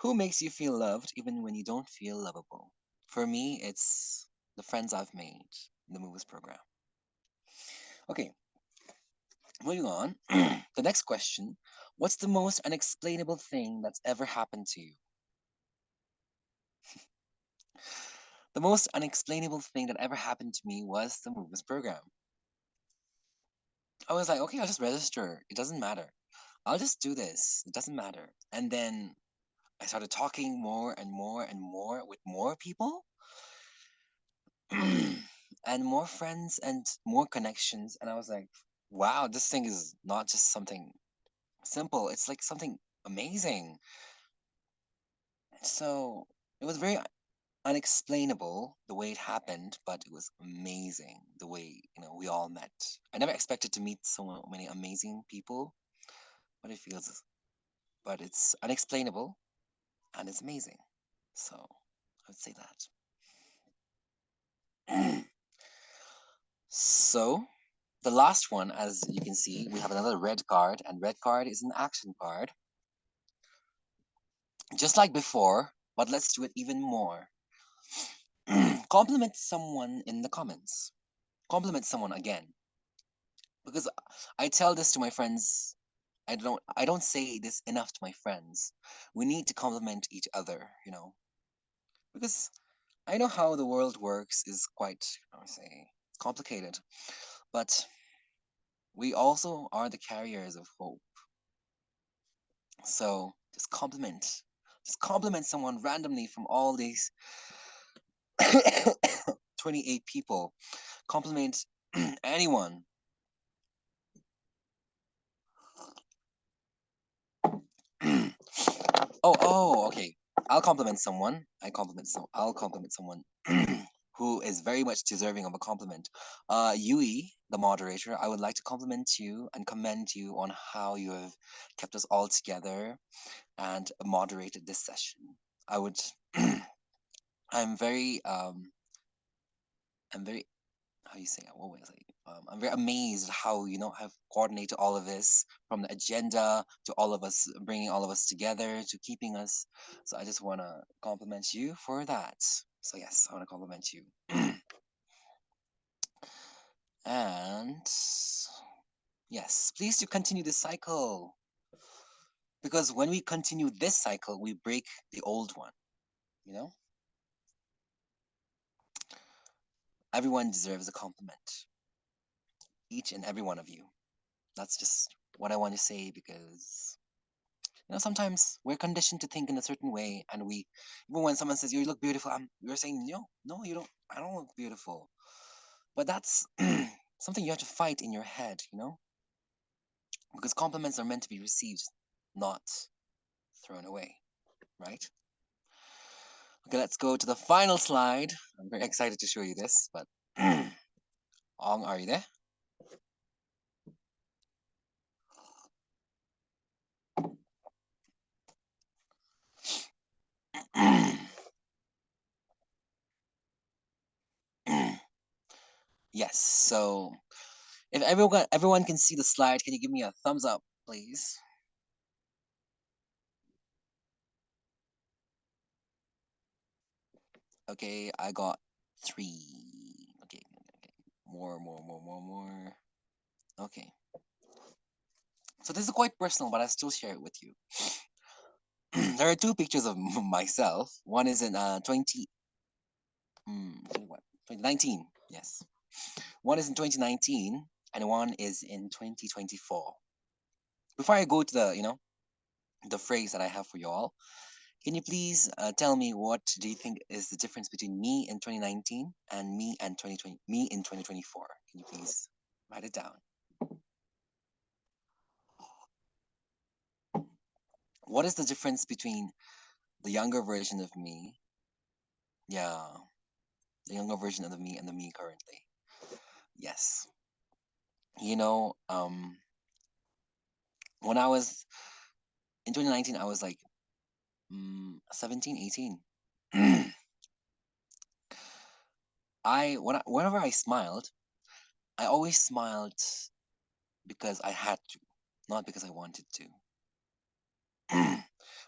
who makes you feel loved even when you don't feel lovable? For me, it's the friends I've made in the movies program. Okay, moving on. The next question, what's the most unexplainable thing that's ever happened to you? The most unexplainable thing that ever happened to me was the Movers program. I was like, okay, I'll just register. It doesn't matter. I'll just do this. It doesn't matter. And then I started talking more and more and more with more people and more friends and more connections. And I was like, wow, this thing is not just something simple. It's like something amazing. So it was very unexplainable the way it happened, but it was amazing the way, we all met. I never expected to meet so many amazing people, but it's unexplainable and it's amazing. So I would say that. So the last one, as you can see, we have another red card, and red card is an action card. Just like before, but let's do it even more. Compliment someone in the comments. Compliment someone again. Because I tell this to my friends. I don't say this enough to my friends. We need to compliment each other, because I know how the world works is quite, I would say, complicated, but we also are the carriers of hope. So just compliment someone randomly from all these 28 people. Compliment anyone. Okay. I'll compliment someone. I'll compliment someone who is very much deserving of a compliment. Yui, the moderator, I would like to compliment you and commend you on how you have kept us all together and moderated this session. I would. I'm very. I'm very. How do you say it? What was I? I'm very amazed how have coordinated all of this, from the agenda to all of us, bringing all of us together to keeping us. So I just want to compliment you for that. So yes, I want to compliment you. And yes, please do continue this cycle, because when we continue this cycle, we break the old one. Everyone deserves a compliment. Each and every one of you. That's just what I want to say, because sometimes we're conditioned to think in a certain way, and even when someone says you look beautiful, we're saying no, you don't. I don't look beautiful. But that's something you have to fight in your head, because compliments are meant to be received, not thrown away, right? Okay, let's go to the final slide. I'm very excited to show you this, but Ong, are you there? Yes. So if everyone can see the slide, can you give me a thumbs up, please? Okay, I got 3. Okay. More. Okay. So this is quite personal, but I still share it with you. There are 2 pictures of myself. One is in 2019. Yes. One is in 2019, and one is in 2024. Before I go to the phrase that I have for y'all, can you please tell me what do you think is the difference between me in 2019 and me in 2024? Can you please write it down? What is the difference between the younger version of me? Yeah, the younger version of the me and the me currently. Yes. When I was in 2019, I was like 17, 18. Whenever I smiled, I always smiled because I had to, not because I wanted to.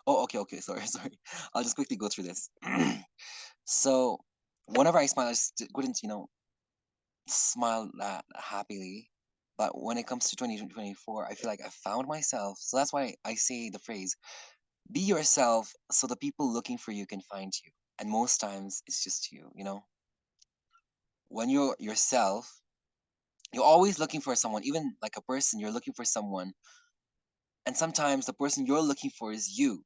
Oh, okay. Sorry. I'll just quickly go through this. So, whenever I smile, I just couldn't, smile that happily. But when it comes to 2024, I feel like I found myself. So that's why I say the phrase, be yourself so the people looking for you can find you. And most times it's just you, you know? When you're yourself, you're always looking for someone, even like a person, you're looking for someone. And sometimes the person you're looking for is you.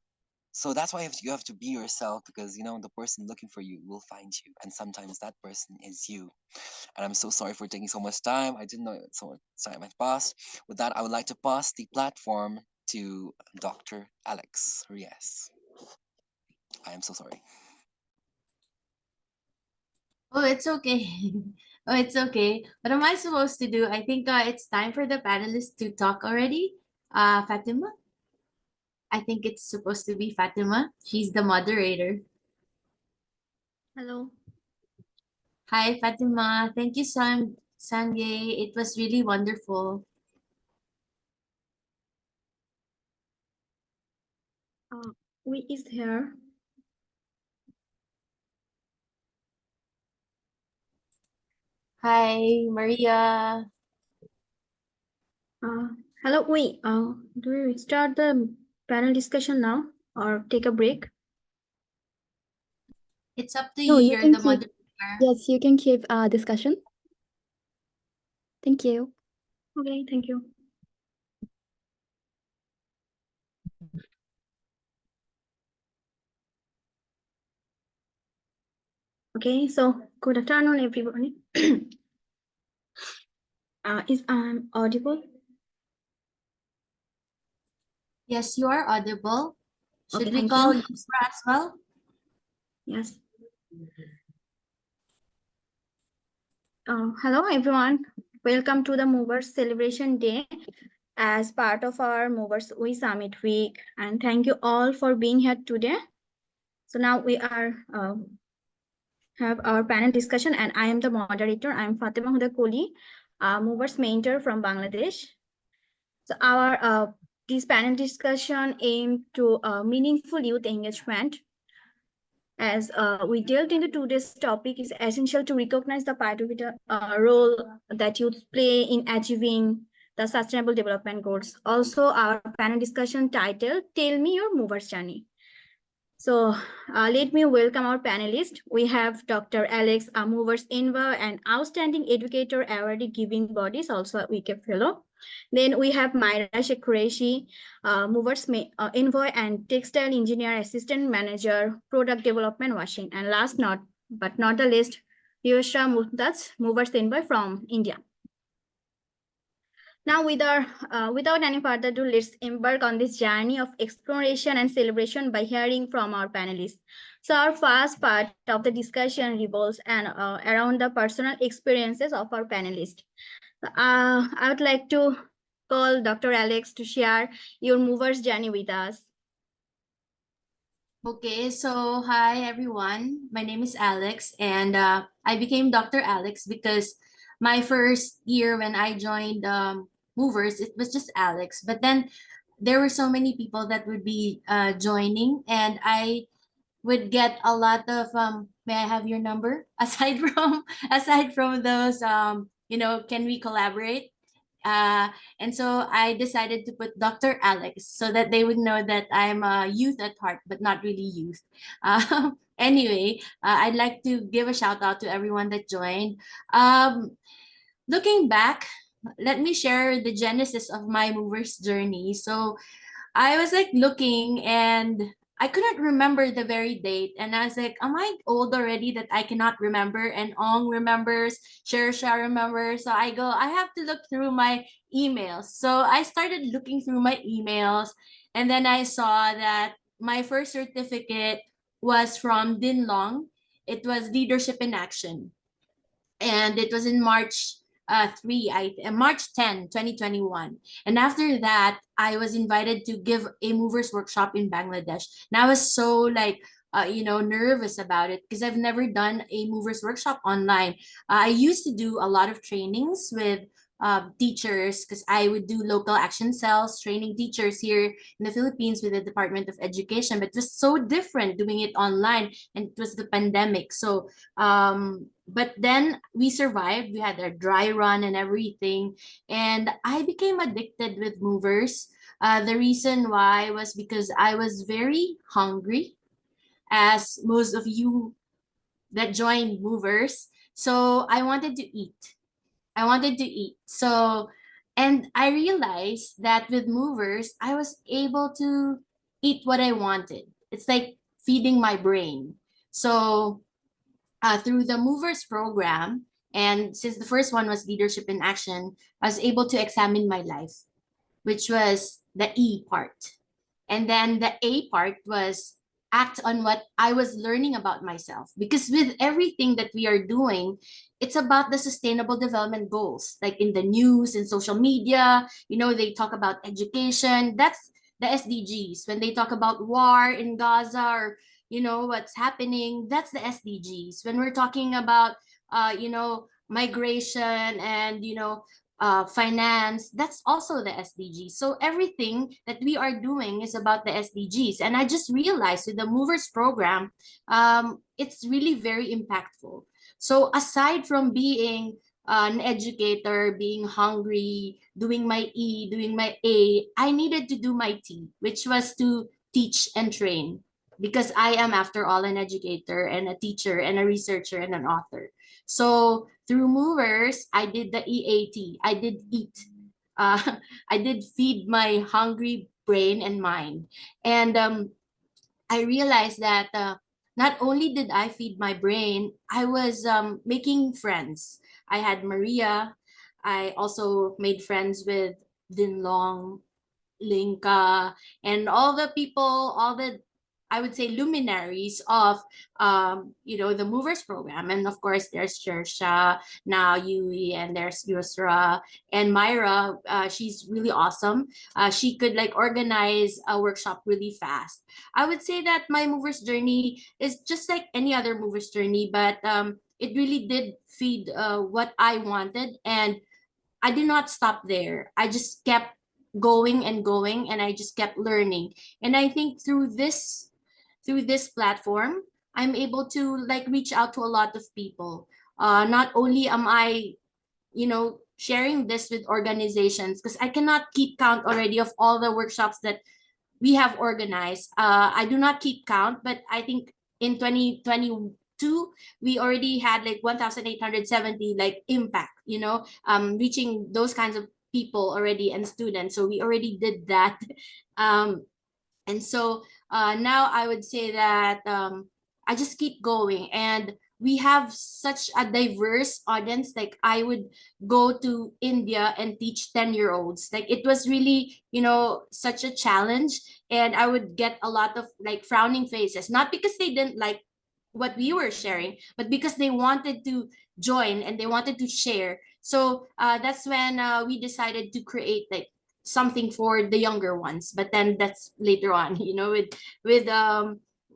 So that's why you have to be yourself, because you know the person looking for you will find you, and sometimes that person is you. And I'm so sorry for taking so much time. I didn't know so much time had passed. With that, I would like to pass the platform to Dr. Alex Rios. I am so sorry. Oh, it's okay. Oh, it's okay. What am I supposed to do? I think it's time for the panelists to talk already. Fatima? I think it's supposed to be Fatima. She's the moderator. Hello. Hi, Fatima. Thank you, Sanjay. It was really wonderful. We is here. Hi, Maria. Hello, do we start the panel discussion now or take a break? It's up to No, you. you You're can the keep. moderator. Yes, you can keep discussion. Thank you. Okay, thank you. Okay, so good afternoon, everybody. Is audible? Yes, you are audible. Should Okay, we thank call you. Yusra as well? Yes. Hello, everyone. Welcome to the Movers Celebration Day as part of our Movers We Summit Week. And thank you all for being here today. So now we are have our panel discussion, and I am the moderator. I am Fatima Huda Koli, Movers mentor from Bangladesh. So our this panel discussion aimed to meaningful youth engagement. As we delved into today's topic, is essential to recognize the pivotal role that youth play in achieving the Sustainable Development Goals. Also, our panel discussion title, Tell Me Your Movers Journey. So let me welcome our panelists. We have Dr. Alex, a Movers Envoy, an outstanding educator, award giving bodies, also a WICAP fellow. Then we have Myra Shekhureshi, Movers Envoy and Textile Engineer Assistant Manager, Product Development Washing. And last but not the least, Yusha Mumtaz, Movers Envoy from India. Now, without any further ado, let's embark on this journey of exploration and celebration by hearing from our panelists. So our first part of the discussion revolves around the personal experiences of our panelists. I would like to call Dr. Alex to share your movers journey with us. Okay, so hi everyone. My name is Alex, and I became Dr. Alex because my first year when I joined Movers, it was just Alex. But then there were so many people that would be joining, and I would get a lot of may I have your number? Aside from those can we collaborate? Uh, and so I decided to put Dr. Alex so that they would know that I'm a youth at heart, but not really youth. Anyway, I'd like to give a shout out to everyone that joined. Looking back, let me share the genesis of my movers journey. So I was like looking and I couldn't remember the very date. And I was like, am I old already that I cannot remember? And Ong remembers, Shersha remembers. So I go, I have to look through my emails. So I started looking through my emails. And then I saw that my first certificate was from Din Long. It was Leadership in Action, and it was in March March 10, 2021. And after that, I was invited to give a movers workshop in Bangladesh. And I was so like nervous about it because I've never done a movers workshop online. I used to do a lot of trainings with teachers because I would do local action cells training teachers here in the Philippines with the Department of Education, but it was so different doing it online, and it was the pandemic. So but then we survived. We had a dry run and everything, and I became addicted with movers. The reason why was because I was very hungry. as most of you that joined Movers. So I wanted to eat. I wanted to eat. So, and I realized that with Movers, I was able to eat what I wanted. It's like feeding my brain. So, through the Movers program, and since the first one was Leadership in Action, I was able to examine my life, which was the E part. And then the A part was act on what I was learning about myself. Because with everything that we are doing, it's about the sustainable development goals. Like in the news and social media, they talk about education. That's the SDGs. When they talk about war in Gaza or, what's happening, that's the SDGs. When we're talking about, migration and, finance, that's also the SDGs. So everything that we are doing is about the SDGs. And I just realized with the Movers program, it's really very impactful. So aside from being an educator, being hungry, doing my E, doing my A, I needed to do my T, which was to teach and train. Because I am, after all, an educator and a teacher and a researcher and an author. So through Movers, I did the EAT. I did eat. I did feed my hungry brain and mind. And I realized that not only did I feed my brain, I was making friends. I had Maria. I also made friends with Dinlong, Linka, and all the people, all the, I would say, luminaries of the Movers program. And of course, there's Shersha, now Yui, and there's Yusra and Myra. She's really awesome. She could like organize a workshop really fast. I would say that my Movers journey is just like any other Movers journey, but it really did feed what I wanted, and I did not stop there. I just kept going and going, and I just kept learning. And I think through this platform, I'm able to like reach out to a lot of people. Not only am I, sharing this with organizations, because I cannot keep count already of all the workshops that we have organized. I do not keep count, but I think in 2022 we already had like 1,870 like impact, reaching those kinds of people already and students. So we already did that. Um, and so now I would say that I just keep going, and we have such a diverse audience. Like I would go to India and teach 10-year-olds. Like it was really, such a challenge. And I would get a lot of like frowning faces, not because they didn't like what we were sharing, but because they wanted to join and they wanted to share. So that's when we decided to create like something for the younger ones. But then that's later on, with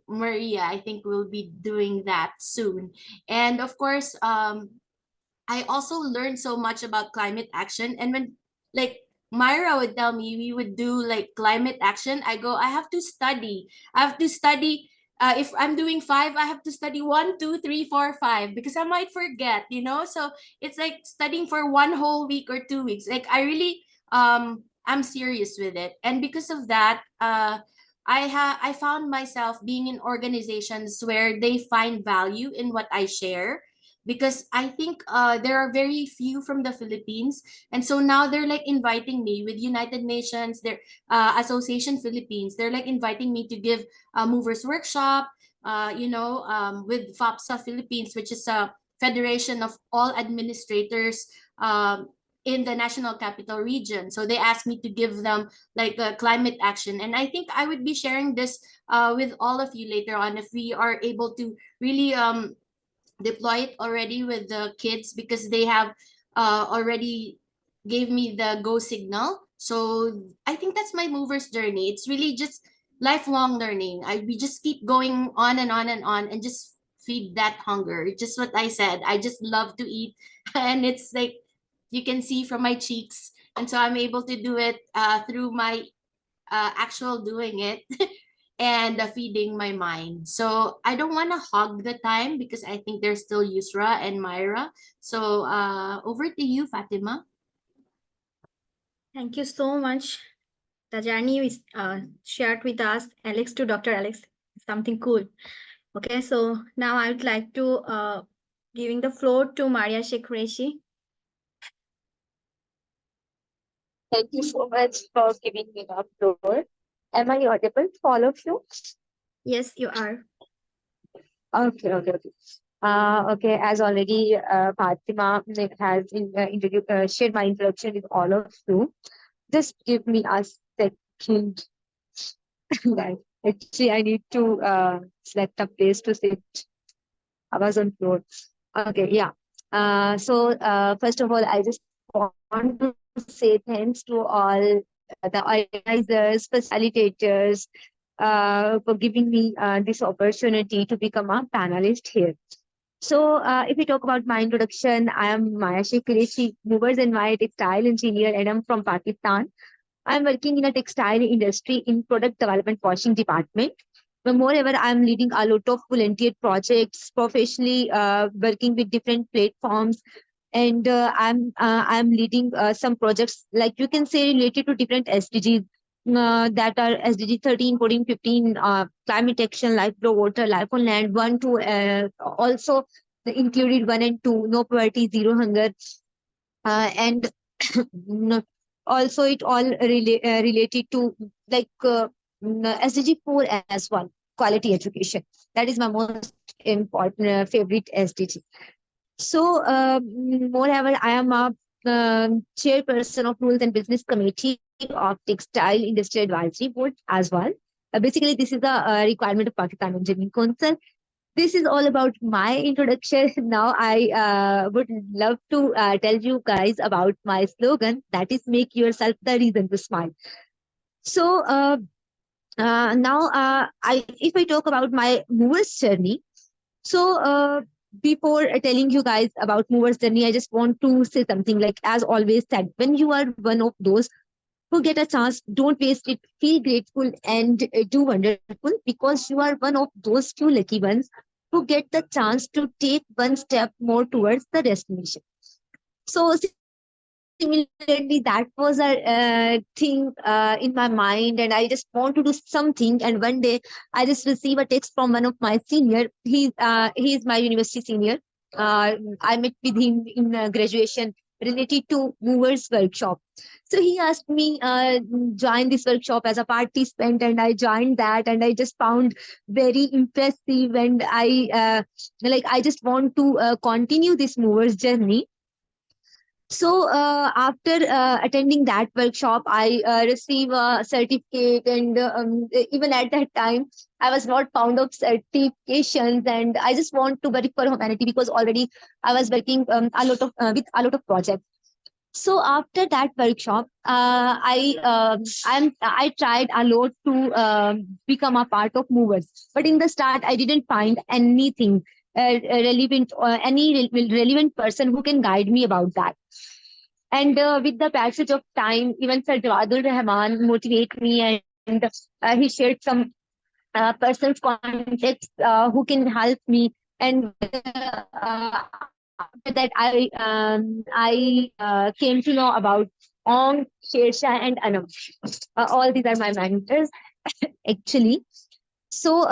Maria. I think we'll be doing that soon. And of course, I also learned so much about climate action. And when like Myra would tell me we would do like climate action, I go, I have to study. I have to study. If I'm doing 5, I have to study 1, 2, 3, 4, 5, because I might forget. So it's like studying for 1 whole week or 2 weeks. Like I really I'm serious with it. And because of that, I found myself being in organizations where they find value in what I share, because I think there are very few from the Philippines. And so now they're like inviting me with United Nations, their Association Philippines. They're like inviting me to give a movers workshop, with FAPSA Philippines, which is a federation of all administrators in the National Capital Region. So they asked me to give them like a climate action. And I think I would be sharing this with all of you later on if we are able to really deploy it already with the kids, because they have already gave me the go signal. So I think that's my movers journey. It's really just lifelong learning. We just keep going on and on and on, and just feed that hunger. Just what I said, I just love to eat. And it's like you can see from my cheeks, and so I'm able to do it through my actual doing it. And feeding my mind. So I don't want to hog the time, because I think there's still Yusra and Myra. So over to you, Fatima. Thank you so much. The journey is shared with us, Alex, to Dr. Alex. something cool. Okay, so now I would like to giving the floor to Maria Sheikh Reshi. Thank you so much for giving me the floor. Am I audible to all of you? Yes, you are. Okay. Okay, as already Fatima has shared my introduction with all of you. Just give me a second. Right. Actually, I need to select a place to sit. I was on floor. Okay, yeah. First of all, I just want to say thanks to all the organizers, facilitators, for giving me this opportunity to become a panelist here. So, if we talk about my introduction, I am Maya Sheikh Qureshi, movers and my textile engineer, and I'm from Pakistan. I'm working in a textile industry in product development washing department. But moreover, I'm leading a lot of volunteer projects, professionally working with different platforms, and I'm leading some projects like you can say related to different SDGs. That are SDG 13, 14, 15, climate action, life below water, life on land, 1, 2, also included 1 and 2, no poverty, zero hunger, and no, also it all related to like SDG 4 as well, quality education. That is my most important favorite SDG. So, moreover, I am a chairperson of Rules and Business Committee of Textile Industry Advisory Board as well. Basically, this is a requirement of Pakistan Engineering Council. This is all about my introduction. Now, I would love to tell you guys about my slogan, that is, make yourself the reason to smile. So, now, if I talk about my movers journey, so before telling you guys about movers journey, I just want to say something like, as always said, when you are one of those who get a chance, don't waste it, feel grateful and do wonderful, because you are one of those few lucky ones who get the chance to take one step more towards the destination. So similarly, that was a thing in my mind, and I just want to do something. And one day, I just received a text from one of my senior. He is my university senior. I met with him in graduation related to movers workshop. So he asked me join this workshop as a participant, and I joined that, and I just found very impressive. And I just want to continue this movers journey. So after attending that workshop, I received a certificate, and even at that time, I was not fond of certifications, and I just want to work for humanity because already I was working a lot of with a lot of projects. So after that workshop, I tried a lot to become a part of movers, but in the start, I didn't find anything relevant or any relevant person who can guide me about that. And with the passage of time, even Sir Jawadul Rahman motivate me, and he shared some person's contacts who can help me. And after that, I came to know about Ong, Shersha, and Anam. All these are my mentors, actually. So,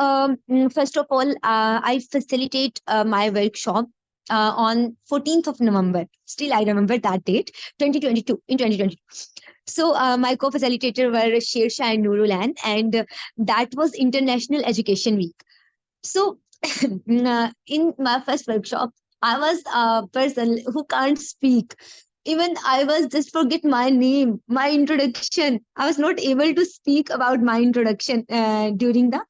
first of all, I facilitate my workshop on 14th of November. Still, I remember that date, 2022, in 2022. So, my co-facilitator were Shersha and Nurulan, and that was International Education Week. So, in my first workshop, I was a person who can't speak. Even I was just forget my name, my introduction. I was not able to speak about my introduction during the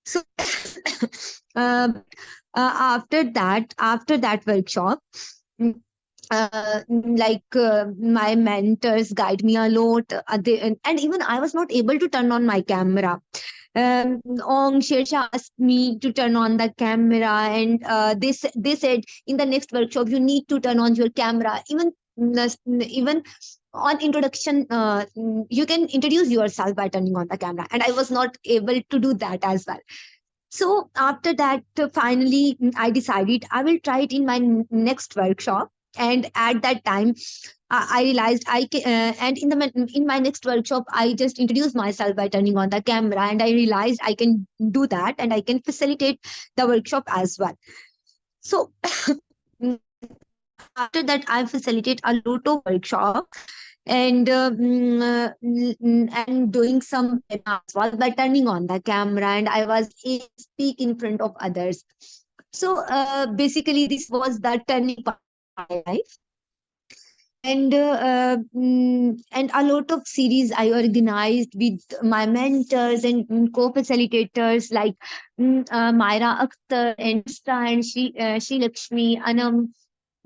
so after that workshop, mm, my mentors guide me a lot. And even I was not able to turn on my camera. Ong Shersha asked me to turn on the camera, and they said in the next workshop you need to turn on your camera. Even on introduction, you can introduce yourself by turning on the camera, and I was not able to do that as well. So after that, finally, I decided I will try it in my next workshop. And at that time, I realized I can, and in my next workshop, I just introduced myself by turning on the camera, and I realized I can do that, and I can facilitate the workshop as well. So after that, I facilitate a lot of workshop and doing some webinars as well by turning on the camera, and I was able to speak in front of others. So basically, this was the turning point of my life. And a lot of series I organized with my mentors and co-facilitators like Myra Akhtar and Krista and Shri Lakshmi, Anam,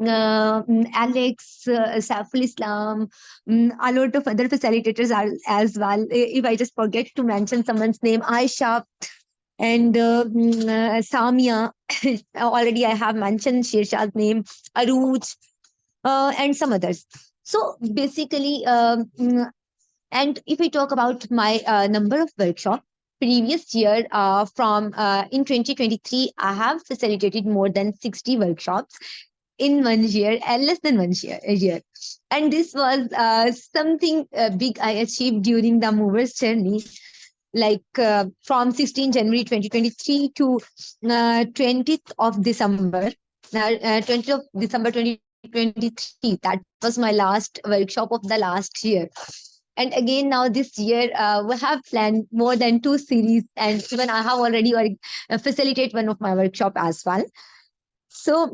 Alex, Saiful Islam, a lot of other facilitators are as well. If I just forget to mention someone's name, Aisha and Samia. Already I have mentioned Shirshad's name, Aruj, and some others. So basically, and if we talk about my number of workshops, previous year from in 2023, I have facilitated more than 60 workshops in 1 year and less than 1 year. A year. And this was something big I achieved during the movers journey, like from 16 January 2023 to 20th of December. 20th of December 2023. That was my last workshop of the last year. And again, now this year, we have planned more than 2 series, and even I have already facilitate one of my workshop as well. So,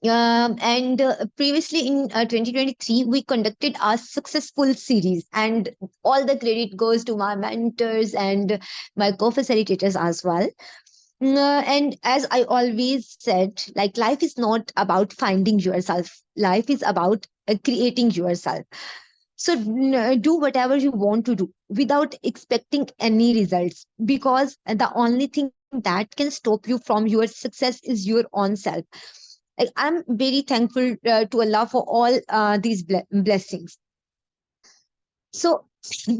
and previously in 2023, we conducted a successful series, and all the credit goes to my mentors and my co-facilitators as well. And as I always said, like life is not about finding yourself. Life is about creating yourself. So do whatever you want to do without expecting any results, because the only thing that can stop you from your success is your own self. Like, I'm very thankful to Allah for all these blessings. So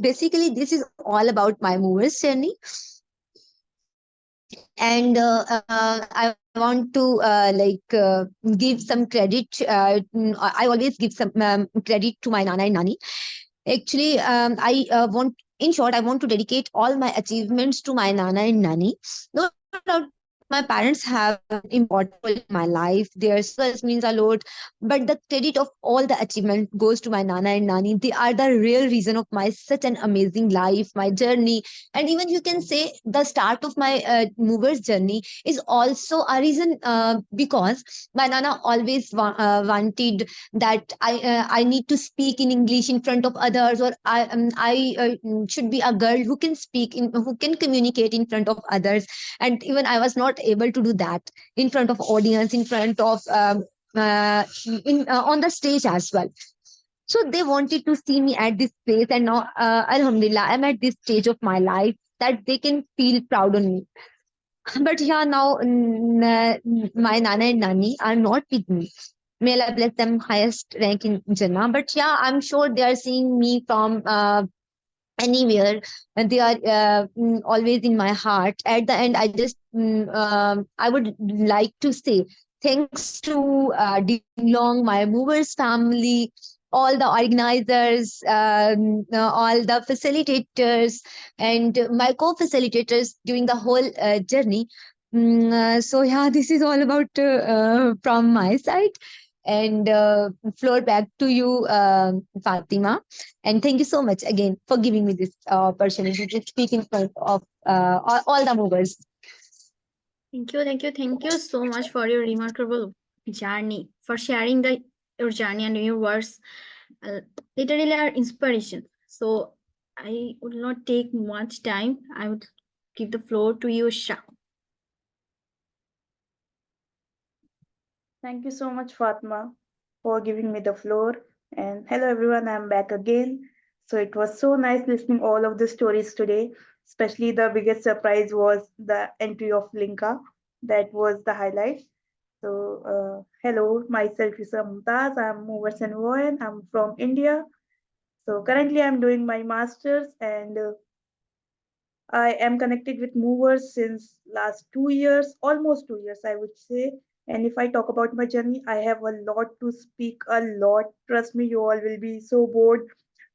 basically, this is all about my movers journey. And I want to give some credit. I always give some credit to my Nana and Nani. Actually, in short, I want to dedicate all my achievements to my Nana and Nani. No doubt, my parents have an important role in my life. Their struggles means a lot, but the credit of all the achievement goes to my Nana and Nani. They are the real reason of my such an amazing life, my journey, and even you can say the start of my movers journey is also a reason, because my Nana always wanted that I need to speak in English in front of others, or I should be a girl who can who can communicate in front of others. And even I was not able to do that in front of audience, in front of on the stage as well. So they wanted to see me at this place, and now Alhamdulillah, I'm at this stage of my life that they can feel proud on me. But yeah, now my Nana and Nani are not with me. May Allah bless them highest rank in Jannah. But yeah, I'm sure they are seeing me from anywhere, and they are always in my heart. At the end, I just I would like to say thanks to Long, my movers family, all the organizers, all the facilitators, and my co-facilitators during the whole journey. So yeah, this is all about from my side. And floor back to you, Fatima. And thank you so much again for giving me this opportunity to speak in front of all the movers. Thank you so much for your remarkable journey, for sharing your journey and your words. Literally are inspiration. So I would not take much time. I would give the floor to you, Shah. Thank you so much, Fatma, for giving me the floor. And hello, everyone. I'm back again. So it was so nice listening all of the stories today. Especially the biggest surprise was the entry of Linka. That was the highlight. So hello, myself is Mumtaz. I'm Movers and Voyan. I'm from India. So currently, I'm doing my masters, and I am connected with movers since last 2 years, almost 2 years, I would say. And if I talk about my journey, I have a lot to speak, a lot. Trust me, you all will be so bored.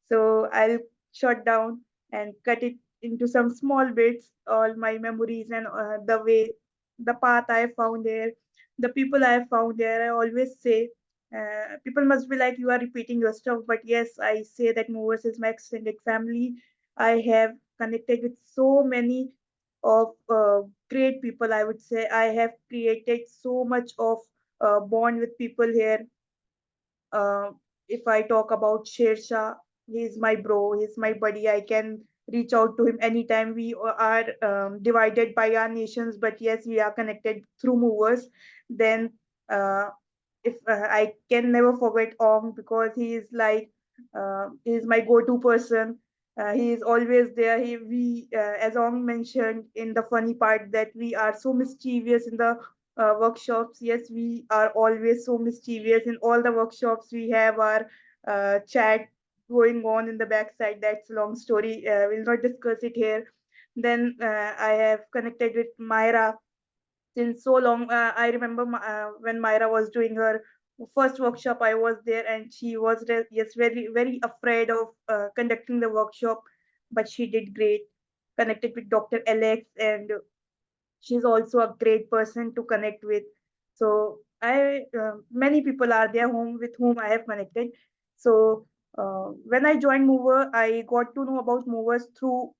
So I'll shut down and cut it into some small bits, all my memories and the way, the path I found there, the people I found there. I always say, people must be like, you are repeating your stuff. But yes, I say that Movers is my extended family. I have connected with so many of great people. I would say I have created so much of bond with people here. uh, if I talk about Shersha, he's my bro, he's my buddy. I can reach out to him anytime. We are divided by our nations, but yes, we are connected through movers. Then, uh, if I can never forget Ong, because he is like, he is my go-to person. He is always there. As Ong mentioned in the funny part, that we are so mischievous in the workshops. Yes, we are always so mischievous in all the workshops. We have our chat going on in the backside. That's a long story. We'll not discuss it here. Then I have connected with Myra since so long. I remember when Myra was doing her first workshop, I was there, and she was yes, very very afraid of conducting the workshop, but she did great. Connected with Dr. Alex, and she's also a great person to connect with. So I many people are there whom with whom I have connected. So when I joined Mover, I got to know about Movers through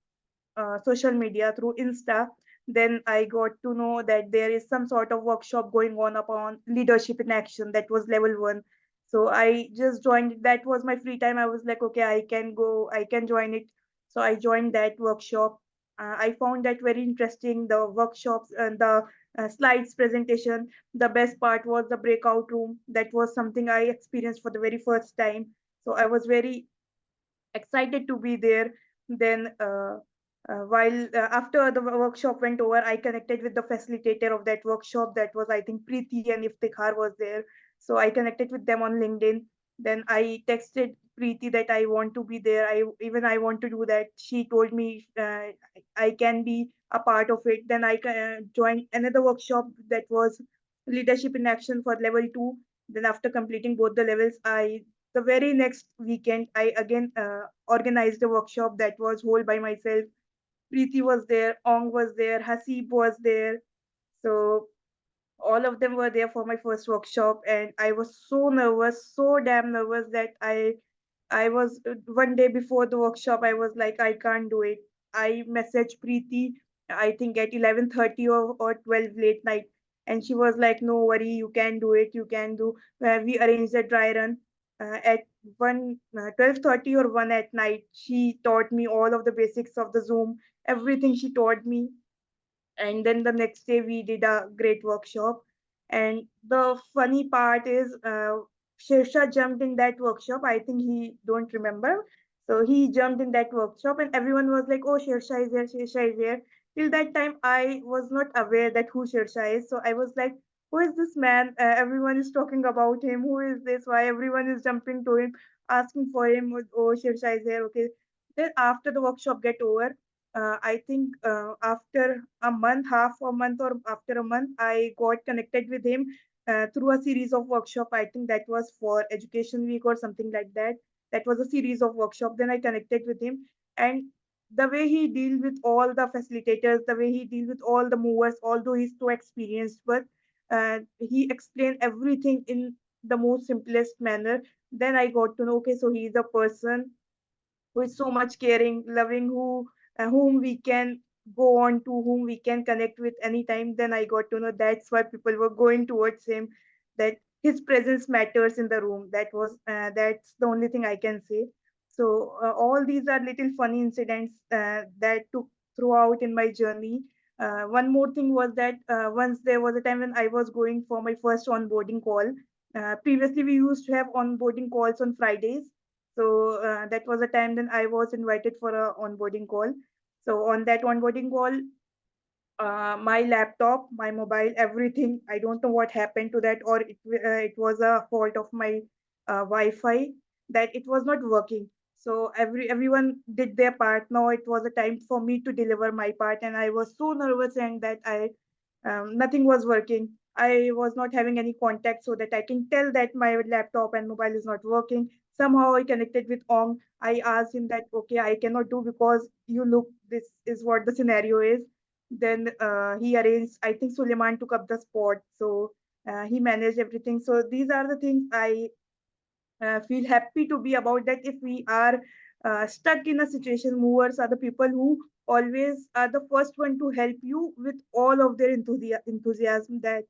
social media, through Insta. Then I got to know that there is some sort of workshop going on upon leadership in action. That was level 1. So I just joined. That was my free time. I was like, okay, I can go, I can join it. So I joined that workshop. I found that very interesting. The workshops and the slides presentation. The best part was the breakout room. That was something I experienced for the very first time. So I was very excited to be there. Then, while after the workshop went over, I connected with the facilitator of that workshop. That was, I think, Preeti and Iftikhar was there. So I connected with them on LinkedIn. Then I texted Preeti that I want to be there. I want to do that. She told me I can be a part of it. Then I joined another workshop that was leadership in action for level 2. Then after completing both the levels, I the very next weekend, I again organized a workshop that was held by myself. Preeti was there, Ong was there, Hasib was there. So all of them were there for my first workshop, and I was so nervous, so damn nervous, that I was one day before the workshop, I was like, I can't do it. I messaged Preeti, I think at 11:30 or 12 late night, and she was like, no worry, you can do it, you can do. We arranged a dry run at 12:30 or 1 at night. She taught me all of the basics of the Zoom, everything she taught me. And then the next day we did a great workshop. And the funny part is, Shirsha jumped in that workshop. I think he don't remember. So he jumped in that workshop, and everyone was like, oh, Shirsha is here, Shirsha is here. Till that time I was not aware that who Shirsha is. So I was like, who is this man? Everyone is talking about him. Who is this? Why everyone is jumping to him, asking for him? Oh, Shirsha is here, okay. Then after the workshop get over, I think after a month, half a month, or after a month, I got connected with him through a series of workshop. I think that was for Education Week or something like that. That was a series of workshop. Then I connected with him, and the way he deal with all the facilitators, the way he deal with all the movers, although he's too experienced, but he explained everything in the most simplest manner. Then I got to know, okay, so he is a person who is so much caring, loving, whom we can go on to, whom we can connect with anytime. Then I got to know that's why people were going towards him, that his presence matters in the room. That's the only thing I can say. So all these are little funny incidents that took throughout in my journey. One more thing was that once there was a time when I was going for my first onboarding call. Previously, we used to have onboarding calls on Fridays. So that was a time then I was invited for a onboarding call. So on that onboarding call, my laptop, my mobile, everything, I don't know what happened to that, or it was a fault of my Wi-Fi, that it was not working. So everyone did their part. Now it was a time for me to deliver my part, and I was so nervous, and that I nothing was working. I was not having any contact so that I can tell that my laptop and mobile is not working. Somehow I connected with Ong. I asked him that, okay, I cannot do because you look, this is what the scenario is. Then he arranged, I think Suleiman took up the spot. So he managed everything. So these are the things I feel happy to be about, that if we are stuck in a situation, movers are the people who always are the first one to help you with all of their enthusiasm, that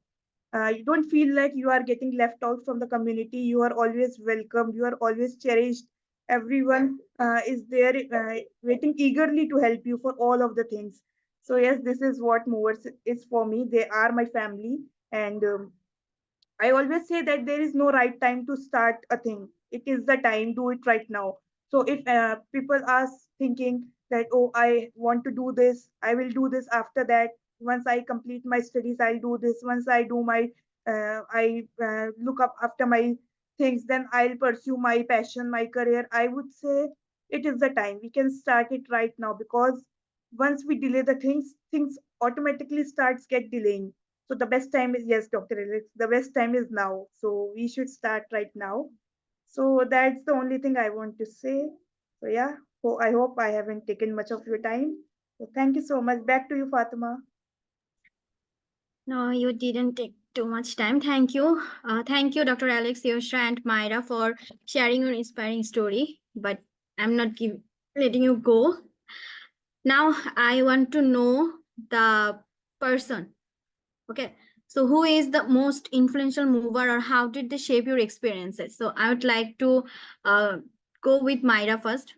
you don't feel like you are getting left out from the community. You are always welcomed, you are always cherished. Everyone is there waiting eagerly to help you for all of the things. So yes, this is what movers is for me. They are my family. And I always say that there is no right time to start a thing. It is the time, do it right now. So if people are thinking that, oh, I want to do this, I will do this after that. Once I complete my studies, I'll do this. Once I do my, I look up after my things, then I'll pursue my passion, my career. I would say it is the time. We can start it right now, because once we delay the things, things automatically starts get delaying. So the best time is, yes, Dr. Alex, the best time is now. So we should start right now. So that's the only thing I want to say. So yeah, so I hope I haven't taken much of your time. So thank you so much. Back to you, Fatima. No, you didn't take too much time. Thank you. Thank you, Dr. Alex, Yosha, and Myra, for sharing your inspiring story. But I'm not letting you go. Now I want to know the person. Okay. So who is the most influential mover, or how did they shape your experiences? So I would like to uh, go with Myra first.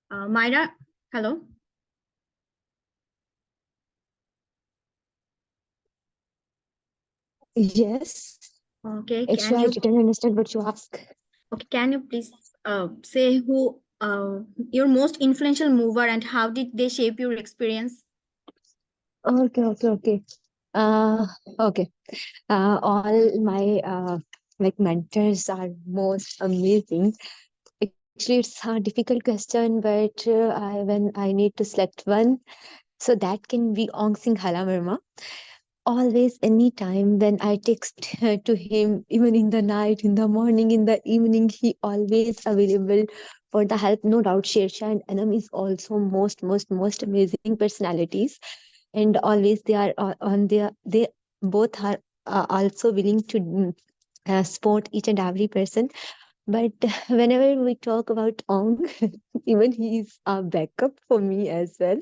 Myra, hello. Yes. Okay, Actually, can I you didn't understand what you asked. okay, can you please say who your most influential mover and how did they shape your experience? Okay. Uh, okay. All my like mentors are most amazing. Actually, it's a difficult question, but when I need to select one, so that can be Ong Sing Halamarma. Always, anytime when I text to him, even in the night, in the morning, in the evening, he always available for the help. No doubt, Shersha and Anam is also most amazing personalities, and always they are on their they both are also willing to support each and every person. But whenever we talk about Ong, even he is a backup for me as well.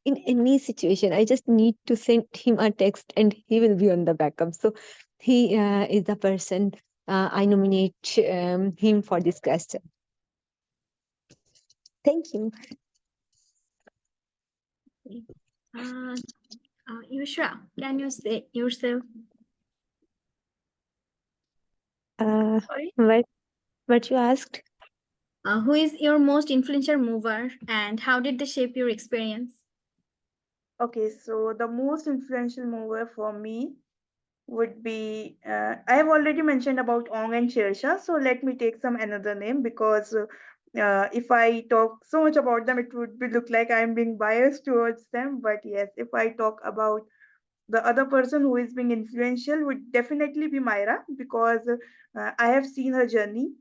In any situation, I just need to send him a text and he will be on the backup. So he is the person I nominate him for this question. Thank you. Yusra, can you say yourself? Sorry? What you asked? Who is your most influential mover and how did they shape your experience? Okay, so the most influential mover for me would be, I have already mentioned about Ong and Shersha, so let me take some another name, because if I talk so much about them, it would be look like I'm being biased towards them. But yes, if I talk about the other person who is being influential, would definitely be Myra, because I have seen her journey.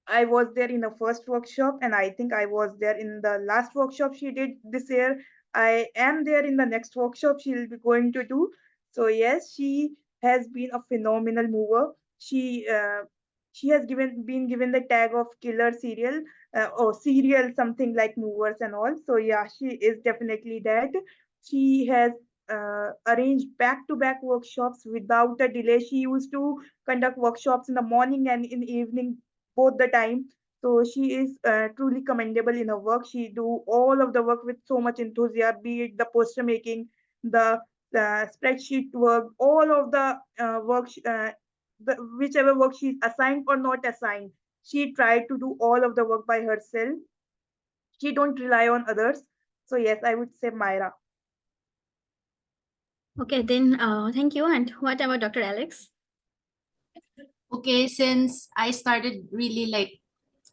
I was there in the first workshop, and I think I was there in the last workshop she did this year. I am there in the next workshop she'll be going to do. So yes, she has been a phenomenal mover. She has been given the tag of killer serial, or serial something like movers and all. So yeah, she is definitely that. She has arranged back-to-back workshops without a delay. She used to conduct workshops in the morning and in the evening, both the time. So she is truly commendable in her work. She do all of the work with so much enthusiasm, be it the poster making, the spreadsheet work, all of the work, whichever work she's assigned or not assigned. She tried to do all of the work by herself. She don't rely on others. So yes, I would say Myra. Okay, then thank you. And what about Dr. Alex? Okay, since I started really like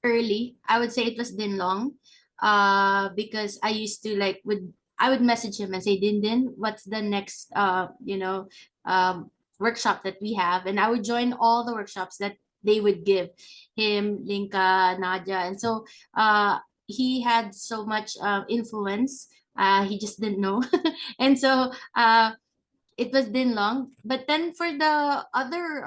early. I would say it was Din Long, because I used to like I would message him and say, Din Din, what's the next workshop that we have? And I would join all the workshops that they would give him, Linka, Nadia, and so he had so much influence. He just didn't know, and so it was Din Long. But then for the other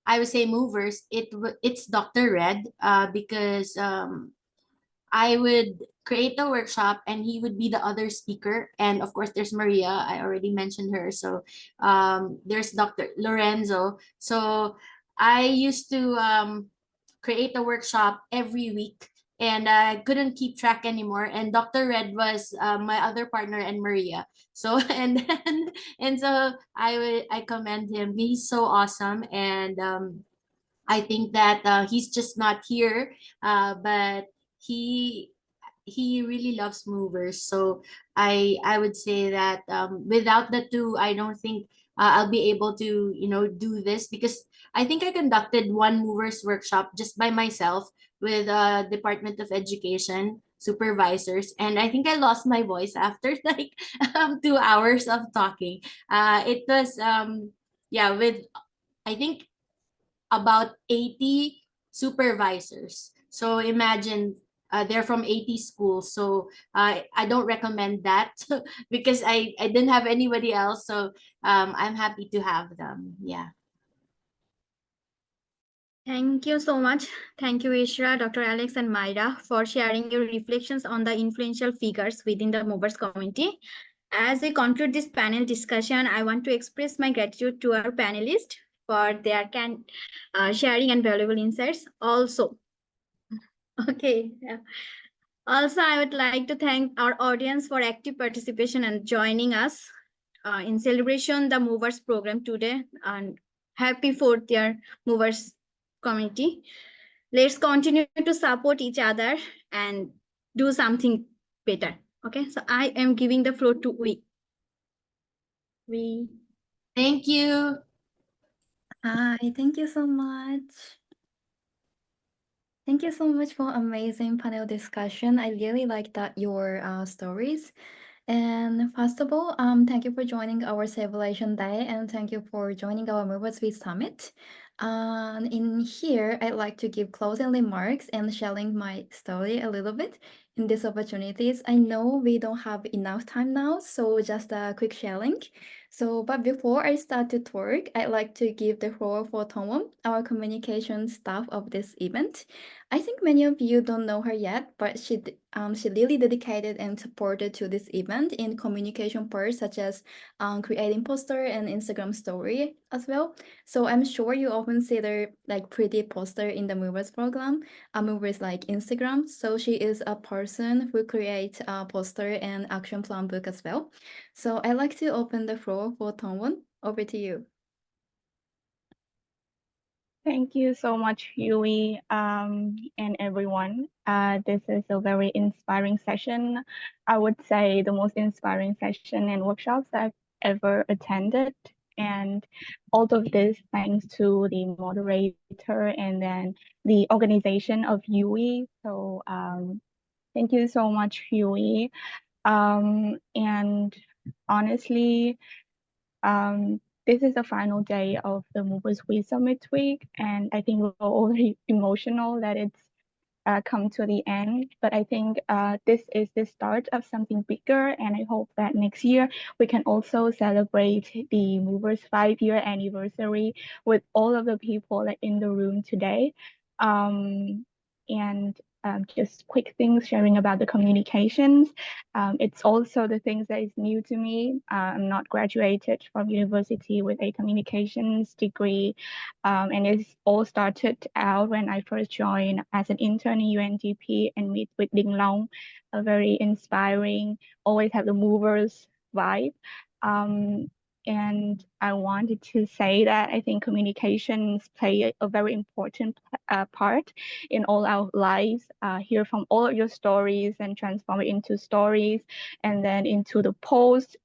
I would say movers, it's Dr. Red, because I would create a workshop and he would be the other speaker. And of course, there's Maria. I already mentioned her. So there's Dr. Lorenzo. So I used to create a workshop every week and I couldn't keep track anymore. And Dr. Red was my other partner and Maria. So and so I commend him. He's so awesome, and I think that he's just not here, but he he really loves movers. So I would say that without the two, I don't think I'll be able to do this, because I think I conducted one movers workshop just by myself with Department of Education supervisors, and I think I lost my voice after like 2 hours of talking. It was yeah, with I think about 80 supervisors. So imagine they're from 80 schools. So I don't recommend that because I didn't have anybody else. So I'm happy to have them. Yeah. Thank you so much. Thank you, Ishra, Dr. Alex, and Myra, for sharing your reflections on the influential figures within the movers community. As we conclude this panel discussion, I want to express my gratitude to our panelists for their sharing and valuable insights. Also, okay. Yeah. Also, I would like to thank our audience for active participation and joining us in celebration the Movers program today. And happy 4th year Movers community. Let's continue to support each other and do something better. Okay, so I am giving the floor to we. Thank you. Hi, thank you so much. Thank you so much for amazing panel discussion. I really like that your stories. And first of all, thank you for joining our Civilization Day, and thank you for joining our Movers We Summit. In here, I'd like to give closing remarks and sharing my story a little bit in these opportunities. I know we don't have enough time now, so just a quick sharing. So, but before I start to talk, I'd like to give the floor for Tongwon, our communication staff of this event. I think many of you don't know her yet, but she really dedicated and supported to this event in communication parts such as creating poster and Instagram story as well. So I'm sure you often see their like pretty poster in the movers program, movers like Instagram. So she is a person who creates a poster and action plan book as well. So I'd like to open the floor for Tongwon. Over to you. Thank you so much, Yui, and everyone. This is a very inspiring session. I would say the most inspiring session and workshops I've ever attended. And all of this thanks to the moderator and then the organization of Yui. So thank you so much, Yui. And honestly, this is the final day of the Movers We Summit week, and I think we're all very emotional that it's come to the end. But I think this is the start of something bigger, and I hope that next year we can also celebrate the Movers 5-year anniversary with all of the people in the room today. And just quick things sharing about the communications. It's also the things that is new to me. I'm not graduated from university with a communications degree, and it all started out when I first joined as an intern in UNDP and meet with Ding Long, a very inspiring, always have the movers vibe. And I wanted to say that I think communications play a very important part in all our lives. Hear from all of your stories and transform it into stories and then into the post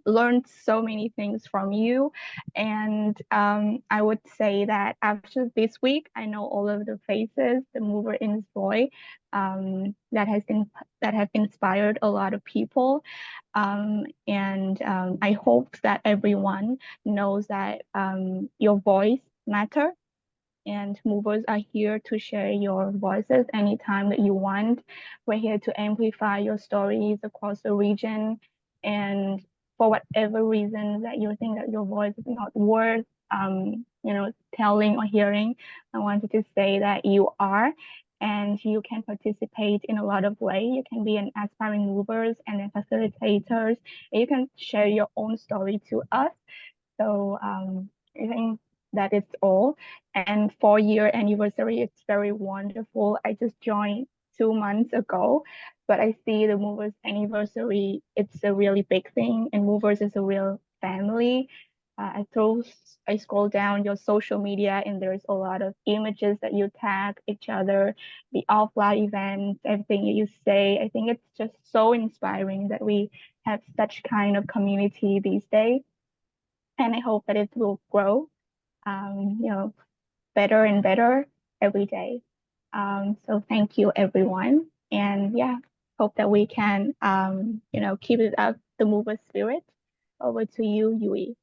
learned so many things from you. And I would say that after this week, I know all of the faces, the mover in boy, that have inspired a lot of people. And I hope that everyone knows that your voice matters, and movers are here to share your voices anytime that you want. We're here to amplify your stories across the region. And for whatever reason that you think that your voice is not worth, telling or hearing, I wanted to say that you are. And you can participate in a lot of ways. You can be an aspiring movers and then facilitators. And you can share your own story to us. So I think that is all. And 4-year anniversary, it's very wonderful. I just joined 2 months ago, but I see the Movers anniversary, it's a really big thing, and Movers is a real family. I scroll down your social media, and there's a lot of images that you tag each other, the offline events, everything that you say. I think it's just so inspiring that we have such kind of community these days, and I hope that it will grow, better and better every day. So thank you, everyone, and yeah, hope that we can, keep it up, the mover spirit. Over to you, Yui.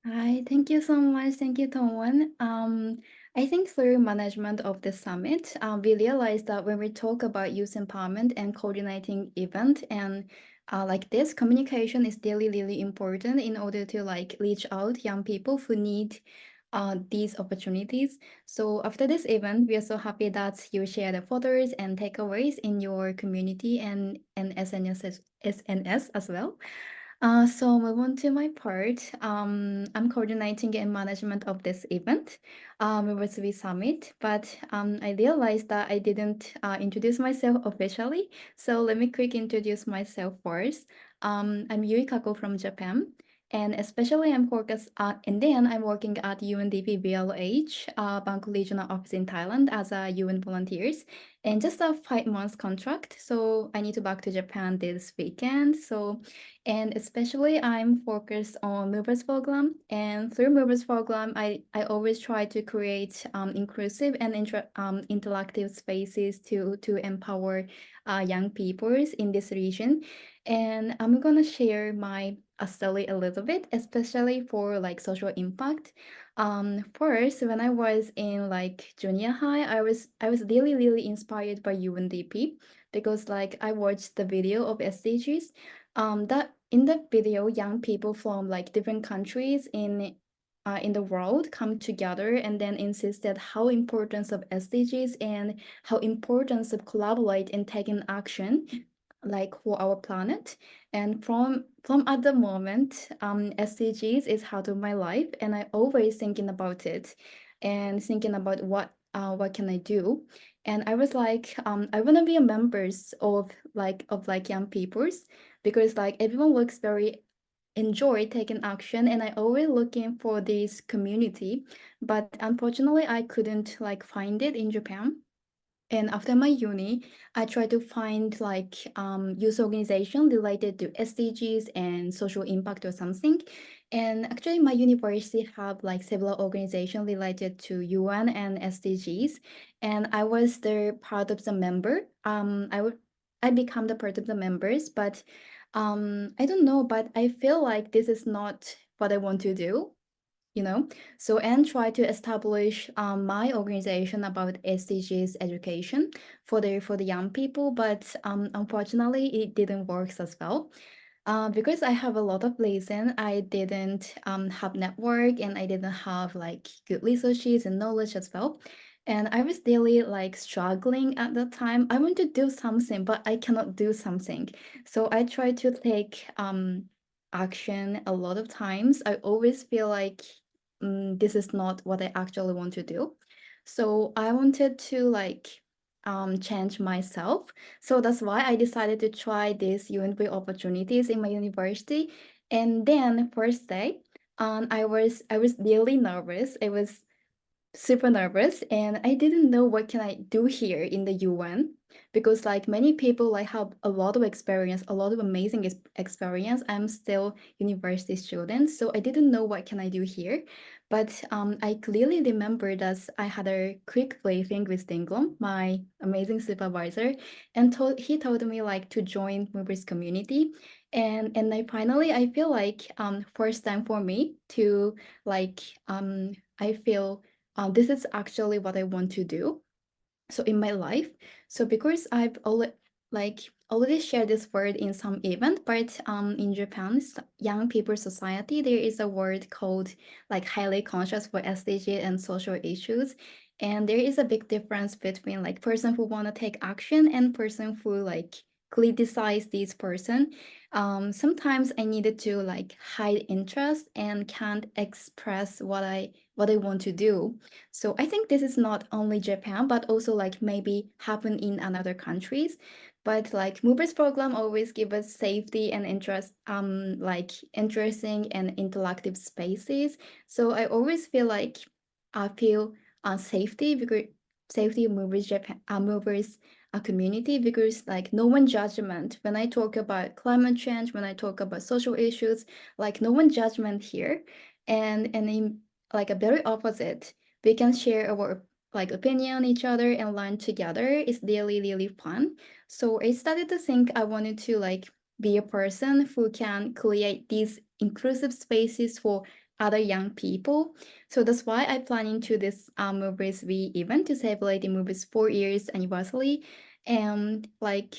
Hi, thank you so much. Thank you, Tongwon. I think through management of the summit, we realized that when we talk about youth empowerment and coordinating event and like this, communication is really, really important in order to like reach out young people who need these opportunities. So after this event, we are so happy that you share the photos and takeaways in your community and SNS as well. So move on to my part. I'm coordinating and management of this event, University Summit, but I realized that I didn't introduce myself officially. So let me quick introduce myself first. I'm Yui Kako from Japan. And especially I'm focused and then I'm working at UNDP BLH, Bangkok Regional Office in Thailand as a UN volunteers, and just a 5 months contract. So I need to back to Japan this weekend. So and especially I'm focused on movers program, and through movers program I always try to create inclusive and interactive spaces to empower young peoples in this region. And I'm gonna share my story a little bit, especially for like social impact. First, when I was in like junior high, I was really really inspired by UNDP because like I watched the video of SDGs, that in the video young people from like different countries in the world come together and then insisted how importance of SDGs and how importance of collaborate and taking action like for our planet. And from at the moment, SDGs is part of my life, and I always thinking about it and thinking about what can I do. And I was like, I want to be a members of young peoples, because like everyone looks very enjoy taking action, and I always looking for this community, but unfortunately I couldn't like find it in Japan. And after my uni, I try to find like youth organization related to SDGs and social impact or something. And actually, my university have like several organizations related to UN and SDGs. And I was the part of the member. I become the part of the members, but I don't know. But I feel like this is not what I want to do, you know. So and try to establish my organization about SDGs education for the young people, but unfortunately it didn't work as well. Because I have a lot of reason, I didn't have network, and I didn't have like good resources and knowledge as well. And I was really like struggling at the time. I want to do something, but I cannot do something. So I try to take action a lot of times. I always feel like this is not what I actually want to do. So I wanted to like change myself. So that's why I decided to try these UNP opportunities in my university. And then first day, I was really nervous. It was super nervous, and I didn't know what can I do here in the UN, because like many people like have a lot of experience, a lot of amazing experience. I'm still university student, so I didn't know what can I do here. But I clearly remember that I had a quick briefing with Dinglom, my amazing supervisor, and he told me like to join Movers community, and I feel like first time for me to like I feel this is actually what I want to do. So in my life, so because I've already shared this word in some event, but in Japan's young people society, there is a word called like highly conscious for SDG and social issues. And there is a big difference between like person who want to take action and person who like criticize this person. Sometimes I needed to like hide interest and can't express what I want to do. So I think this is not only Japan, but also like maybe happen in another countries. But like Movers program always give us safety and interest, like interesting and interactive spaces. So I always feel like I feel safety because safety of Movers Japan, Movers a community, because like no one judgment when I talk about climate change, when I talk about social issues, like no one judgment here, and in like a very opposite, we can share our like opinion on each other and learn together. It's really really fun. So I started to think I wanted to like be a person who can create these inclusive spaces for other young people. So that's why I plan into this movies we event to celebrate the movie's 4 years anniversary. And like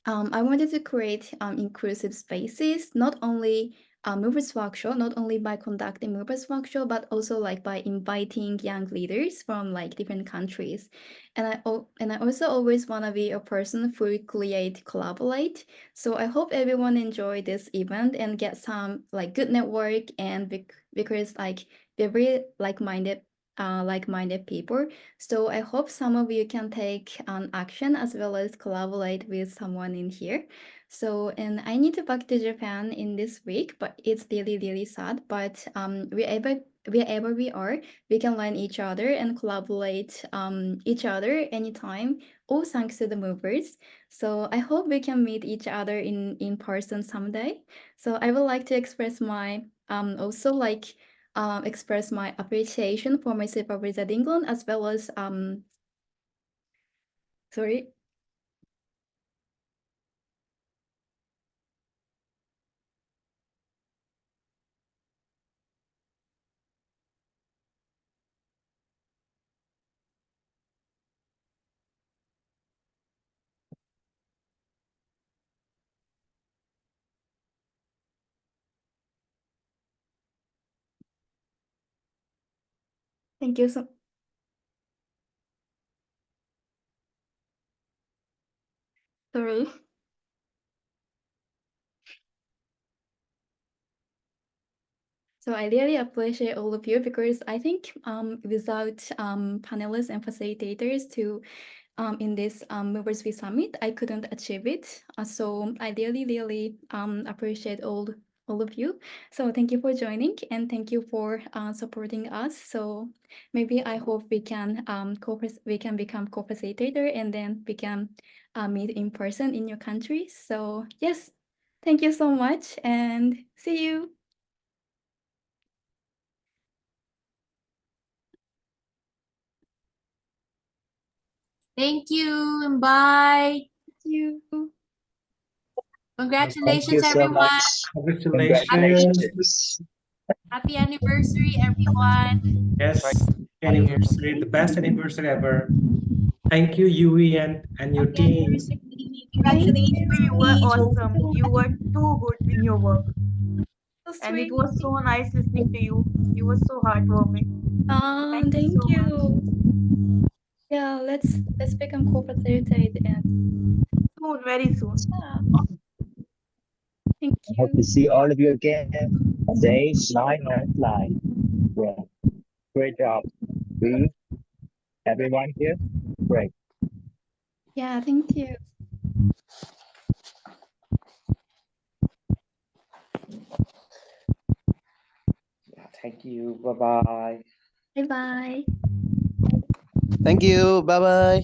I wanted to create inclusive spaces, not only movers workshop, not only by conducting movers workshop, but also like by inviting young leaders from like different countries. And I also always want to be a person who create, collaborate. So I hope everyone enjoy this event and get some like good network, and because like we're very like-minded people. So I hope some of you can take action as well as collaborate with someone in here. So, and I need to back to Japan in this week, but it's really, really sad. But wherever we are, we can learn each other and collaborate each other anytime, all thanks to the movers. So I hope we can meet each other in person someday. So I would like to express my also like express my appreciation for my supervisor in England, as well as sorry. Thank you so. Sorry. So I really appreciate all of you, because I think without panelists and facilitators to in this Movers We Summit, I couldn't achieve it. So I really, really appreciate all of you. So thank you for joining, and thank you for supporting us. So maybe I hope we can we can become co-facilitator, and then we can meet in person in your country. So yes, thank you so much, and see you. Thank you and bye. Thank you. Congratulations, Thank you so everyone. much. Congratulations. Congratulations. Happy anniversary, everyone. Yes, anniversary, the best anniversary ever. Thank you, Yui and your Happy team. anniversary. Thank Yui, you were you. awesome. You were too good in your work. So And it sweet. was so nice listening to you. You were so heartwarming. Thank you Thank so much. you. Yeah, let's become co-facilitated, and Soon, very soon. yeah, thank I hope you. to see all of you again. Stay, shine, and fly. Yeah. Great job. We, everyone here. Great. Yeah, thank you. Yeah, thank you. Bye bye. Bye-bye. Thank you. Bye bye.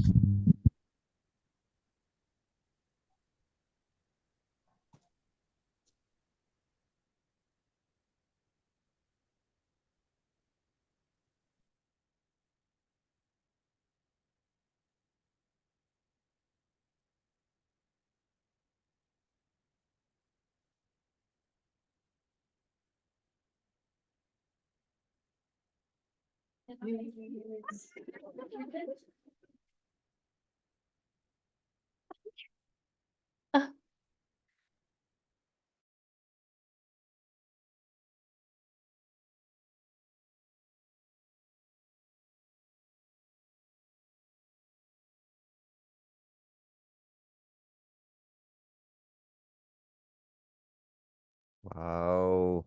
Wow.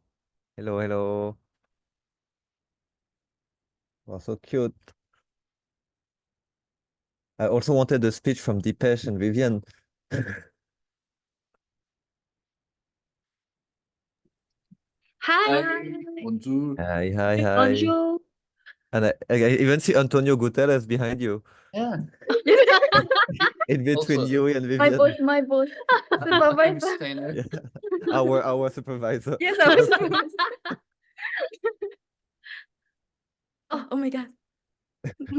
Hello, hello. Wow, so cute. I also wanted a speech from Deepesh and Vivian. Hi. Bonjour. Hi, hi, hi. Bonjour. And I even see Antonio Guterres behind you. Yeah. In between Also, you and My Vivian. boss, my boss. I'm Supervisor. Steiner. Yeah. Our supervisor. Yes, our supervisor. Oh my God.